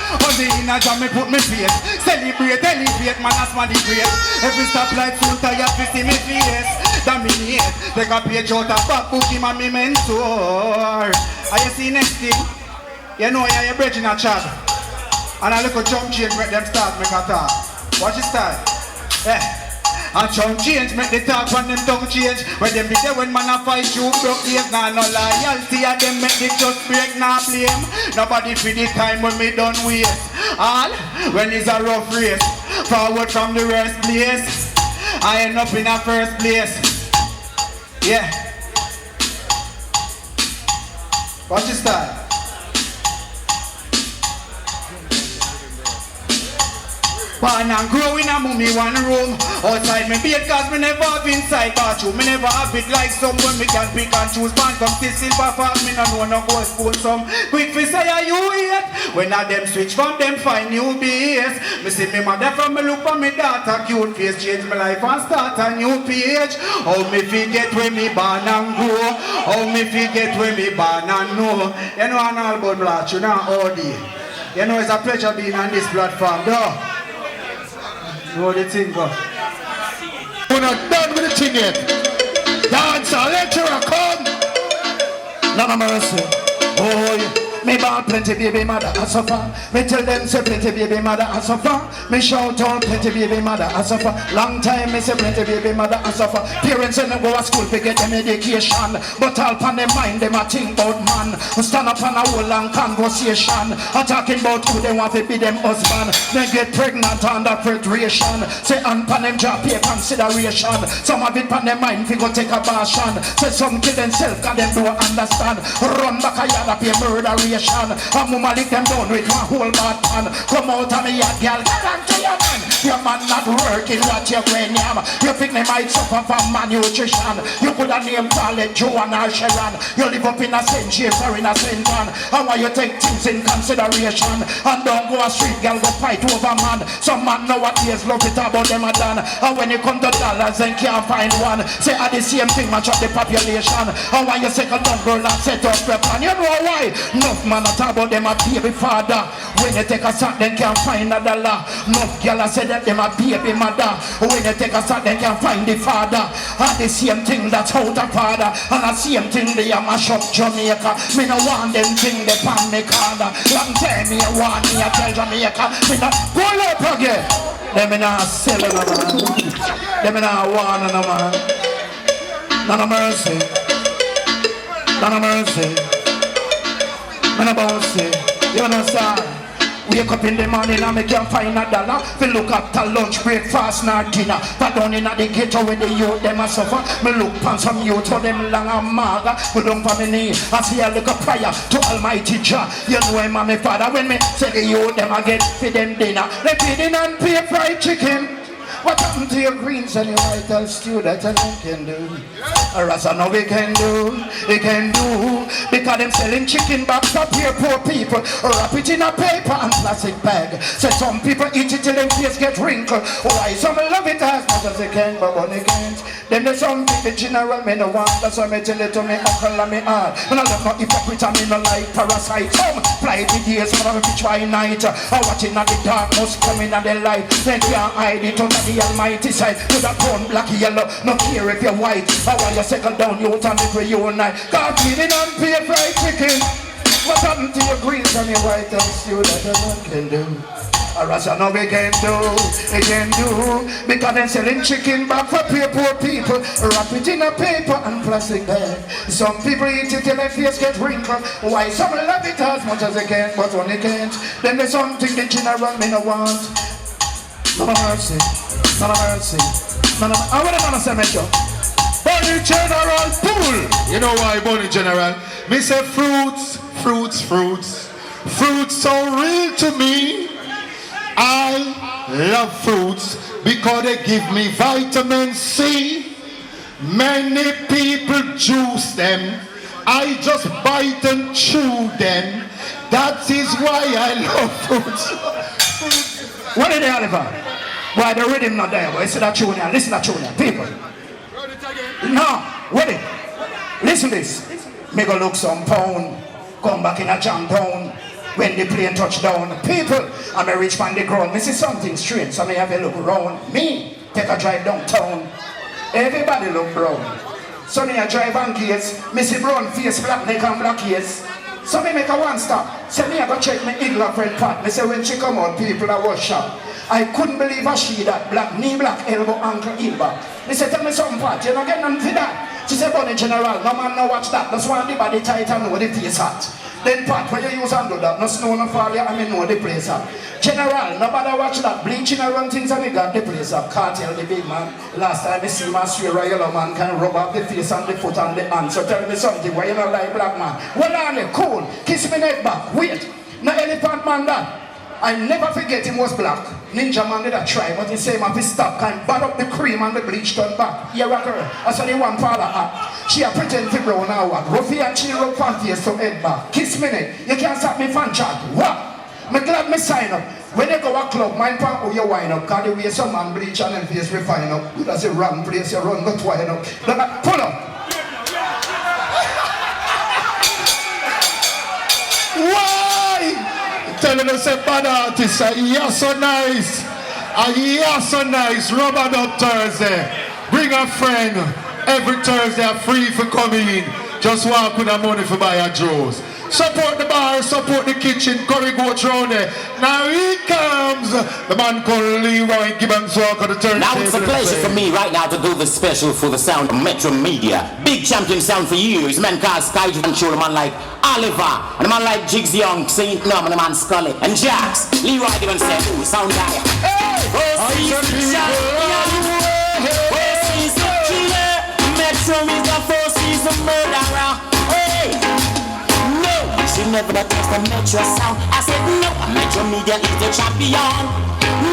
On the inner jam me put me face. Celebrate, elevate, man as man the great. Every stoplight full tire to see me face. Dominate, take a page out of back book him and me mentor. Are you see next thing? You know you're bridging a chat. And a little jump change make them start make a talk. Watch this style. Yeah. And jump change make the talk when them tongue change. When them be there when man a fight you broke ears. Nah no loyalty and them make it just break nah blame. Nobody for the time when me done waste. All when it's a rough race. Forward from the rest place. I end up in a first place. Yeah. Watch this style. Born and grow in a mummy one room. Outside me bed cause me never have inside bathroom. Me never have it like someone me can pick and choose. Pan come still silver fast, me no know no go spoon some. Quick fi say are you hate? When a them switch from them find new base. Me see me mother from me look for me daughter cute face. Change my life and start a new page. How me forget when me born and grow. How me forget when me born and know. You know an all about black, you know OD. You know it's a pleasure being on this platform though. What do you think, bro? We're not done with the thing yet. Dancehall lecturer, come. None of mercy. Oh, yeah. Me born plenty baby mother I suffer. Me tell them say plenty baby mother I suffer. Me shout out plenty baby mother I suffer. Long time me say plenty baby mother I suffer. Parents and them go to school to get them education, but all pan them mind them a think about man. Stand up on a whole long conversation, talking about who they want to be them husband. They get pregnant under preparation. Say and pan them job pay consideration. Some of it pan them mind fi go take a abortion. Say some kill themselves cause them don't understand. Run back a yard pay murderation. A mama lick them down with one whole bad pan. Come out of me yard girl, get on to your man. Your man not working what you're going yam. You think they might suffer from malnutrition. You could have named Charlotte, Joan or Sharon. You live up in a St. James or in a St. John. And why you take things in consideration. And don't go a street girl go fight over man. Some man nowadays love it about them a done. And when you come to dollars then can't find one. Say are the same thing match up the population. And why you second down girl and set up your plan. You know why? Enough man a talk about them a baby father. When you take a shot then can't find a dollar. Enough girl a say that them a baby mother. When you take a shot then can't find the father. And the same thing that's how the father. And the same thing they a mash up Jamaica. Me no want them thing they pan me corner. Long time me a want me a tell Jamaica. Me no pull up again. Them me not sell no man. Them me not want no man. None of mercy. None of mercy. Man about say, you know sir. Wake up in the morning and me can't find a dollar. We look after lunch, breakfast, nor dinner. But down in the ghetto where the youth them a suffer. Me look pan some youth for them long and maga. We don't for me knee. I see a little prayer to Almighty Jah. You know him and my father when me say the youth them a get for them dinner. They feeding and pay fried chicken. What happened to your greens and your white stew that I can do? Or as I know we can do, because them selling chicken bags up here, poor people. Wrap it in a paper and plastic bag. So some people eat it till their face get wrinkled. Why some love it as much as they can, but when they can't. Then there's some people general me no want. That's why me tell it to me uncle and me aunt. And I love no hypocrite and me no like parasite. Some fly the days, some of them try night. I watching at the darkness coming at the light. Then can't hide it under the Almighty side. With a brown, black, yellow, no care if you're white. I want you second down, you turn it with you night. God feeding and pay fried chicken. What happened to your greens and your white and stew that no one can do? Or as I know we can do. Because they're selling chicken back for poor people. Wrap it in a paper and plastic bag. Some people eat it till their face get wrinkled. Why some love it as much as they can, but when they can't. Then there's something the general me no want. None of mercy. None of mercy. None of... I want to say, Metro. Bunny General Pool. You know why Bunny General? Me say fruits. Fruits so real to me. I love fruits because they give me vitamin C. Many people juice them. I just bite and chew them. That is why I love fruits. What is the Oliver? Why the rhythm not there? Boy, listen to that tune here. Listen to that tune here. People. No, wait it. Listen to this. Me go look some pound. Come back in a jam town. when the plane touch down. People, I'm a rich man, the ground. Me see something strange, so me have a look around. Me, take a drive downtown. Everybody look brown. So me a drive on gates. Me see brown face, black neck and black ears. So me make a one stop. So me a go check my Igla friend Pat. Me say when she come out, people are worship. I couldn't believe a she that black knee, black elbow, ankle, elbow. They said, tell me something, Pat, you don't get nothing for that. She said, Bunny General, no man no watch that. That's why the body tight and know the face hot. Then Pat, when you use and do that, no snow, no fall, I mean know the place hot. General, nobody watch that. Bleaching around things and we got the place up. Can't tell the big man. Last time I see my swear a yellow man can rub up the face and the foot and the hand. So tell me something, why you not like black man? Well, on it, cool. Kiss me neck back. Wait. No elephant man that. I never forget him was black. Ninja man did a try, but he say him have to stop. Can bad up the cream and the bleach turn back. Yeah, rock her. That's what the one father had. She a pretend to brown now what. Ruffy and she rub fan face to head back. Kiss me neck. You can't stop me fan chat. What? Me glad me sign up. When you go a club, mind pan how you wind up. Cause the way some man bleach and then face refine up. That's the wrong place you run, not wind up. Pull up. Why? Telling us a bad artist, you're so nice. You're so nice. Rubber Dub Thursday. Bring a friend. Every Thursday are free for coming in. Just walk with the money for buy a Joe's. Support the bar, support the kitchen, curry goat round there. Now here comes the man called Lloyd Gibbons walk on the turntable. Now it's a pleasure for me right now to do this special for the sound of Metro Media. Big champion sound for years. Man called Sky and show the man like Oliver, and the man like Jigs Young, Saint Nom, and the man Scully, and Jax. Leroy Gibbons said, ooh, sound guy. Hey! Oh, season champion! Oh, season killer! Metro is the four season murderer. Hey! You never taste the Metro sound. I said no, Metro Media is the champion.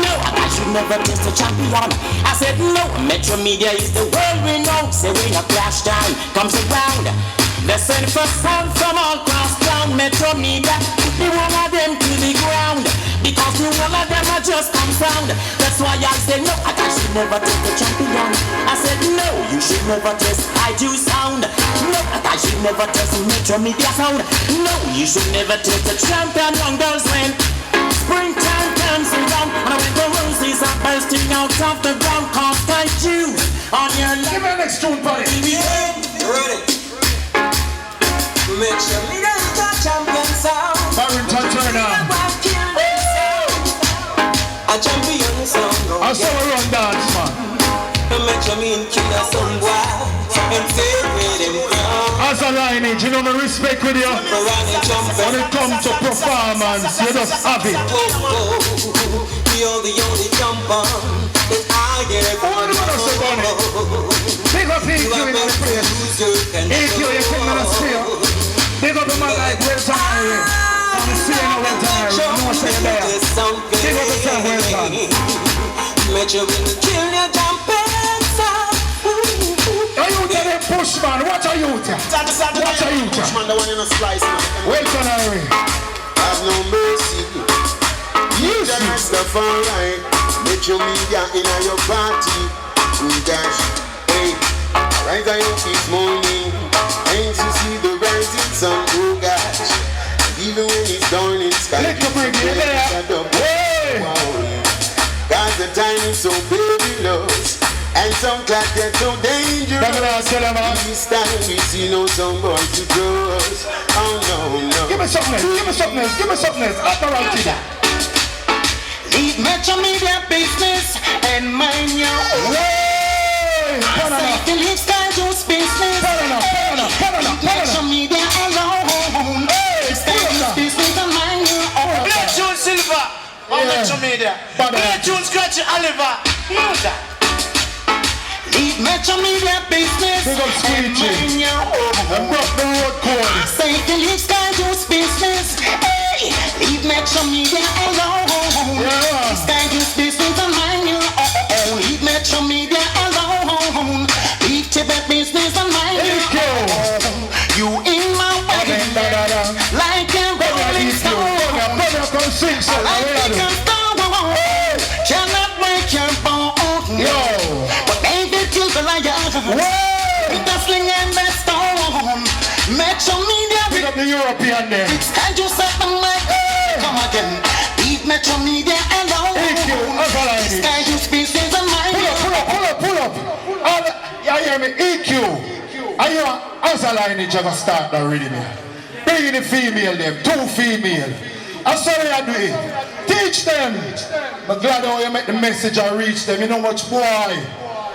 No, I should never taste the champion. I said no, Metro Media is the world renowned. Say when a crash time comes around, they send for sound from all across town. Metro Media, the one of them to the ground. Because the one of them are just confound. That's why I said no, I should never taste the champion. I said no, you should never taste I do sound. No, I should never taste Metro Media sound. No, you should never taste the champion. Young girls when springtime comes around, and when the roses are bursting out of the ground, cause I choose on your left. Give me the next tune, buddy. You ready? Metro Media is the champion sound. Barrington Turner. A champion sound. I saw a run dance, man. Metro Media killer some boy. And say where them from. Aza Lineage, you know my respect with you. When it comes to performance, you just have it. You're the only jumper that I ever know. Big up EQ in the place. EQ, you think I'm still. Big up the man like Wilson Irie. I'm seeing a Wilson Irie. No say there. Big up the time Wilson. Metro will kill your jumping sound. Are you there them push man? What are you there? What are you there? Push man, the one in a slice. Wilson Irie. Have no mercy. You just stuff alright. Metro Media in your party. Oh gosh, hey, rise I up this morning and to see the rising sun. Oh gosh, even when it's dawn in sky, cause the time is so perilous and some clock get so dangerous. This time we see no some boys to cross. Oh no, no. Give me something else, give me something else, give me something else. Operator. Leave Metro Media business and mind your way. Say the leave Sky Juice business. Metro Media alone. Sky Juice business and mind your own. Play tune Silver on Metro Media. Play tune Scratchy Oliver. Leave Metro Media business and mind your own. Say the leave Sky Juice business. Hey, leave Metro Media alone. Sky Juice business and mind your own. Leave Metro Media alone. Leave Tibet business and mind your own. You in my way like a rolling stone. Like a stone cannot break your bone. But ain't it till the lion? The sling and the stone. Metro Media. Pick up the European there. Sky Juice at the mic. talking. Leave Metro Media alone. This guy who speaks his mind. Pull up. You hear me? EQ. Are you Aza Lineage ever start that rhythm here? Bring in the female them, 2 female. I'm sorry I do it. Teach them. But glad how you make the message and reach them. You know much boy.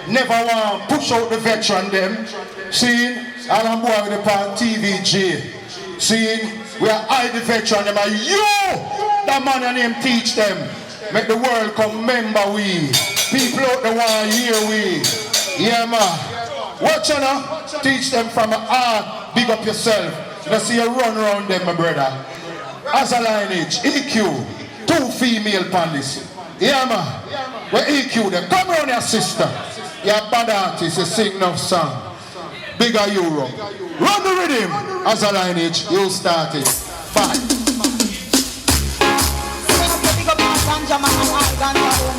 Never want push out the veteran them. See? And I'm boy with the part TVG. See? We are hide the veteran them and you, that man and him teach them. Make the world come remember we. People out there want to hear we. Yeah man. Watch you now. Teach them from a heart. Big up yourself. Let's see you run around them, my brother. Aza Lineage, EQ, 2 female panelists. Yeah man. Where EQ them. Come around your sister. You're a bad artist, you sing enough song. Bigger Europe. Run the rhythm. Aza Lineage, you start it. Bye.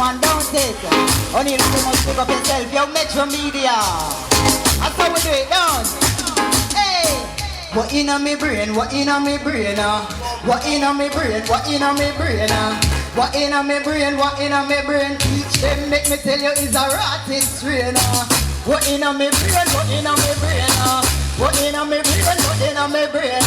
Don't take it. Only you must pick up yourself. Yo, Metro Media. That's how we do it, don't. Hey. What in on me brain? What in on me brain? What in on me brain? What in on me brain? What in on me brain? What in on me brain? Teach them, make me tell you, is a rotted strain. What in on me brain? What in on me brain? What in on me brain? What in on me brain?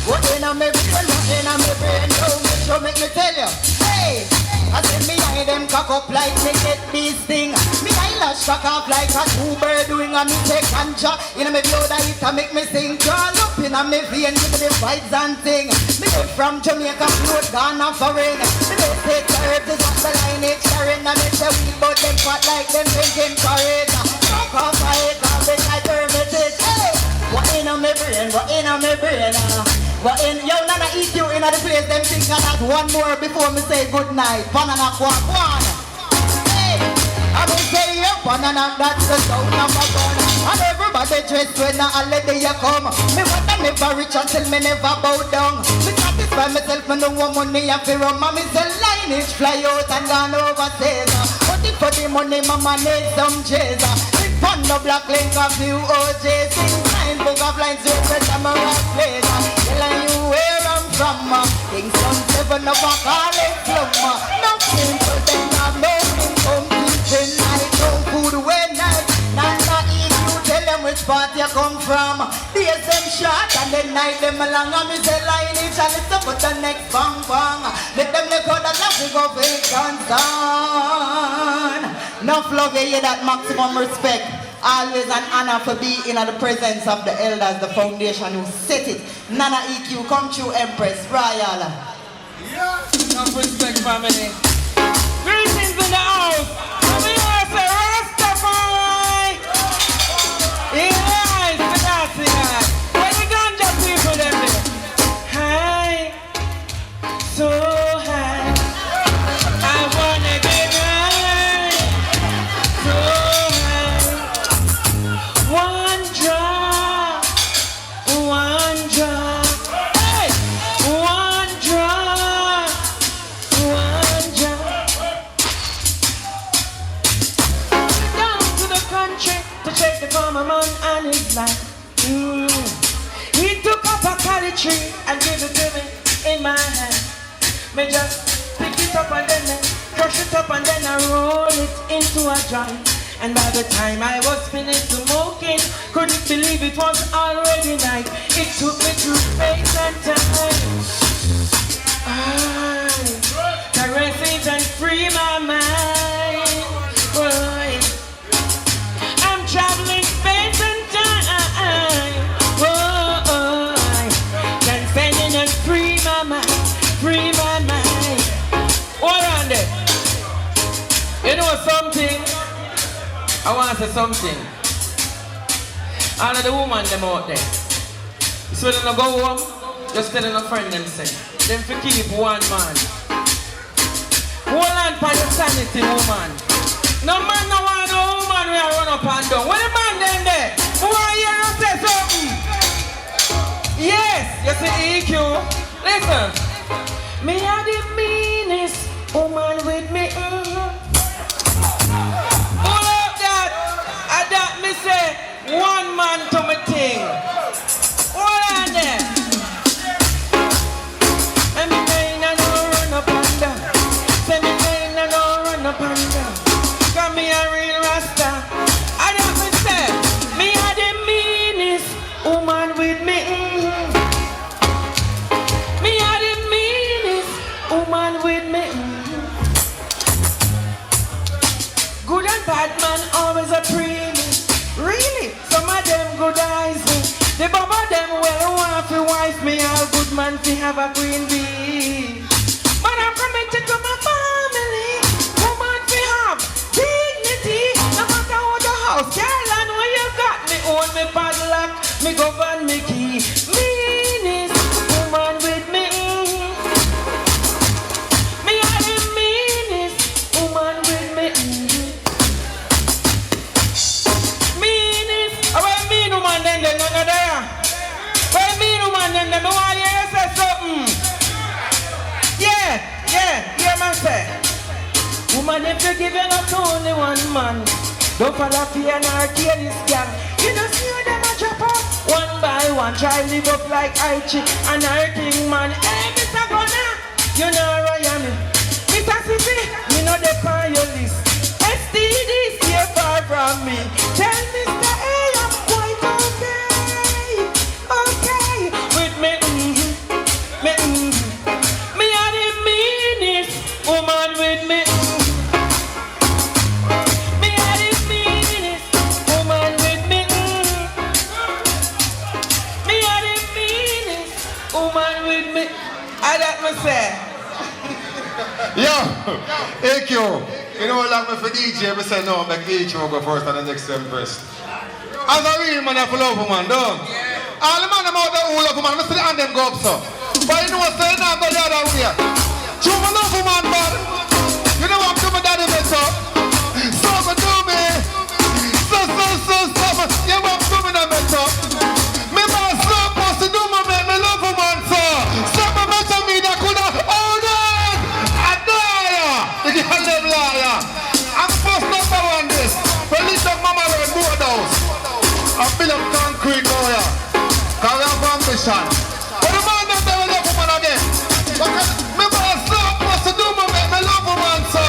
What in on me brain? What in on me brain? Yo, Metro, make me tell you. Hey. I said me eye them cock up like me get this thing. Me eyelash cock up like a 2 bird doing a me take ganja. In me blood I it a make me sing. Crawl up in a me vein give me the vibes and thing. Me get from Jamaica float gone off foreign. Me dey take the herbs is Aza Lineage carrying. I make the weed but them fat like them drinking parade. Fuck off I hate garbage like hermitage. Hey, what in a me brain? What in a me brain? But in yo nana eat you in the place, them think I got one more before me say good night. Banana quack one. Hey, I will say yo banana, that's the sound of a gun. And everybody dress when a holiday you come. Me want to never rich until me never bow down. Me satisfy myself, me no want money and fi rum. And me say Lineage fly out and gone overseas. But if for the money, mama need some jazz. Pon the black link of few OJs. Sing fine book of lines with the samurai place. Telling you where I'm from. Things from 7 up a calling slum. Nothing for them have no income. Teaching night, no food when night. Nana eat you, tell them which part you come from. Days them short and then night them along. And me say Lineage and it's up with the next bang bang. Let them look out and let me go fake and son. Enough love you hear that maximum respect. Always an honor for being in the presence of the elders, the foundation who set it. Nana EQ, come true Empress, Royal. Yeah, enough respect family. Greetings in the house. Come here, say Rastafari. Yeah, it's the dancing guy. Where the ganja people them there? High, so high. I wanna get high, so high. One drop, hey, one drop. Down to the country to check the farmer man and his life. He took up a cali tree and gave it to me in my hand. Me just pick it up and then I crush it up and then I roll it into a joint. And by the time I was finished smoking, couldn't believe it was already night. It took me through space and time. I caress it and free my mind. Boy, I'm traveling space and time. Boy, can spend it and free my mind. Free my mind. Hold on there. You know something? I want to say something. All of the women them out there. So when they go home, just tell a friend them say, them to keep one man. Hold on for your sanity, woman. No man no want no woman we are run up and down. When the man them there, who want to hear you say something? Yes, you see EQ. Listen. Me are the meanest woman with me. That me say one man to me thing. Hold on there. And me ain't no run man to have a queen bee. But I'm committed to my family. Woman to have dignity. No matter how the house, girl, and where you got me own me padlock, me govern me key. Meanest woman with me. Me are the meanest woman with me. Meanest. What mean woman then none of there? What mean woman then me want you to say something? Yeah, man say. Woman, if you give you not only one man, don't follow fear nor kill this gang. You don't see how them a drop up one by one. Try live up like Aichi and her king man. Hey, Mr. Gunner, you know Ryan. Mr. City, you know the on your list. STD, stay far from me. Tell Mr. A, I'm quite okay. Okay, with me, me, me are the meanest woman with me. Me are the meanest woman with me. Me are the meanest woman with me. I that me say. Yo, AQ, you know how long me for DJ, me say no, make each one go first and the next empress. As a real man, I have love woman, don't. All the man them out there who love woman, I still hand them go up so. But you know what saying now, go the other way. You me love woman, but you know what I'm doing, daddy mess up. So me do me. So, you know what I'm doing, I mess up. Me man supposed to do me, make me love woman, so. So me mess up me, that could have, hold on. I die, you can live liar. I'm first number one this. When this up mama road, board house. I build up concrete now, yeah. Cause I have ambition. But the man them never love woman again. Because me boss supposed to do me, make me love woman, so.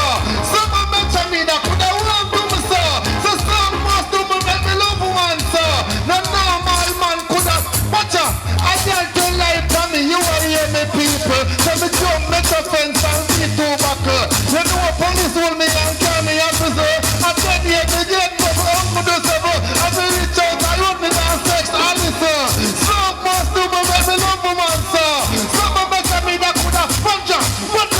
Someone mention me that could have want to me, so. So some must do me, make me love woman, so. No normal man could have. Watch out. I tell you life to me, you are hear me people. So me jump, make a fence and be too buckle. You know police hold me and carry me up to say. I said here me get me from me do several. I say reach out, I want me down sex, I listen. Some must do me, make me love woman, so. Some mention me that could have. Watch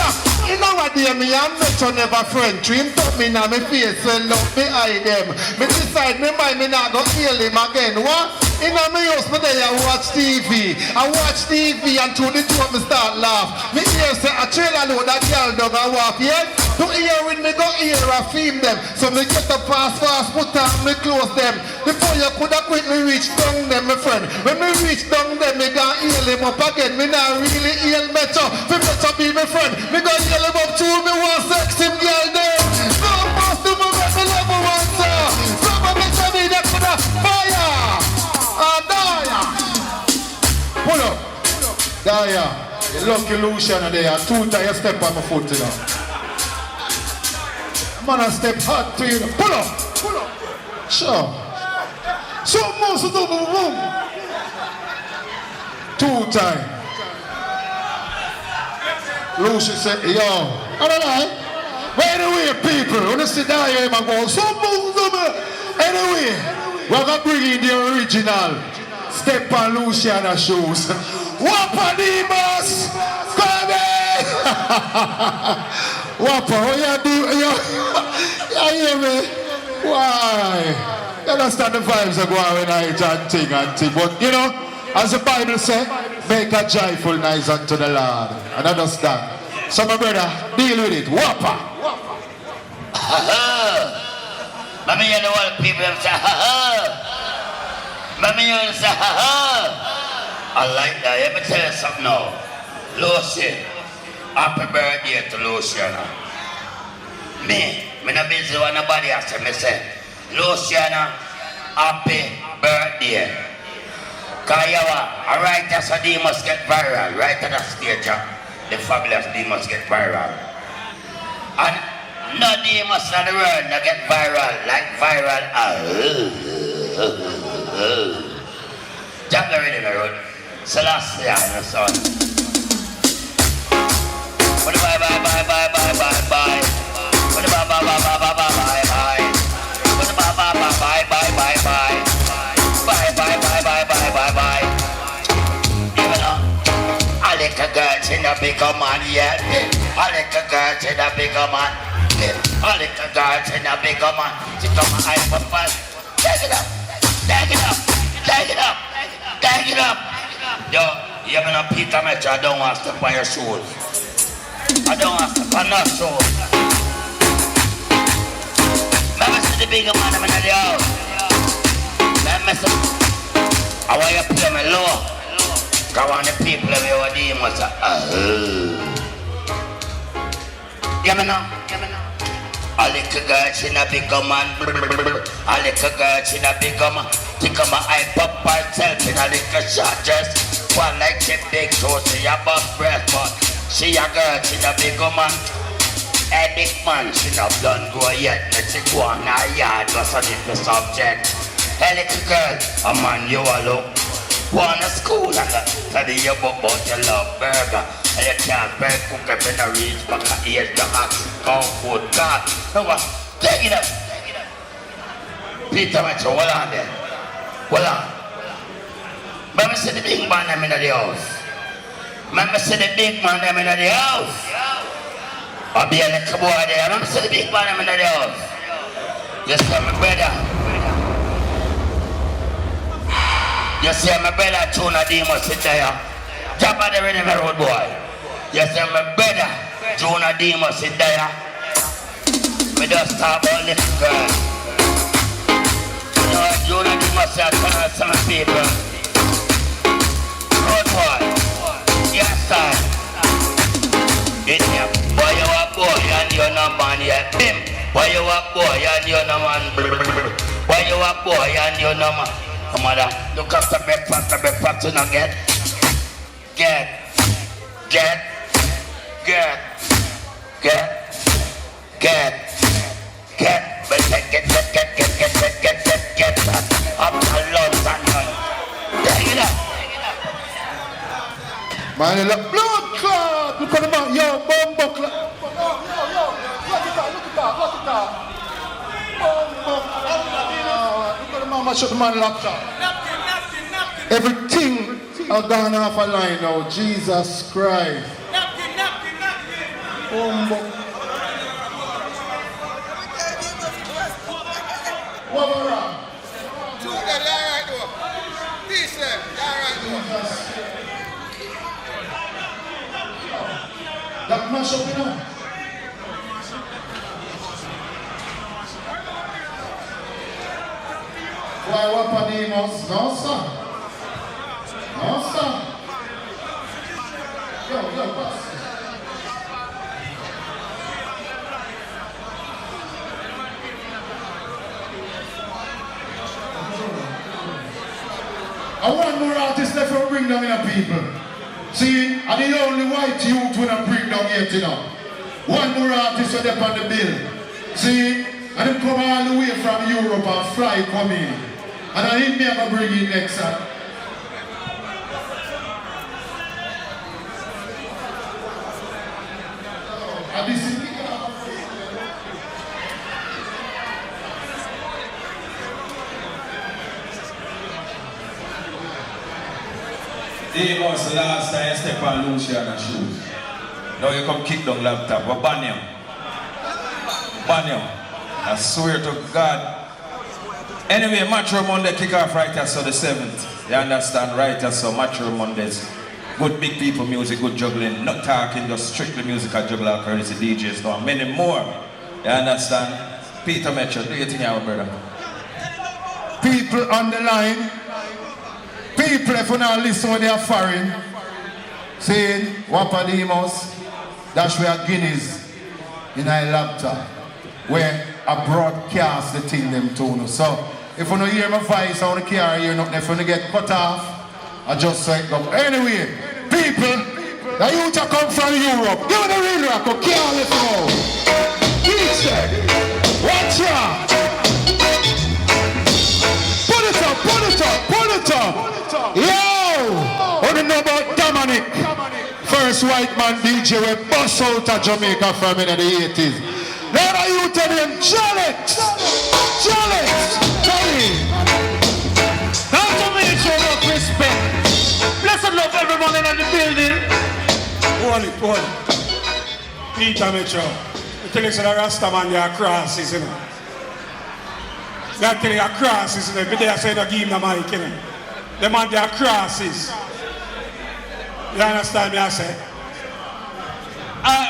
out. You know what dear me, I'm not your never friend. Dream top me now, me face and love me hide them. Me decide me mind me not go heal him again. What? In my house, me there I watch TV. I watch TV and through the door me start laugh. Me hear say a trailer load that girl dog I walk, yeah? To hear with me go hear I film them. So me get the fast, put on me close them. Before you could have quit me reach down them, my friend. When me reach down them, me gonna heal him up again. Me not really heal better. Me better be my friend. Me gonna heal him up too. Me want sex him girl there. So must do me make me love me one sir. So me better be that for the fire. Pull up. Daya. The lucky Lucian there. Two times step on my foot, you know. Man, I step hard to you. Pull up. Sure. So most of the boom. Two times. Lucian said, yo. I don't know. But anyway, people, when you sit down here, man, go, so move them. Anyway, we're going to bring in the original. Step on Luciana shoes. Wappa Demas! Come in! Wappa, what you do? You hear me? Why? You understand the vibes are going night and thing. But you know, as the Bible says, make a joyful noise unto the Lord. And understand. So my brother, deal with it. Wappa! Let me hear the world people say, let me hear them say, I like that. Let me tell you something now. Lucy, happy birthday to Luciana. Me not busy with nobody else. Me say, Luciana, happy birthday. Cause you are a writer, so they must get viral. Right at the stage, the fabulous they must get viral. And no demons in the world that get viral, like viral. Jack the rhythm, my road. Celestia, my son. Bye. Give it up. a bigger man, yeah. A little girl said a bigger man. A little girl said a bigger man. She come and hype up and take it up, take it up, take it up, take it up. Yo, you know Peter Metro, I don't want to step on your shoes. I don't want to step on your shoes. Let me see the bigger man in the house. Let me see. I want you to play me low. I want the people of your demons. You know? A little girl, she a bigger man. A little girl, she a bigger man. She come and hype up herself in a little short dress. One like she big, so she a bust breast, but she a girl, she a bigger man. A big man, she not done go yet. Let she go on her yard, just a different subject. A little girl, a man you a look. Wanna school and study your book about your love burger. And you can't break cook up in a reach back and eat the axe, cow food, God. No what? Take it up. Peter Metro, hold on there. Hold on. Let me see the big man them in the house. Let me see the big man them in the house. I'll be a little boy there. Let me see the big man them in the house. Yes, sir, my brother. You see my brother Tuna Demo sit there. Top of the rhythm road boy. You see my brother Tuna Demo sit there. We just talk about little girl. You know Tuna Demo say some people. Road boy. Yes sir. It's here. Boy you a boy and you no man yet. Bim. Boy you a boy and you no man. Boy you a boy and you no man. Come on, look up the breakfast, you know, get. But get, up to London. Take it up. Man, look, blood clot. Look at the man, yo, bomb clot. Yo, look at that. Mama shut the man laptop. Everything has gone off a line now. Jesus Christ. What around? That mash up, you know. Why Wapademos? No, sir. No, sir. Yo, pass. I want more artists left to bring down in people. See, I'm the only white youth when I bring down yet, you know. One more artist are there on the bill. See, I them come all the way from Europe and fly come in. And I hit me ever bring in next time. And this is It was the last time I step on Luciana's shoes. Now you come kick down laptop. What ban you? Ban you. I swear to God. Anyway, Matro Monday kick off right here, so the 7th. You understand? Right here, so Matro Mondays. Good big people music, good juggling. Not talking, just strictly musical juggler, courtesy DJs, no, many more. You understand? Peter Metro, do you think our brother? People on the line. People, if you not listen when they are foreign, saying, Wapademos, that's where Guineas in our laptop, where I broadcast the thing them to. So, if you don't hear my voice, I want to carry you nothing. If you don't get cut off, I just say it go. Anyway, people, the youth are come from Europe. Give me the real rock, okay, let's go. DJ, watch out. Put it up, put it up, put it up. Yo! What do you know about Dominic? First white man DJ we bust out of Jamaica from in the 80s. Now the youth of them, Jalet! Now to make sure of respect. Blessed love everyone in the building. hold it. Peter Metro. You tell us that the Rasta man, they are crosses, you know. They are telling you crosses, you know. But they are saying not give him the mic, you know. The man, they are crosses. You understand me, I say?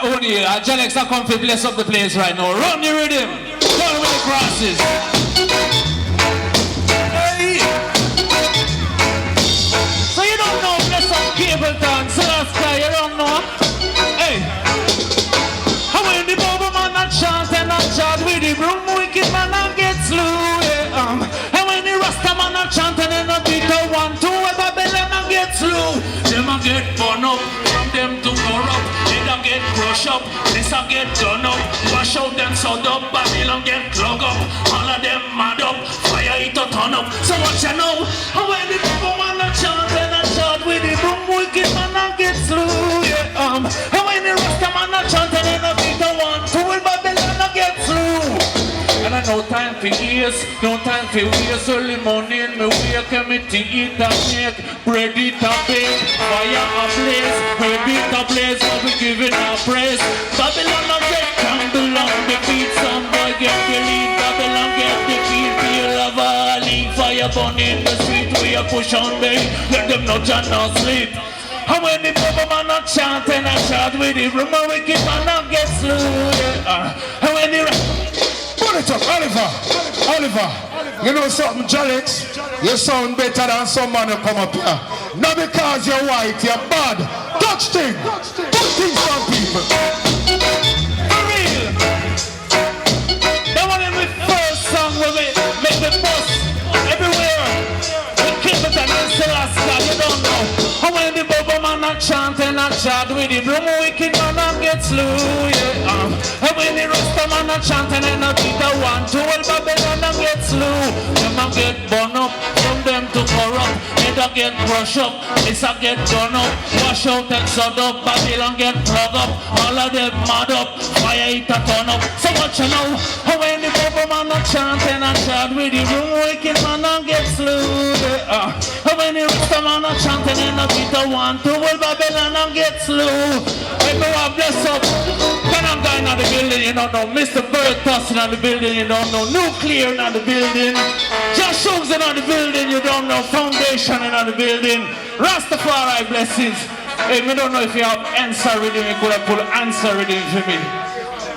O'Neal, Jalex, I come to bless up the place right now. Run the rhythm. Run with the crosses. Hey. So you don't know bless up Cableton, so that's why you don't know. Hey. How when the bubble man a chant and a chant with the broom wicked man and get slew. Yeah. And when the Rasta man a chant and then a beat a 1, 2, a Babylon and get slew. Them a get burn up, from them to corrupt. They don't get crush up, this a get done up. Wash out them sod up, Babylon get clog up. All of them mad up, fire it a turn up. So what you know, how when the bubble man a chant and a chant with the broom wicked man and get slew. Yeah. And when the Rasta man a chant and then a beat a 1, 2, a Babylon and get slew. And I no time for ears, no time for waste. Early morning, me wake and me tea eat and make bread eat and bake, fire ablaze, herb eat and blaze. So we giving our praise. Babylon a get candle on the beat, some boy get the lead. Babylon get the beat, feel of a league. Fire burn in the street, we a push on them. Let them know John not sleep. And when the bubble man a chant and a chant with the room, a wicked man a get slew. And when the Put it up, Oliver, you know something, Jalex? You sound better than some man who come up here. Not because you're white, you're bad. Touch things. Touch things from people. For real. That one is my first song where we make the bus everywhere. We keep it and Alaska, you don't know. And when the bubble man a chant and a chant with the broom wicked man a get slew. Yeah. And when the Rasta man a chant and a beat a 1, 2, well Babylon a get slew. Them a get burn up, from them to corrupt. They a get crush up, this a get done up. Wash out and sod up, Babylon get plug up. All of them mad up, fire it a turn up. So much you know, and when the bubble man a chant and a chant with the room wicked man a get slew. And when the Rasta man a chant and a beat a 1, 2, well Babylon a get slew. Everyone bless up. Can I'm going on the building, you don't know. Mr. Bird tossing on the building, you don't know. Nuclear in the building. Josh Shuggs in the building, you don't know. Foundation in the building. Rastafari blessings. Hey, we don't know if you have answer rhythm, you could have put answer rhythm for me.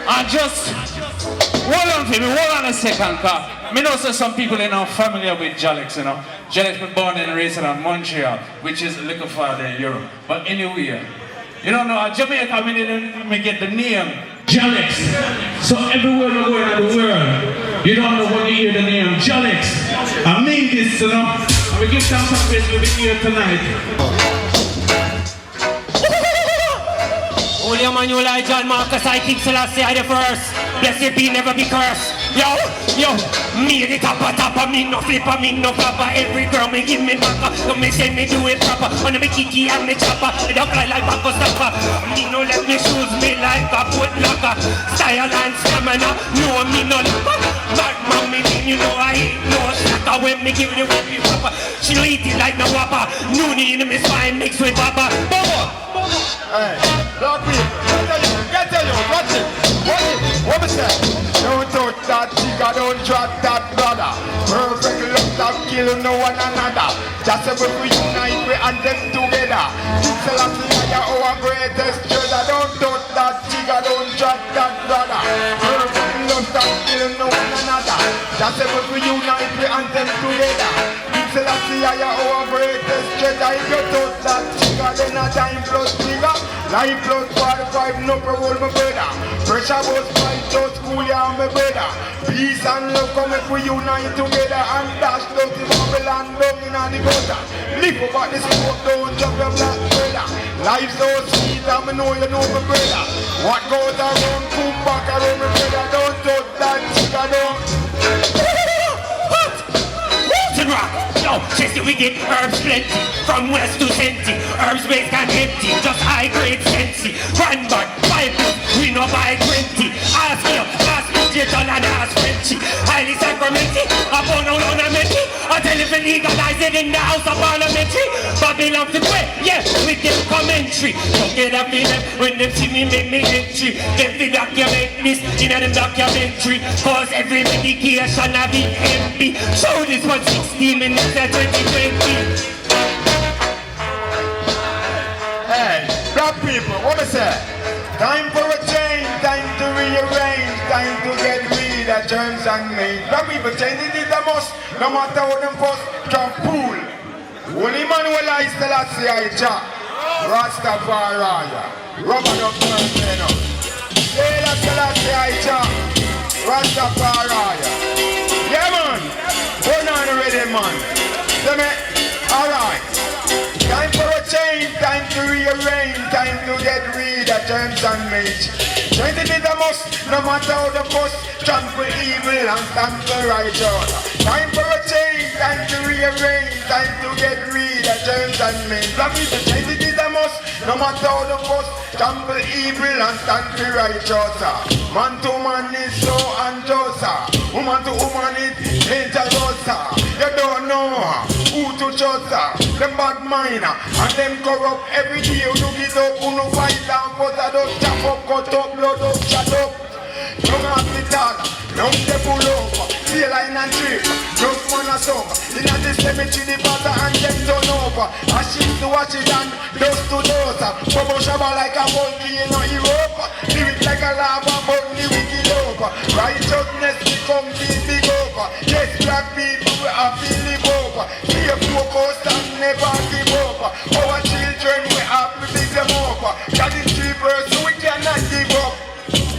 And just hold on for me, hold on a second, cause me know say some people in our family are with Jalex, you know. Jalex was born and raised in Montreal, which is a little farther in Europe. But anyway, you don't know, Jamaica, me get the name Jalex. So everywhere we go in the world, you don't know when you hear the name Jalex. I mean this, you know. And we give thanks and praise we'll be here tonight. Holy Emmanuel, I John Marcus, I King Selassie, I the first. Blessed be, never be cursed. Yo, me the topper, me no flipper, me no flopper. Every girl me give me backer, so me say me do it proper. When me kiki and me chopper, it don't fly like a stopper. Me no let me shoes me like a foot locker. Style and stamina, no me no locker. Bad mommy, you know I ain't no slacker. When me give it away, me proper. She no eat it like no whopper. Noonie in me spine mixed with papa. Hey, dog people, get you, watch it, what me say? Don't touch that chica, don't drop that brother. Perfect love that kill no one another. Just say we unite, we and them together. It's a lot of our greatest treasure. Don't touch that chica, don't drop that brother. Perfect love that kill no one another. Just say we unite, we and them together. It's a lot of our greatest treasure. If you touch that chica, then a time plus trigger. Life plus 45, no problem, my brother. Pressure was fight, just cool ya, my brother. Peace and love come if we unite together and dash dirty Babylon down in the gutter. Live about this smoke, don't drop your black brother. Life's so sweet, and I know you know, my brother. What goes around, come back around, my brother. Don't touch that chica, don't. Yo, Chester, we get herbs plenty. From west to Senti, herbs base can empty. Just high grade sensi. Cranberry, 5 foot, we no buy 20. Ask me, ask me, J-Ton and ask Frenchy. Highly sacramenty, upon ornamenty. I tell you, legalize it in the House of Parliamentary. Babylon to quit, yeah, with them commentary. Don't get up in them when them see me make me entry. Them fi document this in them documentary. Cause every medication have it empty. Show this for 60 minutes at 2020. Hey, black people, what I say? Time for a change, time to rearrange, time to get rid of germs and made. Black people, change it is a must, no matter how them first can pull. Only Manuel Selassie I chop, Rastafari, rubber duck man, Haile Selassie I chop, Rastafari. Yeah man, burn on already man. Say me, alright. Time for a change, time to rearrange, time to get rid of germs and mage. Change it is a must, no matter how the bus, trample evil and trample righteous. Time for a change, time to rearrange, time to get rid of germs and mage. Black people, change it is a must, no matter how the bus, trample evil and trample righteous. Man to man is so unjust, woman to woman is dangerous. You don't know who to trust, them bad mind and them corrupt. Every day you look it up, who no fight and cut a dust, chop up, cut up, blood up, shut up. Young hospital, young they pull up, stay line and trip, just wanna sub. In a the cemetery, the butter and them turn over. Ashes to ashes and dust to dust. Bubble shabba like a monkey in a Europe. Lyric like a lava, burn the wicked up. Righteousness become big up. Yes, black people we have to live up. Stay focused and never give up. Our children we have to pick them up. God is 3 so we cannot give up.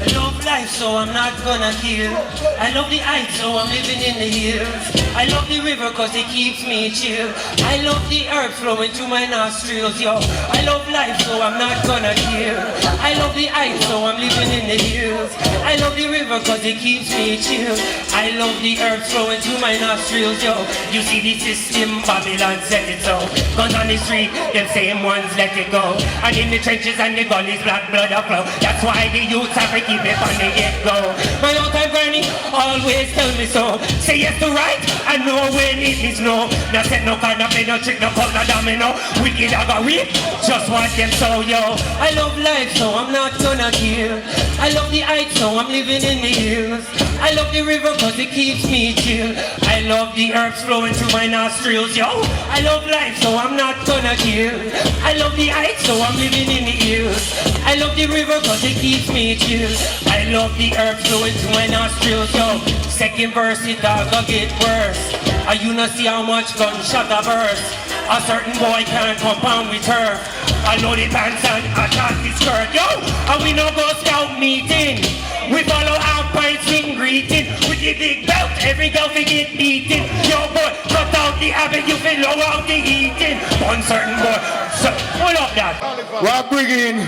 I love life, so I'm not gonna kill. I love the heights, so I'm living in the hills. I love the river, cause it keeps me chill. I love the earth flowing through my nostrils, yo. I love life, so I'm not gonna kill. I love the heights, so I'm living in the hills. I love the river, cause it keeps me chill. I love the earth flowing through my nostrils, yo. You see the system, Babylon set it so. Guns on the street, them same ones let it go. And in the trenches and the gullies, black blood a flow. That's why the youths have to keep it on the get-go. My old time granny always tell me so. Say yes to right, and no when it is no. Now set no kind of play, no trick, no cut, no domino. Wicked I got reap, just want them so, yo. I love life, so I'm not gonna kill. I love the heights, so I'm living in the hills. I love the river, cause it keeps me chill. I love the herbs flowing through my nostrils, yo. I love life, so I'm not gonna kill. I love the heights, so I'm living in the hills. I love the river, cause it keeps me chill. I love the herbs flowing through my nostrils, yo. Second verse, it all gonna get worse. And you not see how much gunshot a burst. A certain boy can't compound with her. I know the pants and I can't be skirt, yo. And we no go scout meeting. We follow our pints in greeting. With the big belt, every girl we get beaten. Yo boy, cut out the habit, you feel low out the eating. One certain boy, so pull up that. We're bringing,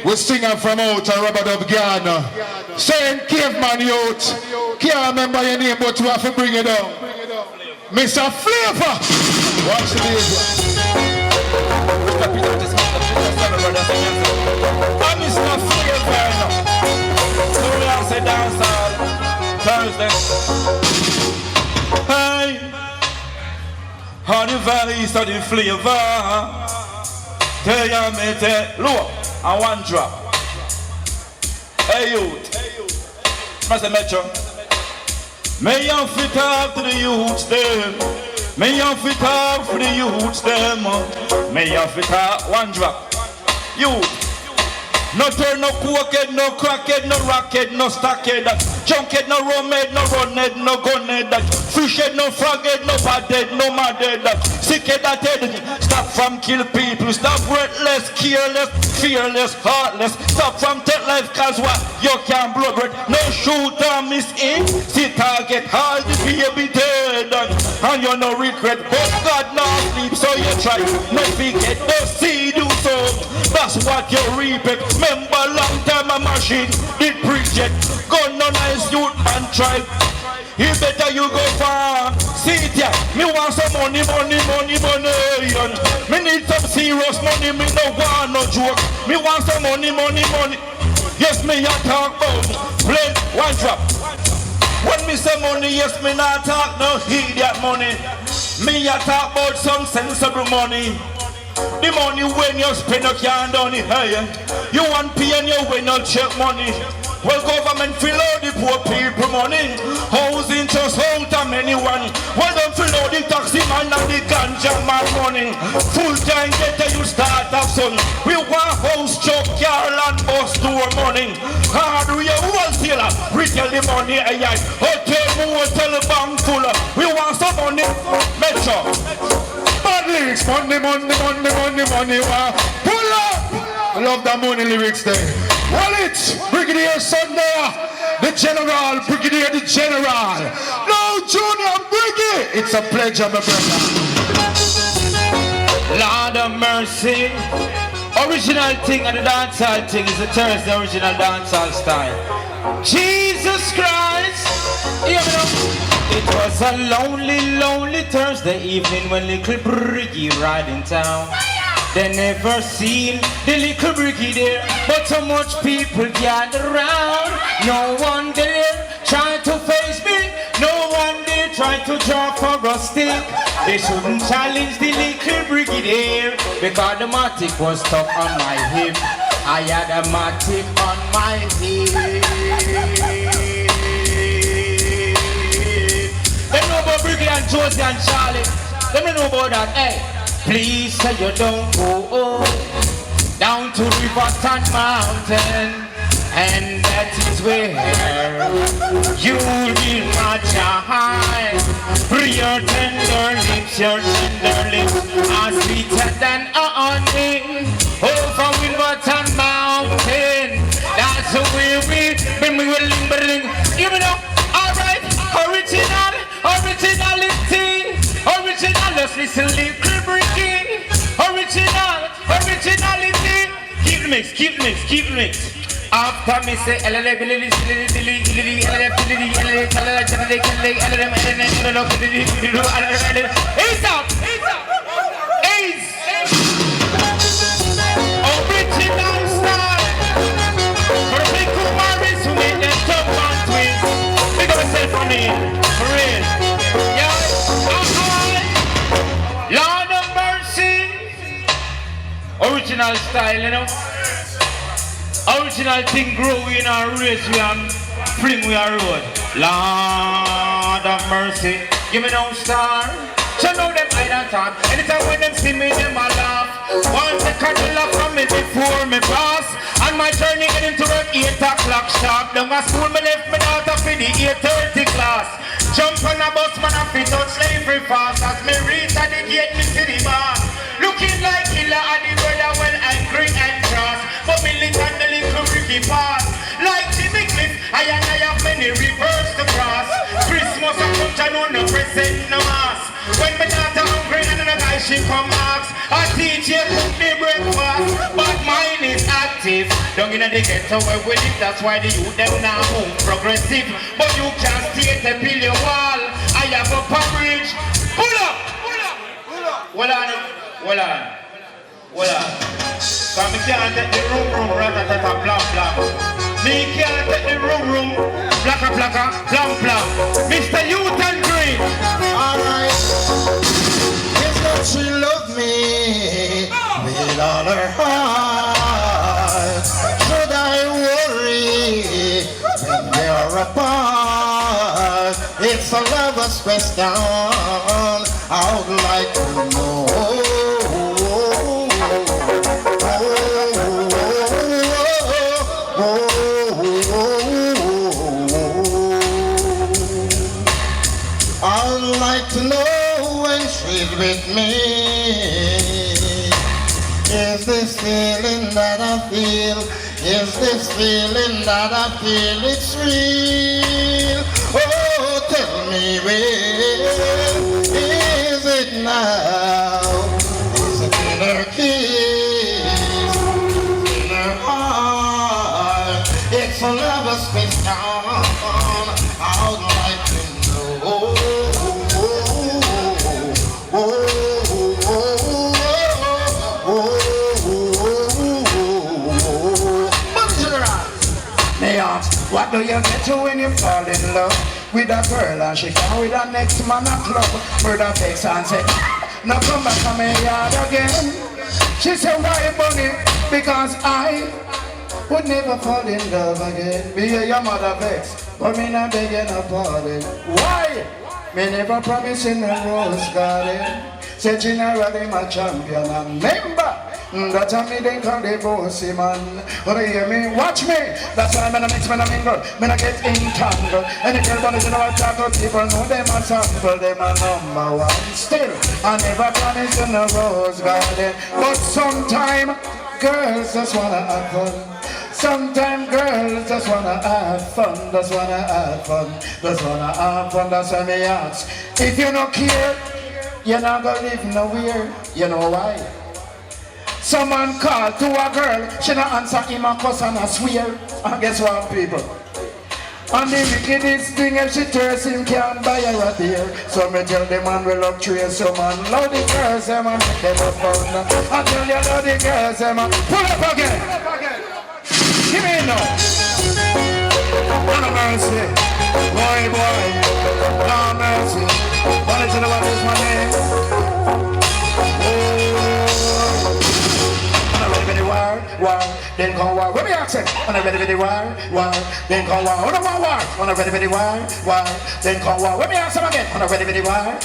we singer from out of Robert of Ghana. Saying caveman youth. Can't remember your name, but we have to bring it down. Mr. Flavor. Watch the video. I'm Mr. Flavor. So we all say Dancehall Thursday. Hey, how the valleys of the flavor. Tell ya me take low and one drop. Hey youth, Master Metro. May you fit talk to the youths them. May you fit talk for the youths them. May you fit talk one drop. Youth. No turn, no cokehead, no crackhead, no rockhead, no stockhead, junkhead, no rumhead, no runhead, no gunhead, fishhead, no froghead, no badhead, no madhead, sickhead, that head. Stop from kill people, stop reckless, careless, fearless, heartless. Stop from take life, cause what? You can't blood red. No shoot or miss in, see target, all the baby dead. And you no regret, but God no sleep, so you try. No forget, no see do so. That's what you reap it. Remember long time a machine did project. Gun no nice youth and tribe. He better you go far. See it ya, me want some money, money, money, money. Me need some serious money, me no want no joke. Me want some money, money, money. Yes, me a talk about play one drop. When me say money, yes, me not talk no idiot money. Me a talk about some sensible money. The money when you spend you can't done it. Hey, you want pay and you when you check money. Well, government fill out the poor people money. Housing just out of anyone. Well, don't fill out the taxi man and the ganja man money. Full time get you start up son. We want house, truck, car and bus tour money. Hard we a wholesaler. Retail the money, aye. Hotel, motel, bank full. We want some money. Metro. Bad lyrics, money, money, money, money, money. Pull up. I love that money lyrics there. Wallet, Brigadier Sunday, the General, Brigadier the General. No, Junior Briggy. It's a pleasure, my brother. Lord of mercy. Original thing and the dancehall thing is the Thursday original dancehall style. Jesus Christ. It was a lonely, lonely Thursday evening when little Briggy riding town. They never seen the little Briggy there, but so much people gathered around. No one there tried to face me, no one there tried to draw for a stick. They shouldn't challenge the little Briggy there, because the matic was stuck on my hip. I had a matic on my hip. They know about Briggy and Josie and Charlie. They don't know about that, hey. Please say you don't go down to Riverton Mountain, and that is where you will not shine. Your tender lips are sweeter than honey. Over Riverton Mountain, that's where we bring. You know, alright, originality. Let's listen, little Briggy. Originality. Keep the mix. After me say, ease up. Original style. For the big Kumaris who made them top and twins. Big up yourself for me. For real. Lord of mercy. Original style, you know. Original thing grow in our race, we and fling we our road. Lord of mercy. Give me no star. So know them I don't talk. Anytime when them see me, them a laugh. Want to cuddle up from me before me pass. And my journey heading to work 8 o'clock sharp. Down a school me left me daughter for the 8:30 class. Jump on a bus, man, I fit out slavery fast. As me reach at the gate, me see the bar. Looking like killer at the brother, well angry and cross. But me lit on the little Ricky pass. Like Jimmy Cliff, I have many rivers to cross. Christmas I come to know no present, no mass. When my daughter hungry and another guy she come ask, I teach you cook the breakfast. But mine is active. Down in the ghetto where we live, that's why the youth them now home progressive. But you can't stay to build your wall. I have a bridge. Pull up. Hold on. Cause me can't take the room, rat-a-tat-a, blam. Me can't take the room, blacka, blam. Mr. Uton Green. Alright. It's that she loved me with all her heart. Should I worry when we are apart? It's a lover's question I would like to know. I'd like to know when she's with me. Is this feeling that I feel? Is this feeling that I feel? It's real. Oh, tell me where is it now? Is it in her kiss? In her heart? It's a lover's question. I'd like to know. What do you get to when you fall in love? with a girl and she come with a next man a club. Brother vex and say, now come back to my yard again. She said, why bunny? Because I would never fall in love again. Me hear your mother vex, but me not begging a pardon. Why? Me never promise in a rose garden. Say generally my champion and member. That's how me then call the bossy man. But you hear me? Watch me. That's why I'm gonna mix, I'm gonna mingle, I'm gonna get entangled. And the girl wanna know what talk about people know them a sample, them a number one. Still, I never promise in a rose garden. But sometime, girls just wanna have fun. Sometimes girls just wanna have fun, just wanna have fun, just wanna have fun. That's why me ask. If you don't care, you're not gonna live nowhere. You know why? Someone called to a girl, she not answer him a cuss and a swear. And guess what, people? And the wickedest thing, if she thirst him, can't buy her a beer. So me tell the man we love trace, so man love the girls, them and make them a fun. I tell you love the girls, them and pull up again. Give me now. No mercy, boy, no mercy. Wanna tell you what is my name? War, then come war. What me accent? On a ready for the war, then come war. On a war, on a ready for the war, then come war. What me accent again? On a ready for the war,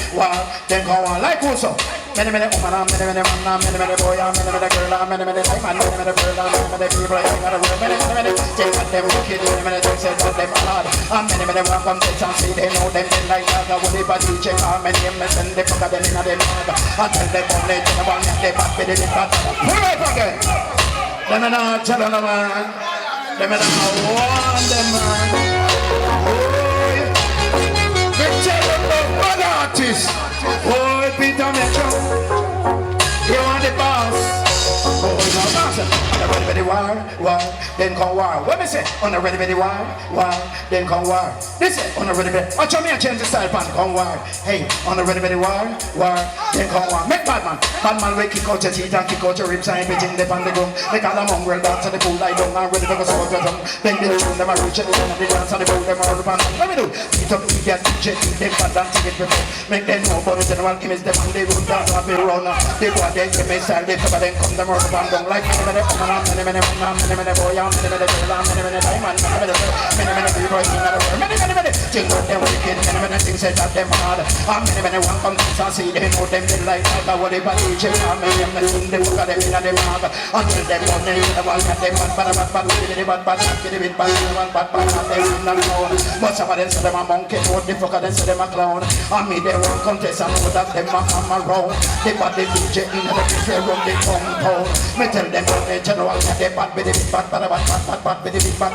then come war. Like also. Many woman, many man, many boy, many girl, many like man, many girl, many people, many take what them wicked, many things say that them hard. And many want come test and see they know them like that. What if I teach them how many men send them fuck them in a them hard. And tell them on it, they want they back with the bad. Pull up again. Them not tell them man. Them not want them man. Oh, they tell them the bad artists. Oh, Peter Metro, you want the boss. Oh, no boss. On the ready for the war, then come war. What me say? On the ready for the war, then come war. This is on the ready for the... Watch me change the style pan, come war. Hey, on the ready for the war, then come war. Make bad man will kick out your teeth and kick out your ribs and everything they pan the gun. Make all the mongrel dance and the fool lie down and ready for the smoke your tongue. Then they tune them and reach it down and the dance and the fool them all pan. Let me do. Beat up the gas, DJ, them bad and take it before. Make them know about it and one image them and they run down and be run. They go out there, give me style, they cover them, come them all pan down like many boy, many girl, many diamond, many people in the world, many things that them wicked, many things that them hard. And many want come to see them, know them they like that. What they believe, and many things they work at them in the mark. Until them one day, the one that they want, bad, they will not know. But some of them say them a monkey, what the fuck they say them a clown. And me they want contest and know that them a come around. They bad the DJ in the place run the compound. Me tell them what they general that they bad with the big bad with the big bad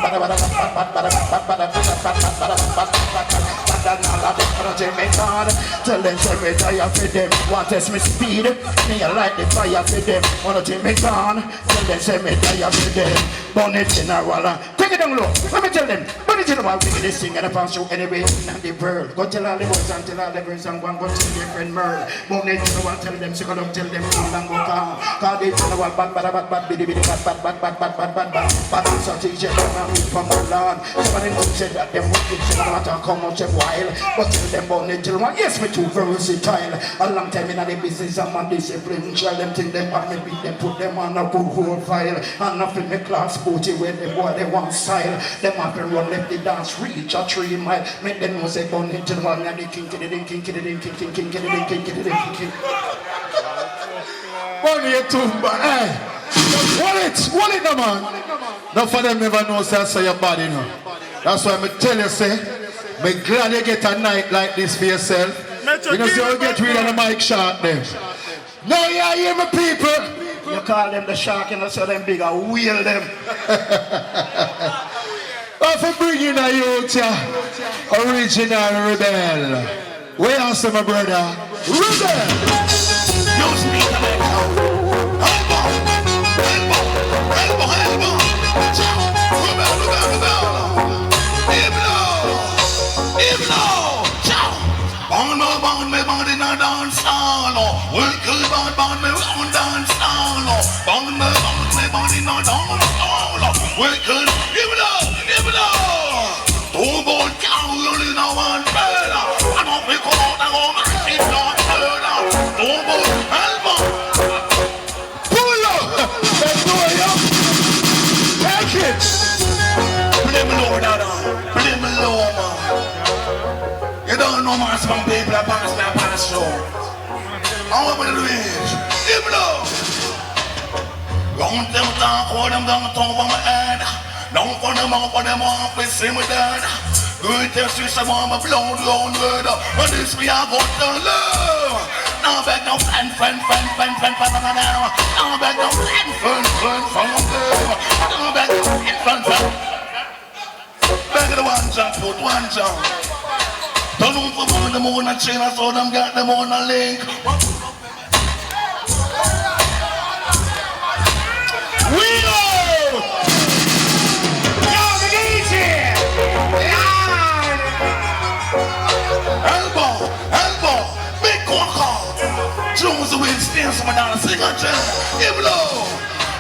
tell them say me tire for them. Want test me speed, me like the fire for them. Wanna take me gone, tell them say me tire for them. Burn it general, take it down low. Let me tell them, burn it general. We can sing and I pass you anyway in the world. Go tell all the boys and tell all the girls and go and go tell their friend Merle. Burn it general, tell them so go down, tell them cool and go calm. Cause they general bad biddy bad so teach them and read from the Lord. Some of them said that them wicked say no matter how much a while. But tell them born the children, yes me too versatile. A long time in the business I'm on discipline. Tell them think them back me beat them, put them on a good profile. And nothing me class booty where them boy they want style. Them have to run left the dance, reach a 3 mile. Make them know say born the children and the king. Born your tumba, eh? Wallet no man. None for them never know say your body no. That's why I tell you say, me glad you get a night like this for yourself. You know so you get rid of the mic shark them. Now you hear me people. You call them the shark and you say them big, I wheel them. I for bringing a youth original rebel. Where else my brother? Rebel! Use me to make Bond me bond in a dance hall. Work good bond me on dance hall. Bond me bond in a dance hall. Work good, give it up. Oh boy, cow, you only know one. from people that pass me upon the show. I want to do it. Give me love. Long them talk, hold them down, talk on my head. Don't for them off, for them off, we see me dead. Good test you some more, my blood, long word. And this we are going to love. Now back no friend. Now back no friend. Now back no friend. Back to the one jump, put one jump. Don't look for more, them on a chain, I saw them got them on a link. We go! Yo, the DJ! Elbow, big corker. Choose the way to stand some down a signature. Give low.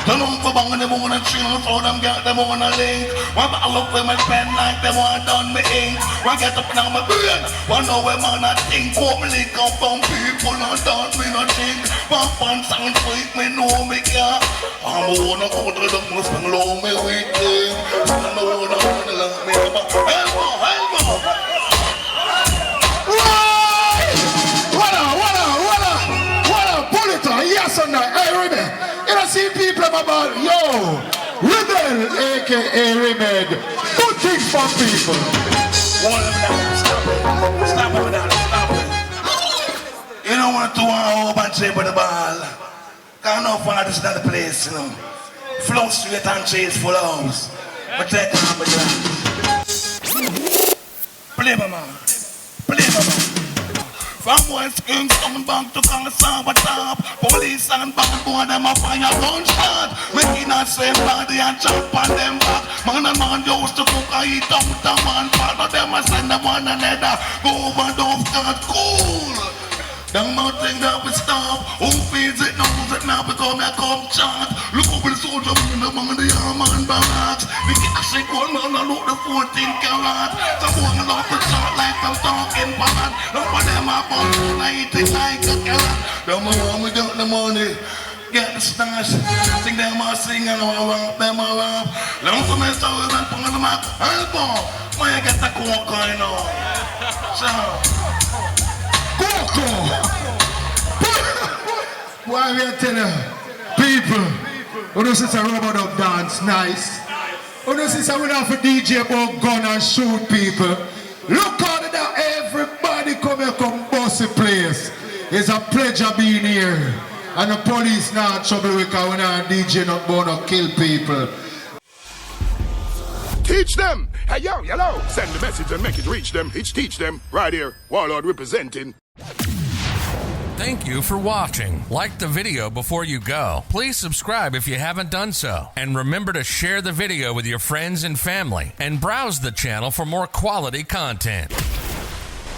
Don't look for bang them on a chain, so them got them on a link. One I look with my pen like them one done me ink. One get up now my brain. One know where man I think. What me link up from people and dance me not think. One fun sound sweet me know me care. I'm a wanna go to the most and low me weekend. I know wanna love me but elbow. What a bullet yes or no, hey Rebel. You don't see people about yo, Rebel aka Remed. Good things for people. Stop it. You don't want to whole bunch of the ball. Can't no fathers in the place, you know. Flow straight and chase full house. But take time with that. Play my man. From West Kings coming back to Kalasaba top. Police and bad boy them a fire gunshot. Making a same body and chop on them back. Man and man used to cook and eat out the man. Part of them a send them one another. Go overdose, got cool. Them not think that we stop. Who feeds it knows it now because me come chant. Look over the soldier in the man the arm and barracks. We get a sick one man and look the 14 karat. Someone love to talk like I'm talking bad. None of them are born eating like a carrot. Them want we got the money. Get the stash. Think them are singing or rap, them are rap. Long for me stories and put on the map. Help on. Why you get the coke going on? So why we are telling people who don't see a rubber dub dance nice, who don't see we have a DJ about gun and shoot people. Look out there, everybody come here, come bust the place. It's a pleasure being here. And the police not trouble because when our DJ not born to kill people. Teach them! Hey yo, hello! Send the message and make it reach them. Teach them. Right here, Warlord representing. Thank you for watching. Like the video before you go. Please subscribe if you haven't done so. And remember to share the video with your friends and family. And browse the channel for more quality content.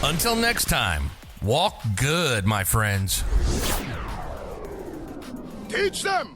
Until next time, walk good, my friends. Teach them!